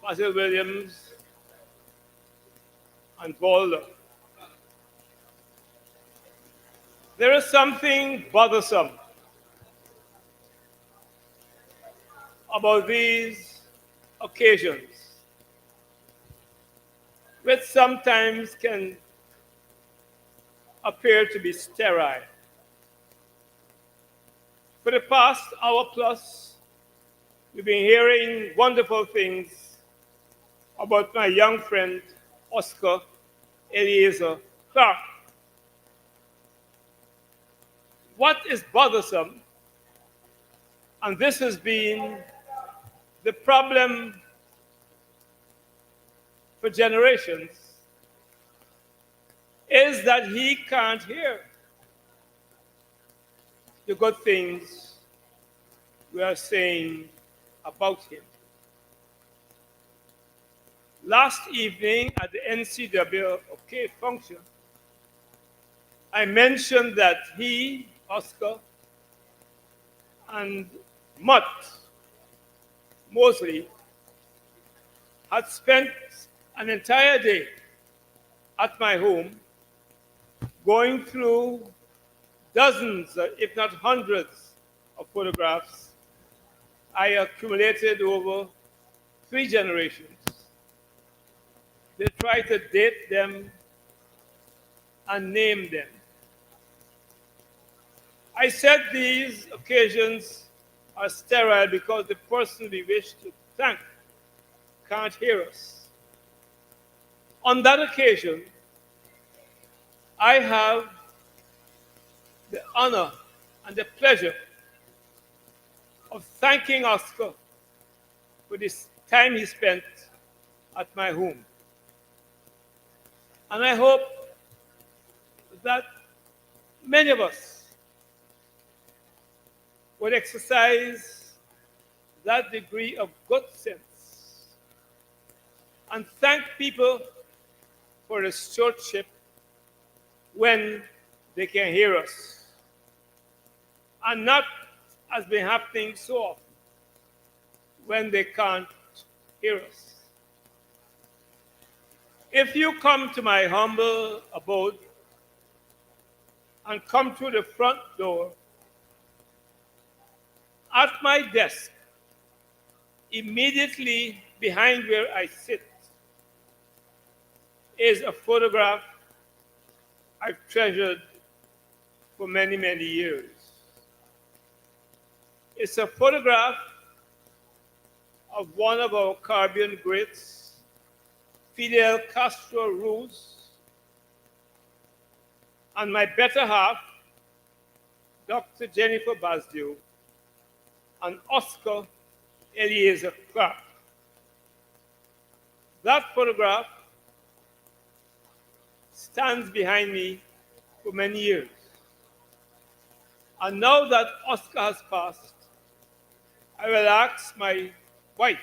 Speaker 17: Basil Williams, and Balder. There is something bothersome about these occasions, which sometimes can appear to be sterile. For the past hour plus, we've been hearing wonderful things about my young friend, Oscar Eliezer Clarke. What is bothersome, and this has been the problem for generations, is that he can't hear the good things we are saying about him. Last evening at the NCWOK function, I mentioned that he, Oscar, and Mutt, Mosley, had spent an entire day at my home going through dozens, if not hundreds, of photographs I accumulated over 3 generations. They try to date them and name them. I said these occasions are sterile because the person we wish to thank can't hear us. On that occasion, I have the honor and the pleasure of thanking Oscar for this time he spent at my home. And I hope that many of us would exercise that degree of good sense and thank people for the stewardship when they can hear us, and not, as been happening so often, when they can't hear us. If you come to my humble abode and come through the front door, at my desk, immediately behind where I sit, is a photograph I've treasured for many, many years. It's a photograph of one of our Caribbean greats, Fidel Castro Ruz, and my better half, Dr. Jennifer Basdio, and Oscar Eliezer Clarke. That photograph stands behind me for many years. And now that Oscar has passed, I will ask my wife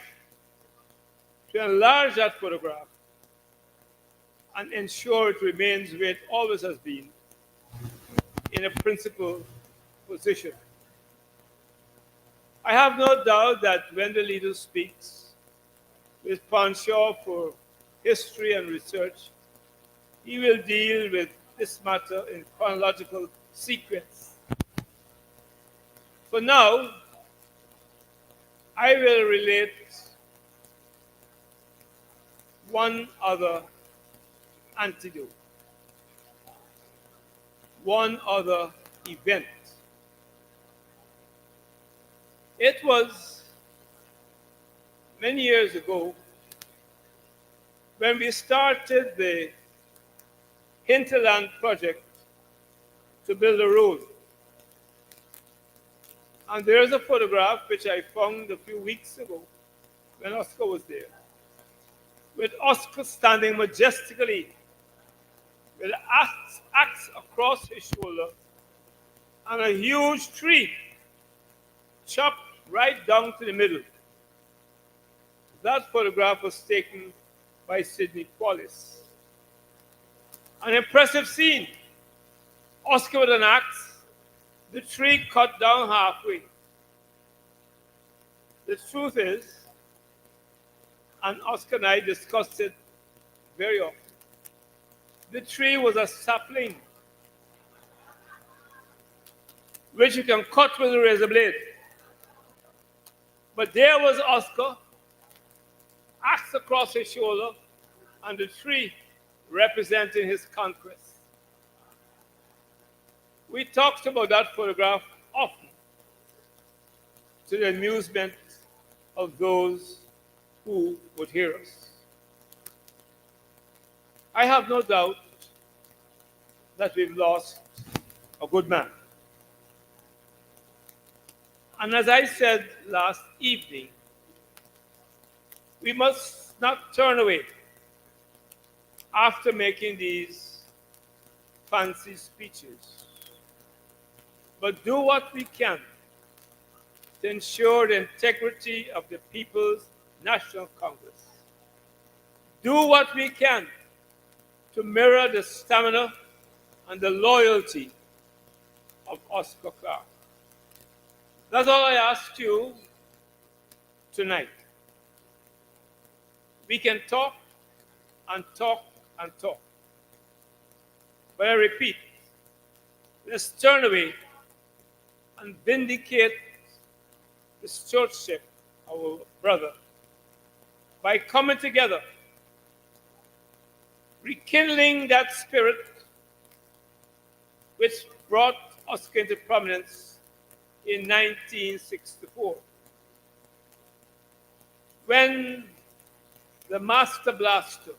Speaker 17: to enlarge that photograph and ensure it remains where it always has been, in a principal position. I have no doubt that when the leader speaks with penchant for history and research, he will deal with this matter in chronological sequence. For now, I will relate one other antidote, one other event. It was many years ago when we started the Hinterland project to build a road. And there's a photograph which I found a few weeks ago when Oscar was there, with Oscar standing majestically with axe across his shoulder and a huge tree chopped right down to the middle. That photograph was taken by Sidney Wallace. An impressive scene. Oscar with an axe, the tree cut down halfway. The truth is, and Oscar and I discussed it very often, the tree was a sapling which you can cut with a razor blade. But there was Oscar, axe across his shoulder, and the tree representing his conquest. We talked about that photograph often, to the amusement of those who would hear us. I have no doubt that we've lost a good man. And as I said last evening, we must not turn away after making these fancy speeches, but do what we can to ensure the integrity of the People's National Congress. Do what we can to mirror the stamina and the loyalty of Oscar Clarke. That's all I ask you tonight. We can talk and talk and talk. But I repeat, let's turn away and vindicate the stewardship of our brother by coming together, rekindling that spirit which brought Oscar into prominence in 1964, when the Master Blaster,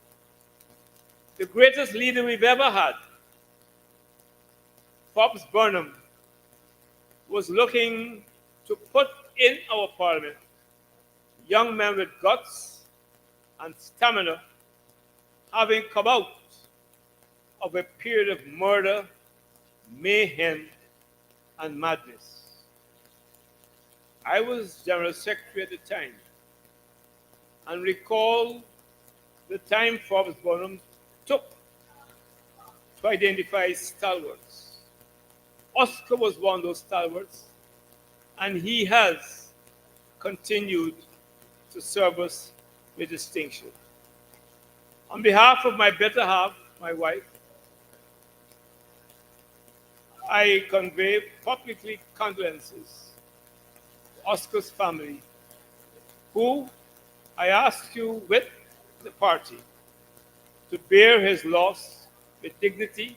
Speaker 17: the greatest leader we've ever had, Forbes Burnham, was looking to put in our parliament young men with guts and stamina, having come out of a period of murder, mayhem, and madness. I was General Secretary at the time and recall the time Forbes Burnham took to identify stalwarts. Oscar was one of those stalwarts, and he has continued to serve us with distinction. On behalf of my better half, my wife, I convey publicly condolences to Oscar's family, who I ask you with the party to bear his loss with dignity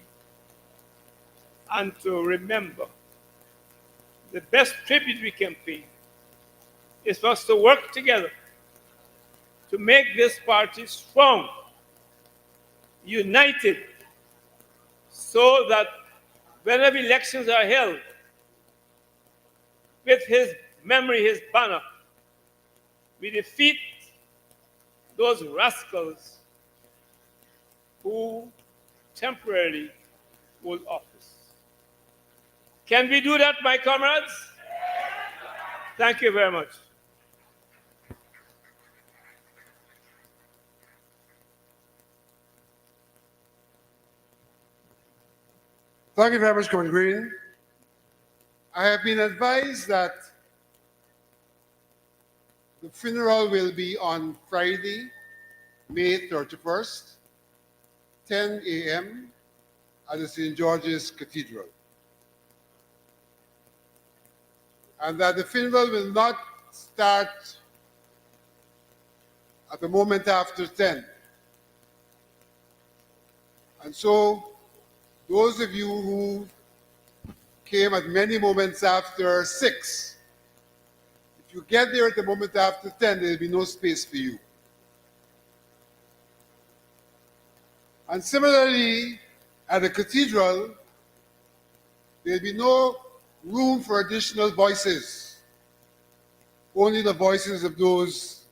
Speaker 17: and to remember the best tribute we can pay is for us to work together to make this party strong, united, so that whenever elections are held, with his memory, his banner, we defeat those rascals who temporarily hold office. Can we do that, my comrades? Thank you very much.
Speaker 1: Thank you very much, Comrade Green. I have been advised that The funeral will be on Friday, May 31st, 10 a.m. at the St. George's Cathedral. And that the funeral will not start at the moment after 10. And so, those of you who came at many moments after 6, if you get there at the moment after 10, there will be no space for you. And similarly, at the cathedral, there will be no room for additional voices, only the voices of those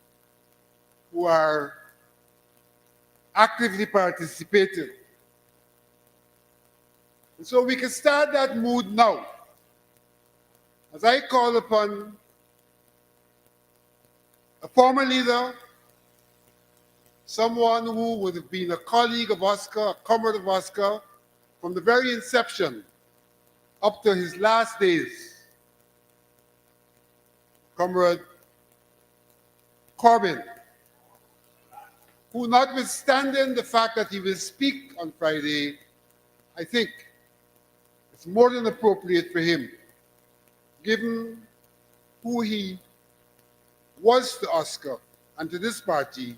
Speaker 1: who are actively participating. And so we can start that mood now. As I call upon a former leader, someone who would have been a colleague of Oscar, a comrade of Oscar, from the very inception up to his last days, Comrade Corbin, who, notwithstanding the fact that he will speak on Friday, I think it's more than appropriate for him, given who he was to Oscar and to this party,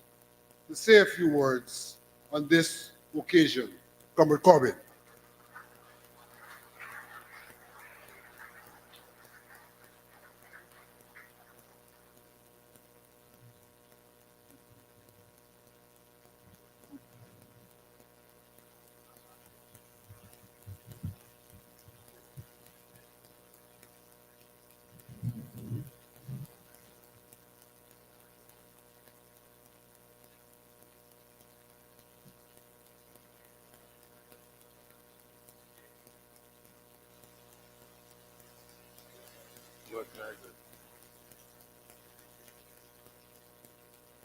Speaker 1: to say a few words on this occasion. Comrade Corbin.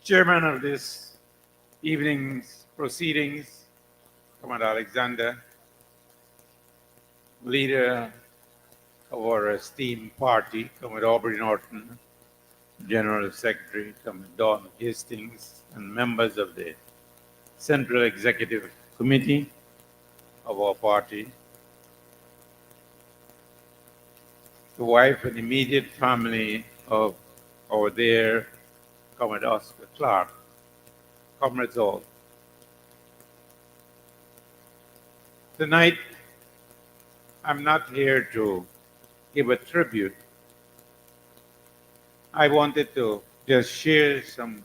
Speaker 18: Chairman of this evening's proceedings, Comrade Alexander, leader of our esteemed party, Comrade Aubrey Norton, General Secretary, Comrade Don Hastings, and members of the Central Executive Committee of our party, the wife and immediate family of our dear Comrade Oscar Clarke, comrades all. Tonight, I'm not here to give a tribute. I wanted to just share some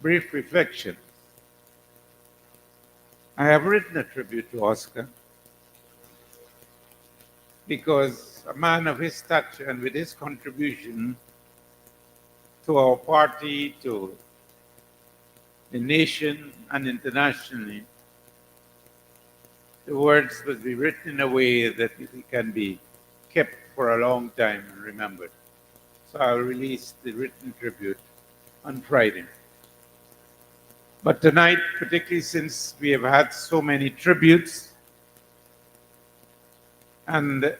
Speaker 18: brief reflections. I have written a tribute to Oscar because a man of his stature and with his contribution to our party, to the nation, and internationally, the words must be written in a way that it can be kept for a long time and remembered. So I'll release the written tribute on Friday. But tonight, particularly since we have had so many tributes, and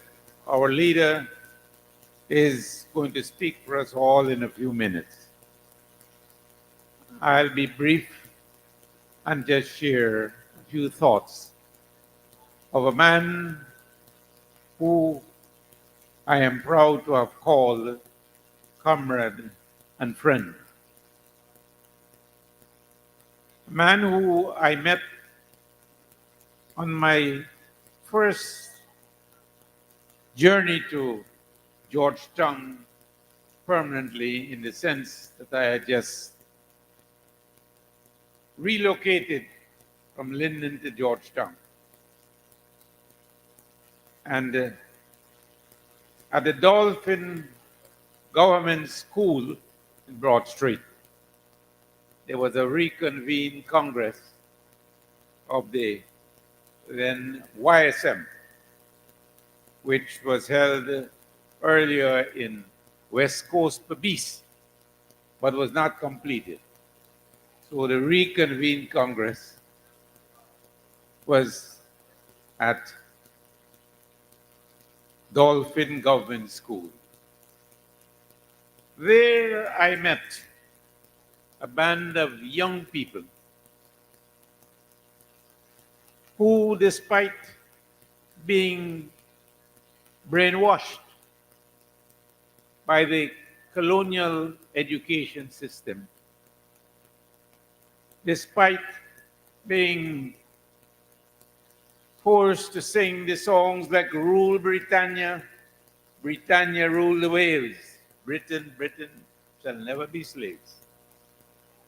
Speaker 18: our leader is going to speak for us all in a few minutes, I'll be brief and just share a few thoughts of a man who I am proud to have called comrade and friend. A man who I met on my first journey to Georgetown permanently, in the sense that I had just relocated from Linden to Georgetown. And at the Dolphin Government School in Broad Street, there was a reconvened Congress of the then YSM, which was held earlier in West Coast Pabis, but was not completed. So the reconvened Congress was at Dolphin Government School. There I met a band of young people who, despite being brainwashed by the colonial education system, despite being forced to sing the songs like Rule Britannia, Britannia rule the waves, Britain, Britain shall never be slaves.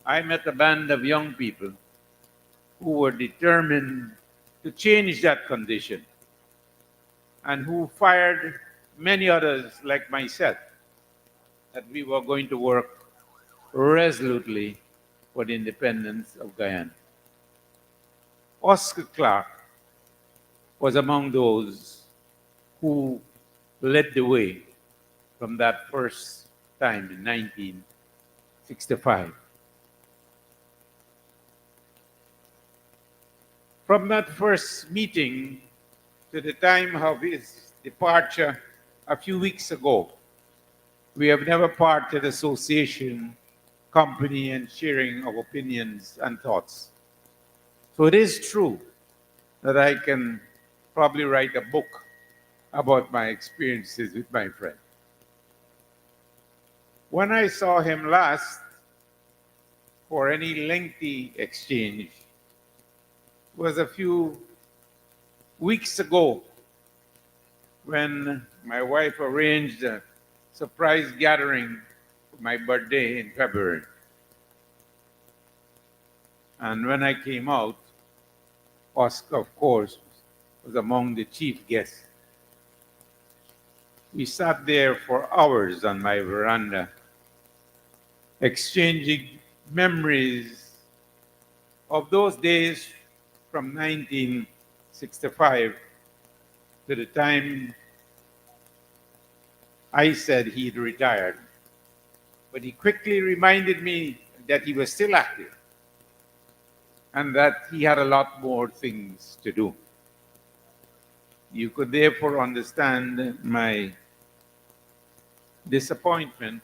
Speaker 18: I met a band of young people who were determined to change that condition and who fired many others like myself that we were going to work resolutely for the independence of Guyana. Oscar Clarke was among those who led the way from that first time in 1965. From that first meeting to the time of his departure a few weeks ago, we have never parted association, company, and sharing of opinions and thoughts. So it is true that I can probably write a book about my experiences with my friend. When I saw him last for any lengthy exchange was a few weeks ago when my wife arranged a surprise gathering for my birthday in February. And when I came out, Oscar, of course, was among the chief guests. We sat there for hours on my veranda, exchanging memories of those days from 1965 to the time I said he'd retired. But he quickly reminded me that he was still active and that he had a lot more things to do. You could therefore understand my disappointment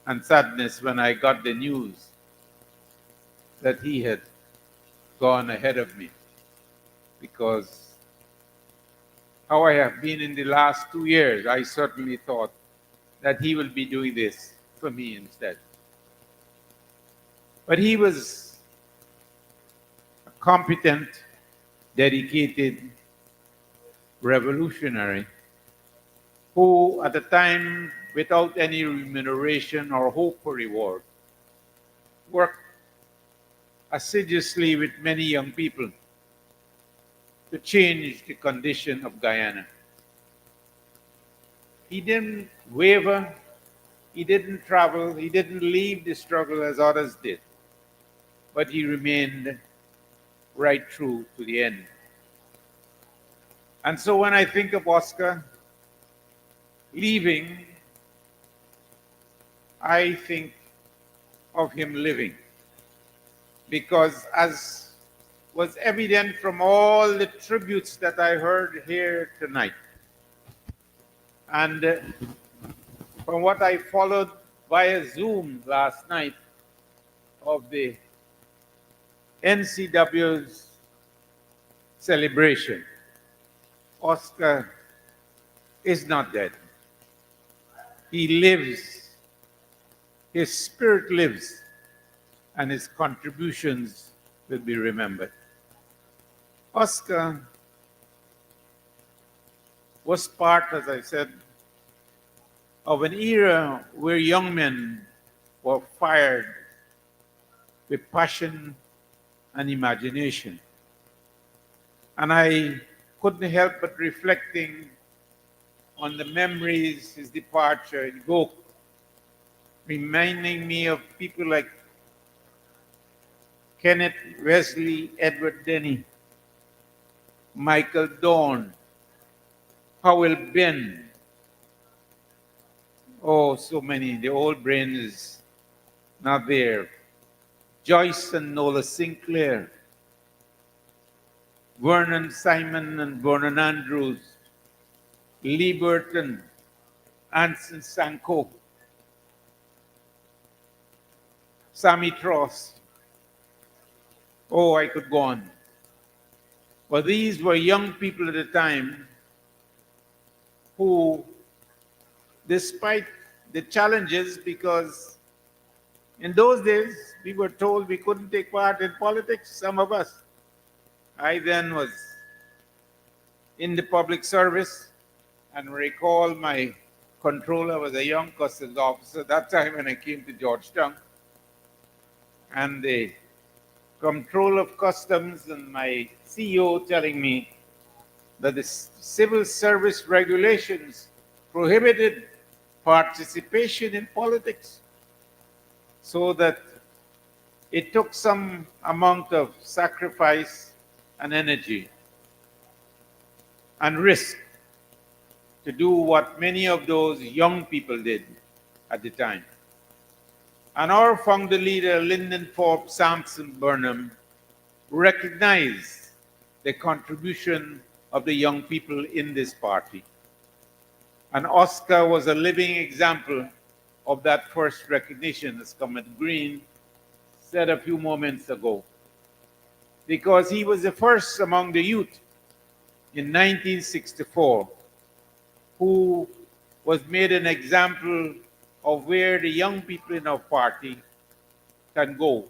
Speaker 18: and sadness when I got the news that he had gone ahead of me, because how I have been in the last 2 years, I certainly thought that he will be doing this for me instead. But he was a competent, dedicated revolutionary who, at the time, without any remuneration or hope for reward, worked assiduously with many young people to change the condition of Guyana. He didn't waver, he didn't travel, he didn't leave the struggle as others did, but he remained right through to the end. And so when I think of Oscar leaving, I think of him living. Because as was evident from all the tributes that I heard here tonight, and from what I followed via Zoom last night of the NCW's celebration, Oscar is not dead. He lives, his spirit lives, and his contributions will be remembered. Oscar was part, as I said, of an era where young men were fired with passion and imagination. And I couldn't help but reflecting on the memories his departure evoked, reminding me of people like Kenneth Wesley Edward Denny, Michael Dawn, Howell Ben. Oh, so many. The old brain is not there. Joyce and Nola Sinclair, Vernon Simon and Vernon Andrews, Lee Burton, Anson Sanko, Sammy Tross. Oh, I could go on. But these were young people at the time who, despite the challenges, because in those days we were told we couldn't take part in politics, some of us. I then was in the public service and recall my controller was a young customs officer at that time when I came to Georgetown. And the control of customs and my CEO telling me that the civil service regulations prohibited participation in politics, so that it took some amount of sacrifice and energy and risk to do what many of those young people did at the time. And our founder leader, Lyndon Forbes Sampson Burnham, recognized the contribution of the young people in this party. And Oscar was a living example of that first recognition, as Comrade Green said a few moments ago, because he was the first among the youth in 1964 who was made an example of where the young people in our party can go.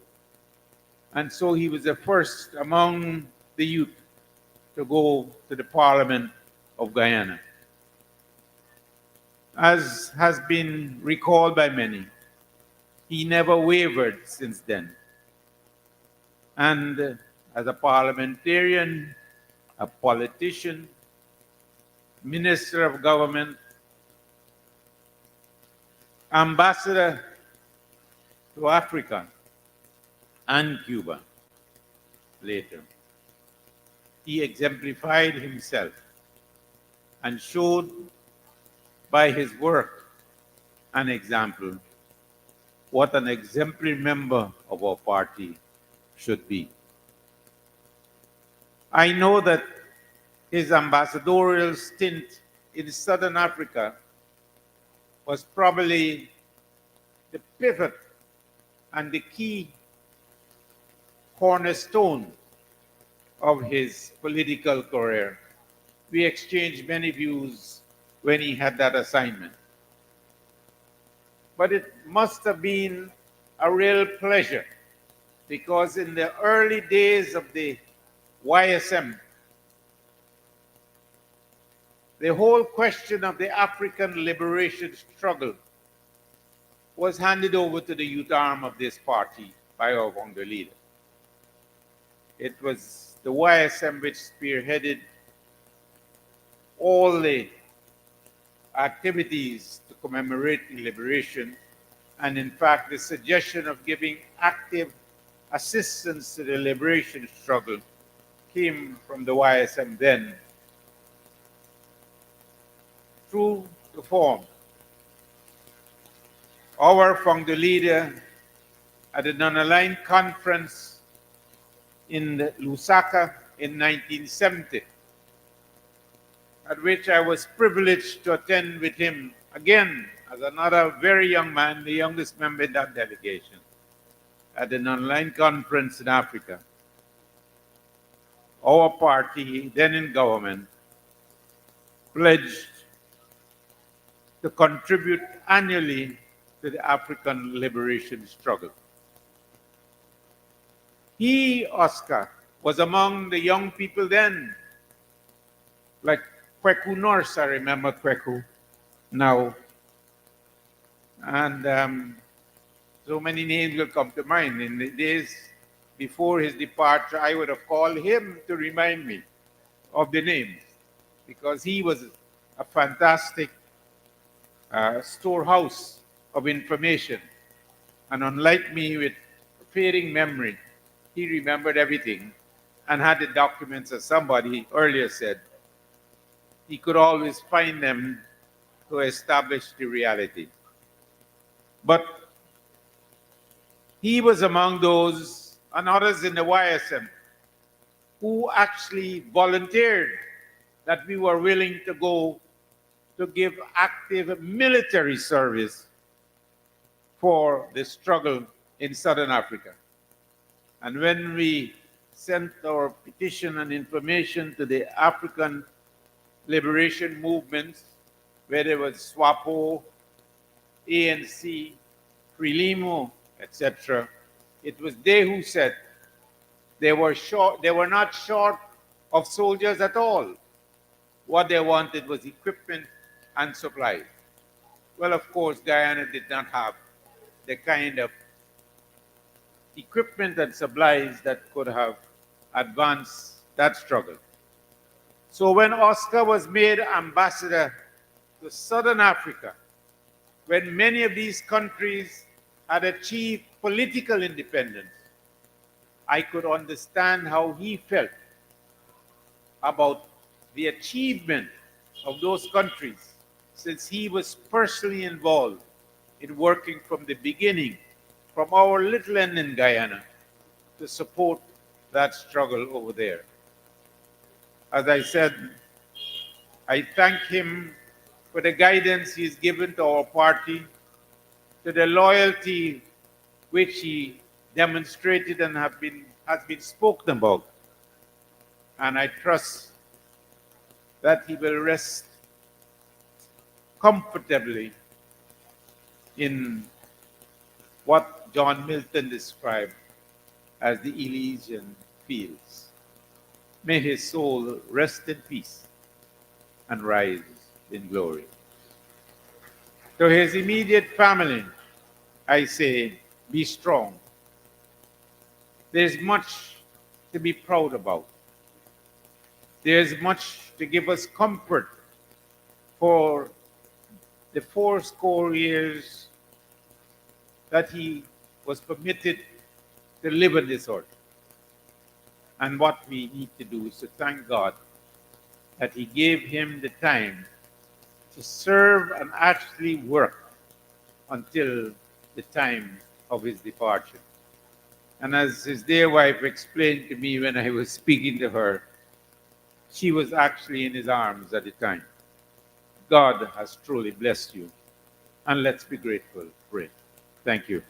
Speaker 18: And so he was the first among the youth to go to the Parliament of Guyana. As has been recalled by many, he never wavered since then. And as a parliamentarian, a politician, minister of government, ambassador to Africa and Cuba later, he exemplified himself and showed by his work and example what an exemplary member of our party should be. I know that his ambassadorial stint in Southern Africa was probably the pivot and the key cornerstone of his political career. We exchanged many views when he had that assignment. But it must have been a real pleasure, because in the early days of the YSM, the whole question of the African liberation struggle was handed over to the youth arm of this party by our founder leader. It was the YSM which spearheaded all the activities to commemorate the liberation, and in fact the suggestion of giving active assistance to the liberation struggle came from the YSM then. True to form, our founder leader at the Non-Aligned Conference in Lusaka in 1970, at which I was privileged to attend with him again as another very young man, the youngest member in that delegation, at the Non-Aligned Conference in Africa. Our party, then in government, pledged to contribute annually to the African liberation struggle. He, Oscar, was among the young people then, like Kweku Norse, I remember Kweku now. And so many names will come to mind. In the days before his departure, I would have called him to remind me of the names, because he was a fantastic storehouse of information. And unlike me with fading memory, he remembered everything and had the documents, as somebody earlier said. He could always find them to establish the reality. But he was among those and others in the YSM who actually volunteered that we were willing to go to give active military service for the struggle in Southern Africa. And when we sent our petition and information to the African liberation movements, where there was SWAPO, ANC, Frelimo, etc., it was they who said they were not short of soldiers at all. What they wanted was equipment and supplies. Well, of course, Guyana did not have the kind of equipment and supplies that could have advanced that struggle. So when Oscar was made ambassador to Southern Africa, when many of these countries had achieved political independence, I could understand how he felt about the achievement of those countries, since he was personally involved in working from the beginning, from our little end in Guyana, to support that struggle over there. As I said, I thank him for the guidance he's given to our party, to the loyalty which he demonstrated and has been spoken about. And I trust that he will rest comfortably in what John Milton described as the Elysian fields. May his soul rest in peace and rise in glory. To his immediate family, I say, be strong. There's much to be proud about. There's much to give us comfort for the 80 years that he was permitted to live on this earth. And what we need to do is to thank God that he gave him the time to serve and actually work until the time of his departure. And as his dear wife explained to me when I was speaking to her, she was actually in his arms at the time. God has truly blessed you, and let's be grateful for it. Thank you.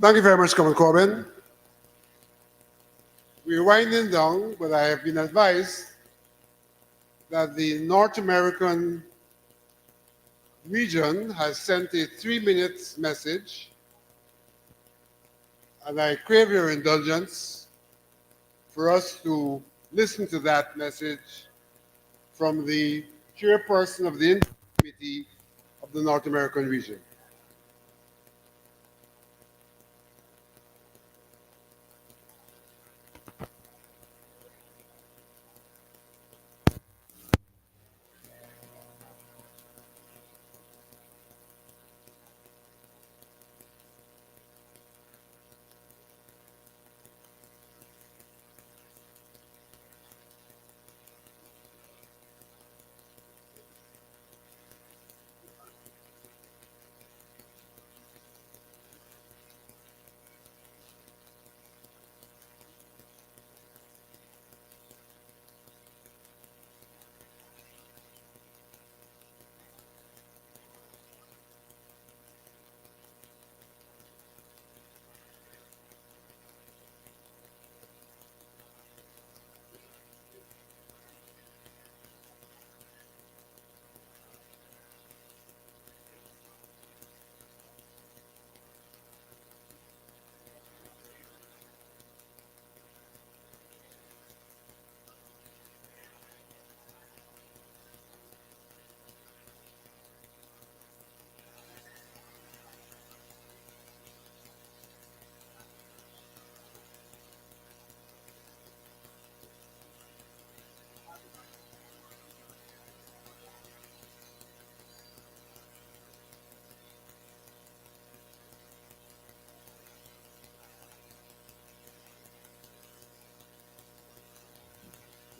Speaker 1: Thank you very much, Comrade Corbin. We're winding down, but I have been advised that the North American region has sent a 3-minute message, and I crave your indulgence for us to listen to that message from the chairperson of the Committee of the North American region.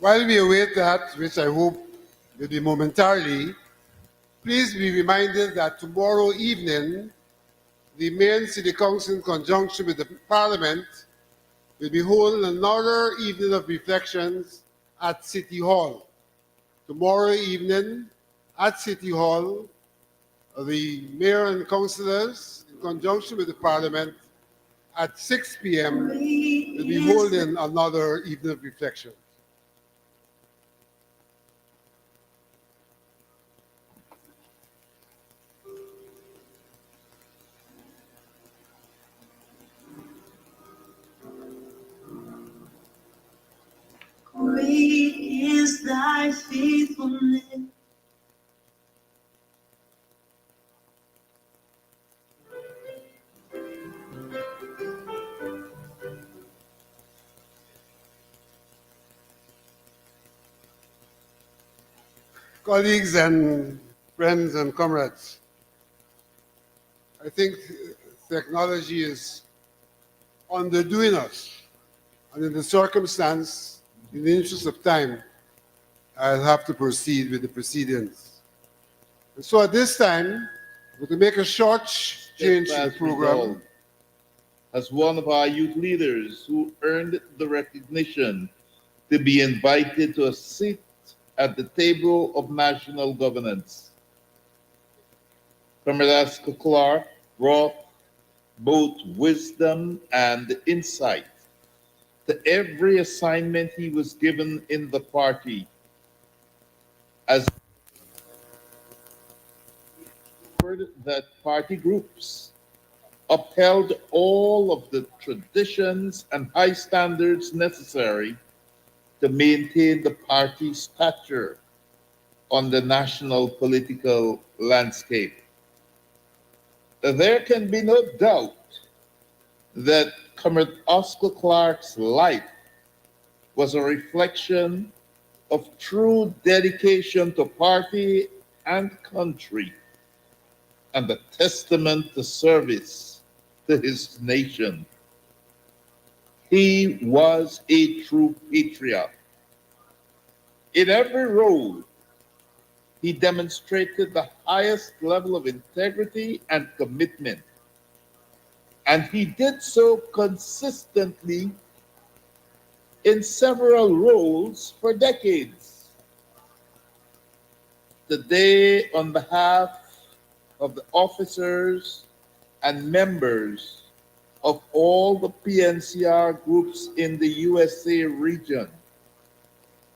Speaker 1: While we await that, which I hope will be momentarily, please be reminded that tomorrow evening, the Mayor City Council, in conjunction with the Parliament, will be holding another evening of reflections at City Hall. Tomorrow evening at City Hall, the mayor and councillors, in conjunction with the parliament, at 6 p.m., will be holding another evening of reflection.
Speaker 19: Great is thy faithfulness.
Speaker 1: Colleagues and friends and comrades, I think technology is underdoing us. And in the circumstance, in the interest of time, I'll have to proceed with the proceedings. And so at this time, we're to make a short change to the program.
Speaker 20: As one of our youth leaders who earned the recognition to be invited to a seat at the table of national governance. Comrade Clarke brought both wisdom and insight to every assignment he was given in the party, as that party groups upheld all of the traditions and high standards necessary to maintain the party's stature on the national political landscape. There can be no doubt that Comrade Oscar Clarke's life was a reflection of true dedication to party and country, and a testament to service to his nation. He was a true patriot. In every role, he demonstrated the highest level of integrity and commitment. And he did so consistently in several roles for decades. Today, on behalf of the officers and members of all the PNCR groups in the USA region,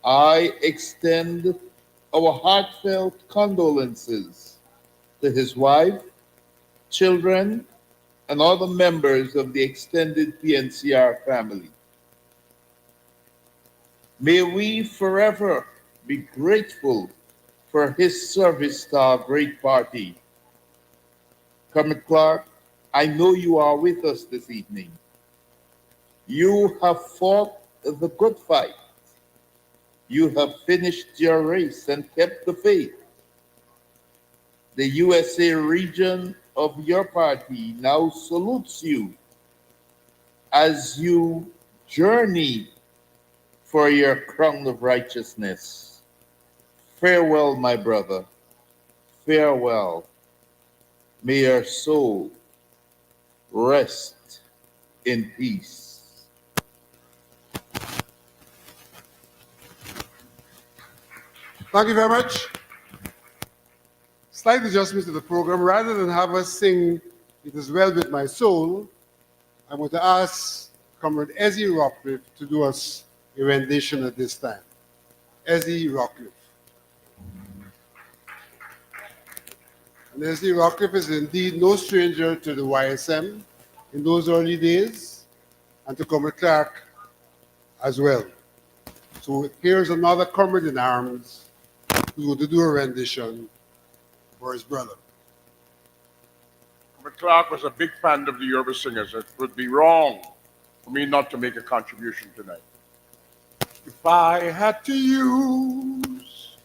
Speaker 20: I extend our heartfelt condolences to his wife, children, and other members of the extended PNCR family. May we forever be grateful for his service to our great party. Comrade Clarke, I know you are with us this evening. You have fought the good fight. You have finished your race and kept the faith. The USA region of your party now salutes you as you journey for your crown of righteousness. Farewell, my brother. Farewell. May your soul rest in peace.
Speaker 1: Thank you very much. Slight adjustments to the program. Rather than have us sing "It Is Well With My Soul," I'm going to ask Comrade Ezzy Rockcliffe to do us a rendition at this time. Ezzy Rockcliffe. And Ezzy Rockcliffe is indeed no stranger to the YSM in those early days, and to Comrade Clarke as well. So here's another comrade in arms who's going to do a rendition for his brother.
Speaker 21: Comrade Clarke was a big fan of the Yoruba singers. It would be wrong for me not to make a contribution tonight. If I had to use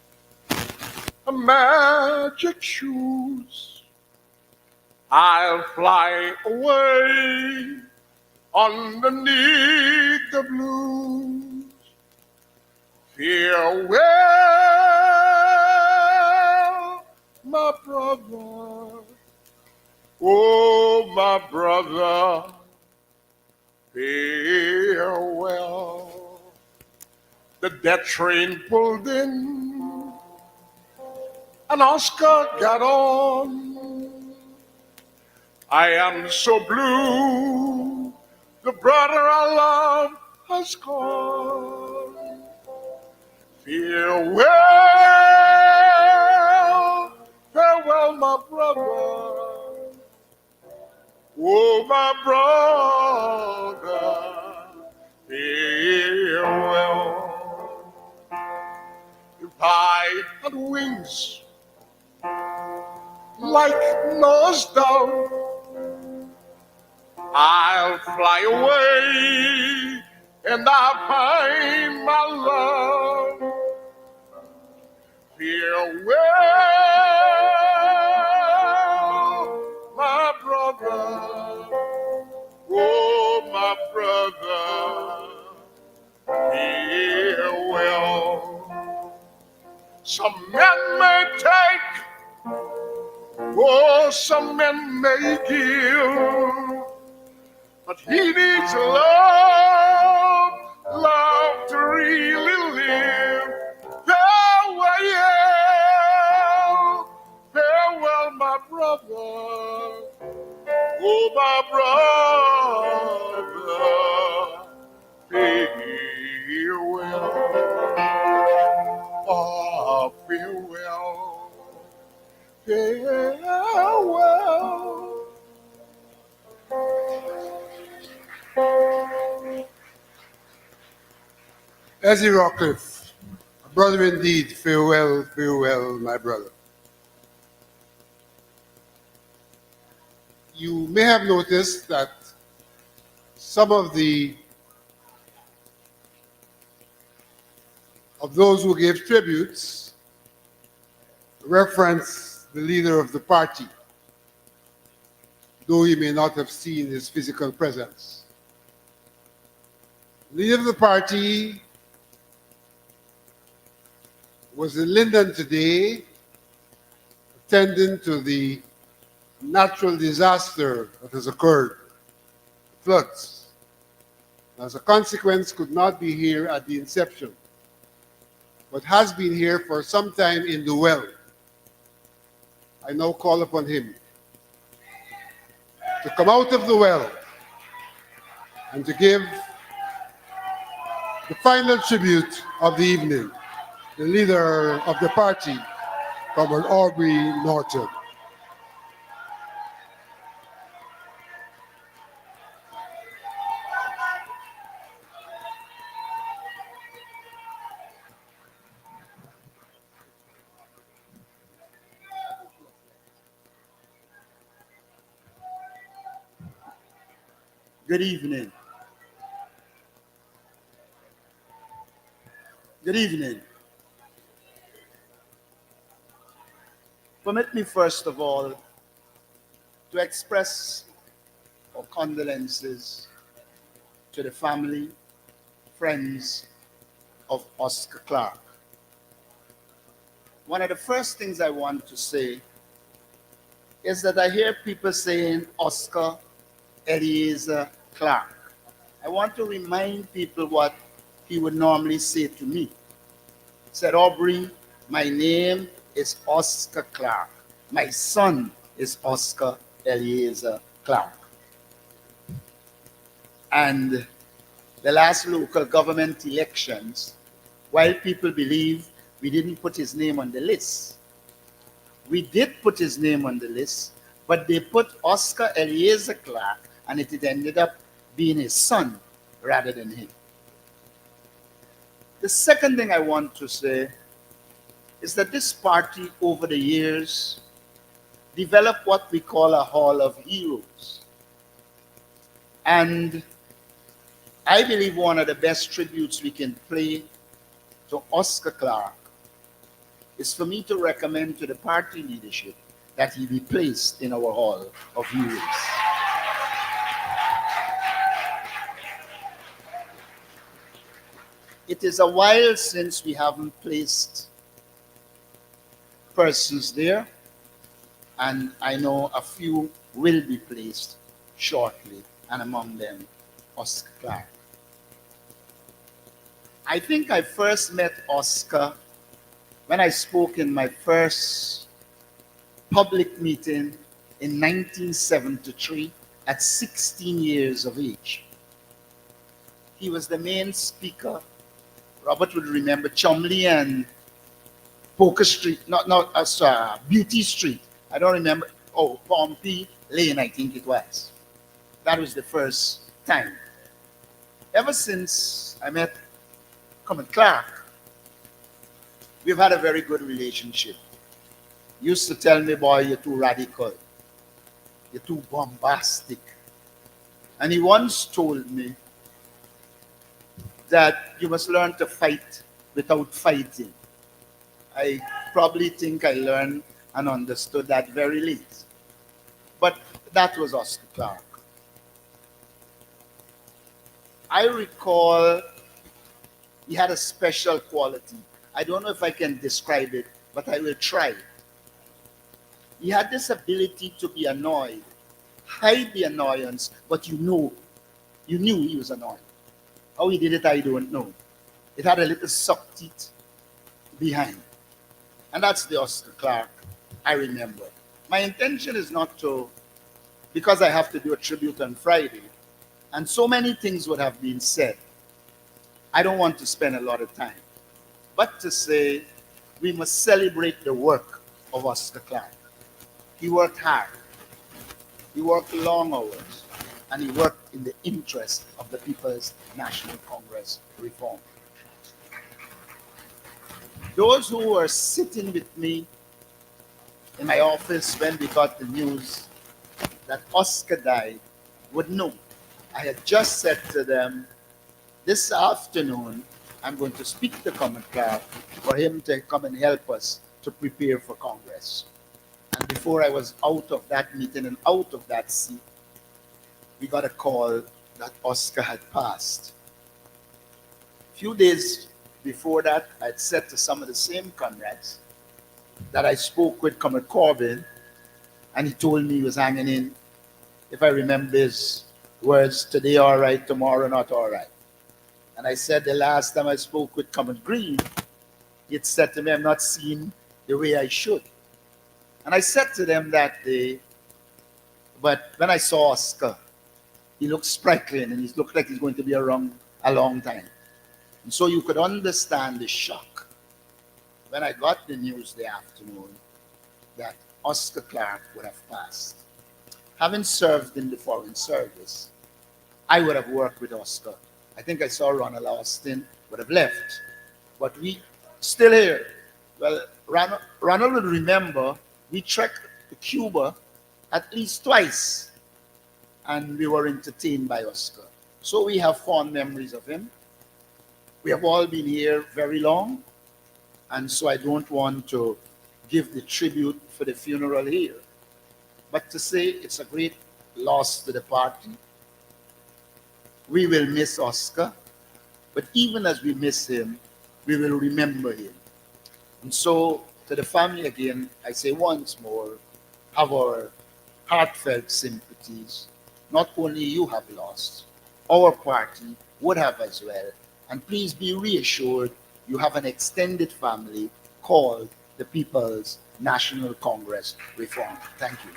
Speaker 21: a magic shoes, I'll fly away underneath the blues. Farewell, my brother. Oh, my brother. Farewell. The death train pulled in, and Oscar got on. I am so blue, the brother I love has gone. Farewell, farewell, my brother. Oh, my brother, farewell. If I had wings like Noah's dove, I'll fly away and I'll find my love. Farewell, my brother. Oh, my brother, farewell. Some men may take, oh, some men may give, but he needs love, love to really live. Farewell, farewell, my brother. Oh, my brother, farewell. Oh, farewell, farewell.
Speaker 1: Ezzy Rockcliffe, a brother indeed, farewell, farewell, my brother. You may have noticed that some of those who gave tributes reference the leader of the party, though you may not have seen his physical presence. The leader of the party was in Linden today, attending to the natural disaster that has occurred, floods. As a consequence, could not be here at the inception, but has been here for some time in the well. I now call upon him to come out of the well and to give the final tribute of the evening, the leader of the party, Comrade Aubrey Norton.
Speaker 2: Good evening. Good evening. Permit me first of all to express our condolences to the family, friends of Oscar Clarke. One of the first things I want to say is that I hear people saying Oscar Eliezer Clarke. I want to remind people what he would normally say to me. He said, Aubrey, my name is Oscar Clarke. My son is Oscar Eliezer Clarke. And the last local government elections, while people believe we didn't put his name on the list, we did put his name on the list, but they put Oscar Eliezer Clarke, and it ended up being his son rather than him. The second thing I want to say is that this party over the years developed what we call a Hall of Heroes. And I believe one of the best tributes we can pay to Oscar Clarke is for me to recommend to the party leadership that he be placed in our Hall of Heroes. It is a while since we haven't placed persons there, and I know a few will be placed shortly, and among them, Oscar Clarke. I think I first met Oscar when I spoke in my first public meeting in 1973 at 16 years of age. He was the main speaker. Robert would remember Chumley and Poker Street, Beauty Street. I don't remember. Oh, Pompey Lane, I think it was. That was the first time. Ever since I met Clarke, we've had a very good relationship. He used to tell me, boy, you're too radical. You're too bombastic. And he once told me that you must learn to fight without fighting. I probably think I learned and understood that very late. But that was Oscar Clarke. I recall he had a special quality. I don't know if I can describe it, but I will try. He had this ability to be annoyed, hide the annoyance, but you knew he was annoyed. How he did it, I don't know. It had a little suck teeth behind. And that's the Oscar Clarke I remember. My intention is not to, because I have to do a tribute on Friday, and so many things would have been said. I don't want to spend a lot of time, but to say we must celebrate the work of Oscar Clarke. He worked hard. He worked long hours, and he worked in the interest of the People's National Congress reform. Those who were sitting with me in my office when we got the news that Oscar died would know. I had just said to them, this afternoon, I'm going to speak to Clarke for him to come and help us to prepare for Congress. And before I was out of that meeting and out of that seat, we got a call that Oscar had passed. A few days before that, I'd said to some of the same comrades that I spoke with Comrade Corbin, and he told me he was hanging in. If I remember his words, today all right, tomorrow not all right. And I said the last time I spoke with Comrade Green, he had said to me, I'm not seeing the way I should. And I said to them that day, but when I saw Oscar, he looked sprightly and he looked like he's going to be around a long time. And so you could understand the shock when I got the news the afternoon that Oscar Clarke would have passed. Having served in the Foreign Service, I would have worked with Oscar. I think I saw Ronald Austin would have left, but we still here. Well, Ronald would remember we trekked to Cuba at least twice, and we were entertained by Oscar. So we have fond memories of him. We have all been here very long, and so I don't want to give the tribute for the funeral here, but to say it's a great loss to the party. We will miss Oscar, but even as we miss him, we will remember him. And so to the family again, I say once more, have our heartfelt sympathies. Not only you have lost, our party would have as well. And please be reassured, you have an extended family called the People's National Congress Reform. Thank you.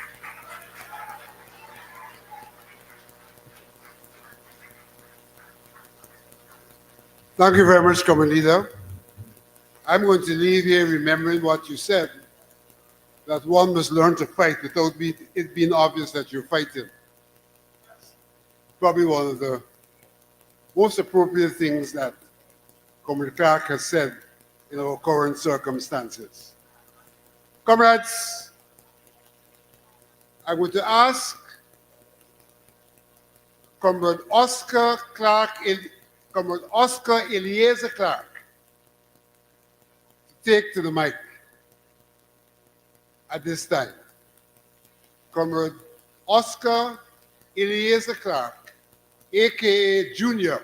Speaker 1: Thank you very much, Common Leader. I'm going to leave here remembering what you said, that one must learn to fight without it being obvious that you're fighting. Probably one of the most appropriate things that Comrade Clarke has said in our current circumstances. Comrades, I'm going to ask Comrade Oscar Eliezer Clarke to take to the mic at this time. Comrade Oscar Eliezer Clarke, aka Junior,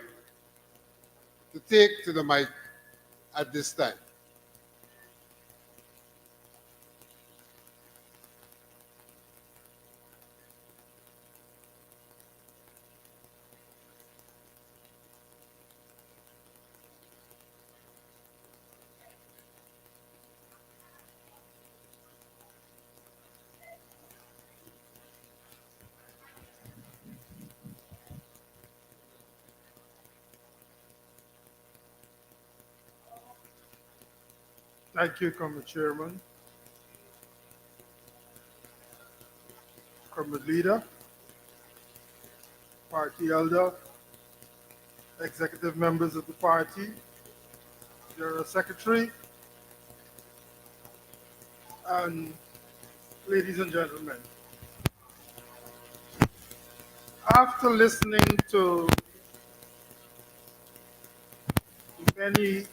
Speaker 1: to take to the mic at this time.
Speaker 3: Thank you, Comrade Chairman, Comrade Leader, Party Elder, executive members of the party, General Secretary, and ladies and gentlemen. After listening to many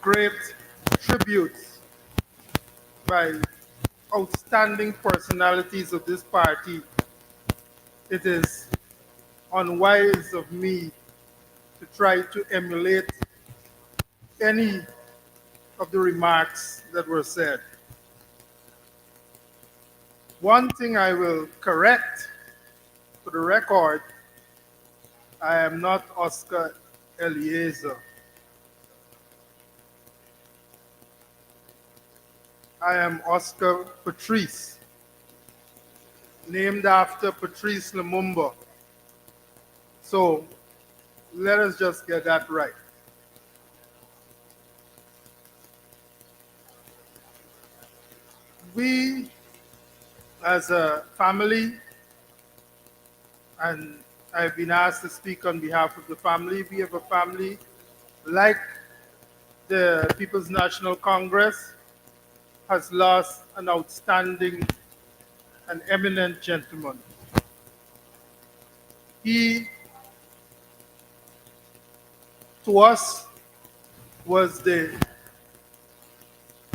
Speaker 3: great tributes by outstanding personalities of this party, it is unwise of me to try to emulate any of the remarks that were said. One thing I will correct for the record, I am not Oscar Eliezer. I am Oscar Patrice, named after Patrice Lumumba. So let us just get that right. We, as a family, and I've been asked to speak on behalf of the family, we have a family like the People's National Congress has lost an outstanding and eminent gentleman. He, to us, was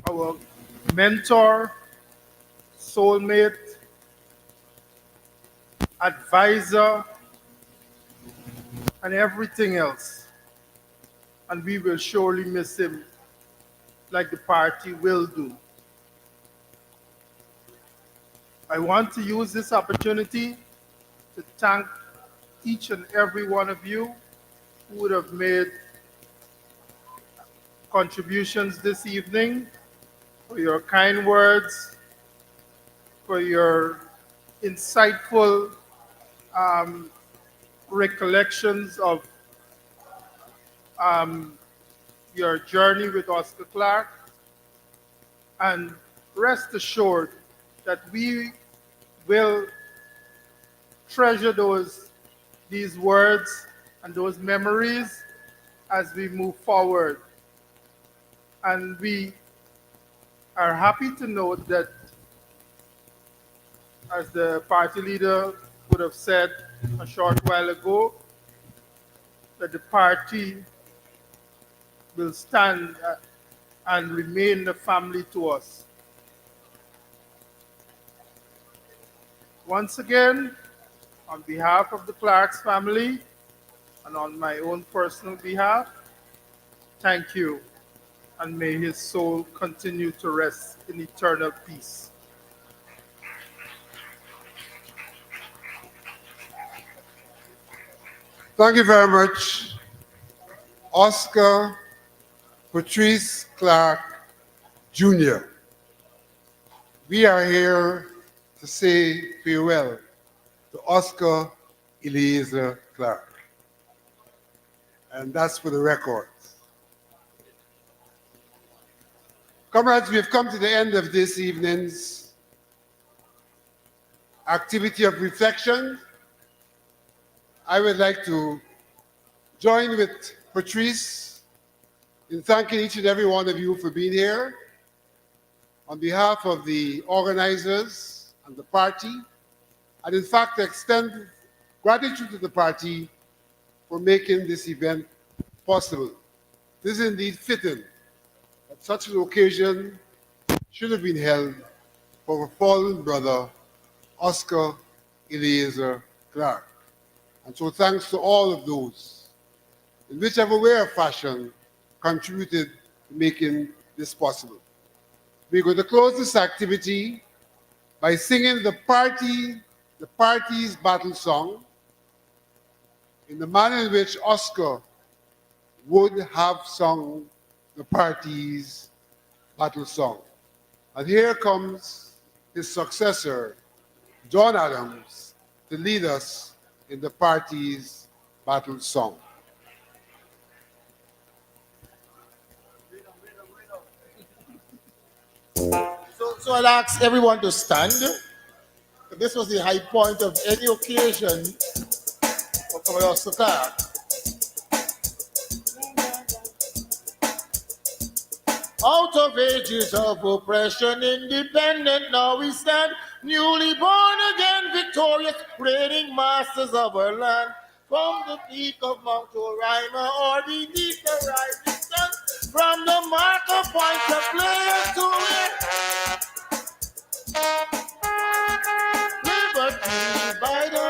Speaker 3: our mentor, soulmate, advisor, and everything else. And we will surely miss him like the party will do. I want to use this opportunity to thank each and every one of you who would have made contributions this evening, for your kind words, for your insightful recollections of your journey with Oscar Clarke. And rest assured that we will treasure these words and those memories as we move forward. And we are happy to note that, as the party leader would have said a short while ago, that the party will stand and remain a family to us. Once again, on behalf of the Clarke's family and on my own personal behalf, thank you, and may his soul continue to rest in eternal peace.
Speaker 1: Thank you very much, Oscar Patrice Clarke Jr. We are here to say farewell to Oscar Eliezer Clarke. And that's for the record. Comrades, we have come to the end of this evening's activity of reflection. I would like to join with Patrice in thanking each and every one of you for being here. On behalf of the organizers and the party, and in fact extend gratitude to the party for making this event possible. This is indeed fitting that such an occasion should have been held for a fallen brother, Oscar Eliezer Clarke. And so thanks to all of those, in whichever way or fashion, contributed to making this possible. We're going to close this activity by singing the party's battle song in the manner in which Oscar would have sung the party's battle song. And here comes his successor, John Adams, to lead us in the party's battle song.
Speaker 4: So I'll ask everyone to stand. This was the high point of any occasion for Commodore Clarke. Out of ages of oppression, independent, now we stand, newly born again, victorious, reigning masters of our land. From the peak of Mount Roraima or beneath the rising sun, from the marker point of players to liberty by the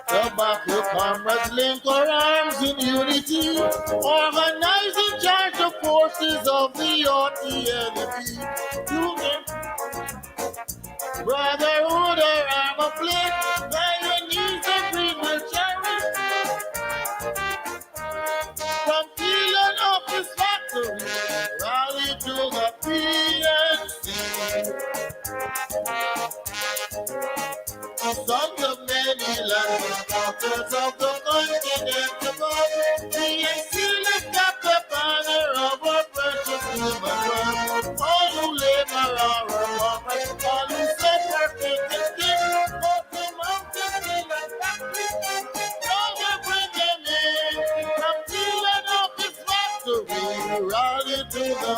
Speaker 4: tobacco comrades link our arms in unity, organizing charge the forces of the RTLP. Union, brotherhood, our armor plate, by your knees and bring will cherish. From field and office factory, rally to the PNC. Sons of many lands, daughters of the continent above, PNC lift up the banner of our precious human wealth. All who labor are our workers, all who suffer pain and both the mountains, hill and factories, all we bring them in. From field and office factory, rally to the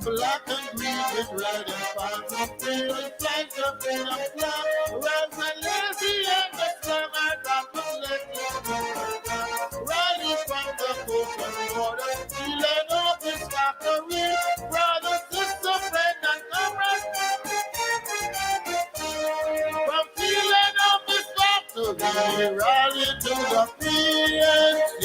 Speaker 4: black and green with red and pan, freedom flags of freedom flag, red and lazy and the slam are back to riding from the coast and border, stealing off this factory, brother, sister, friend and comrade. From stealing off this factory, rally to the PNC.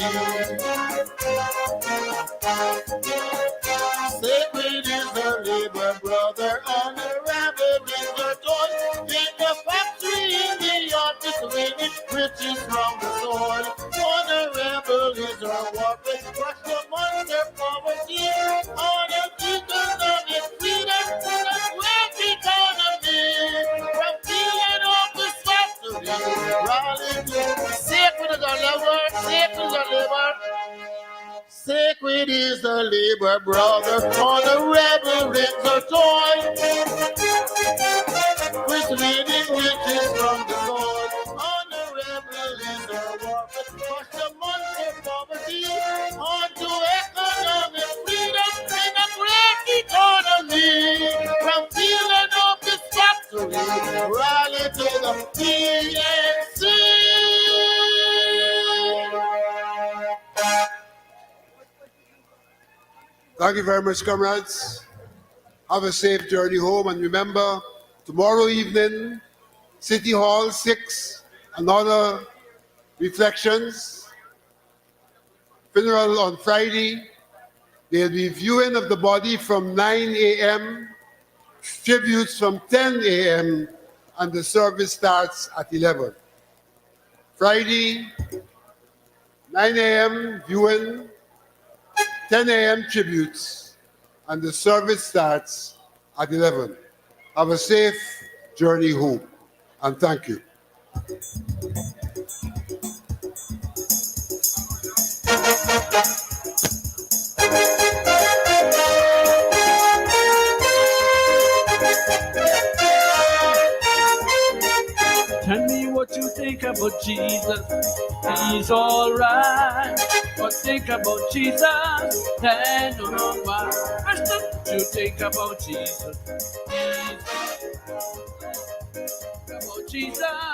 Speaker 4: Sacred is the labor, brother, honorable is the toil. In the factory, in the office, winning riches from the soil. Honorable is our warfare, crush the monster poverty. Honor economic freedom, the great economy. From field office factory, rally to sacred is our labor, sacred is our labor. Sacred is the labor, brother, for the rebel rings the toil. With leading riches from the Lord. On the rebel is the warfare, push the monster poverty. On to economic freedom in a great economy. From field and office factory, rally to the PNC.
Speaker 1: Thank you very much, comrades. Have a safe journey home, and remember, tomorrow evening, City Hall 6, another reflections. Funeral on Friday. There'll be viewing of the body from 9 a.m., tributes from 10 a.m., and the service starts at 11. Friday, 9 a.m. viewing, 10 a.m. tributes, and the service starts at 11. Have a safe journey home, and thank you.
Speaker 5: Tell me what you think about Jesus. He's alright. But think about Jesus, then no know why. You think about Jesus. He's alright. About Jesus.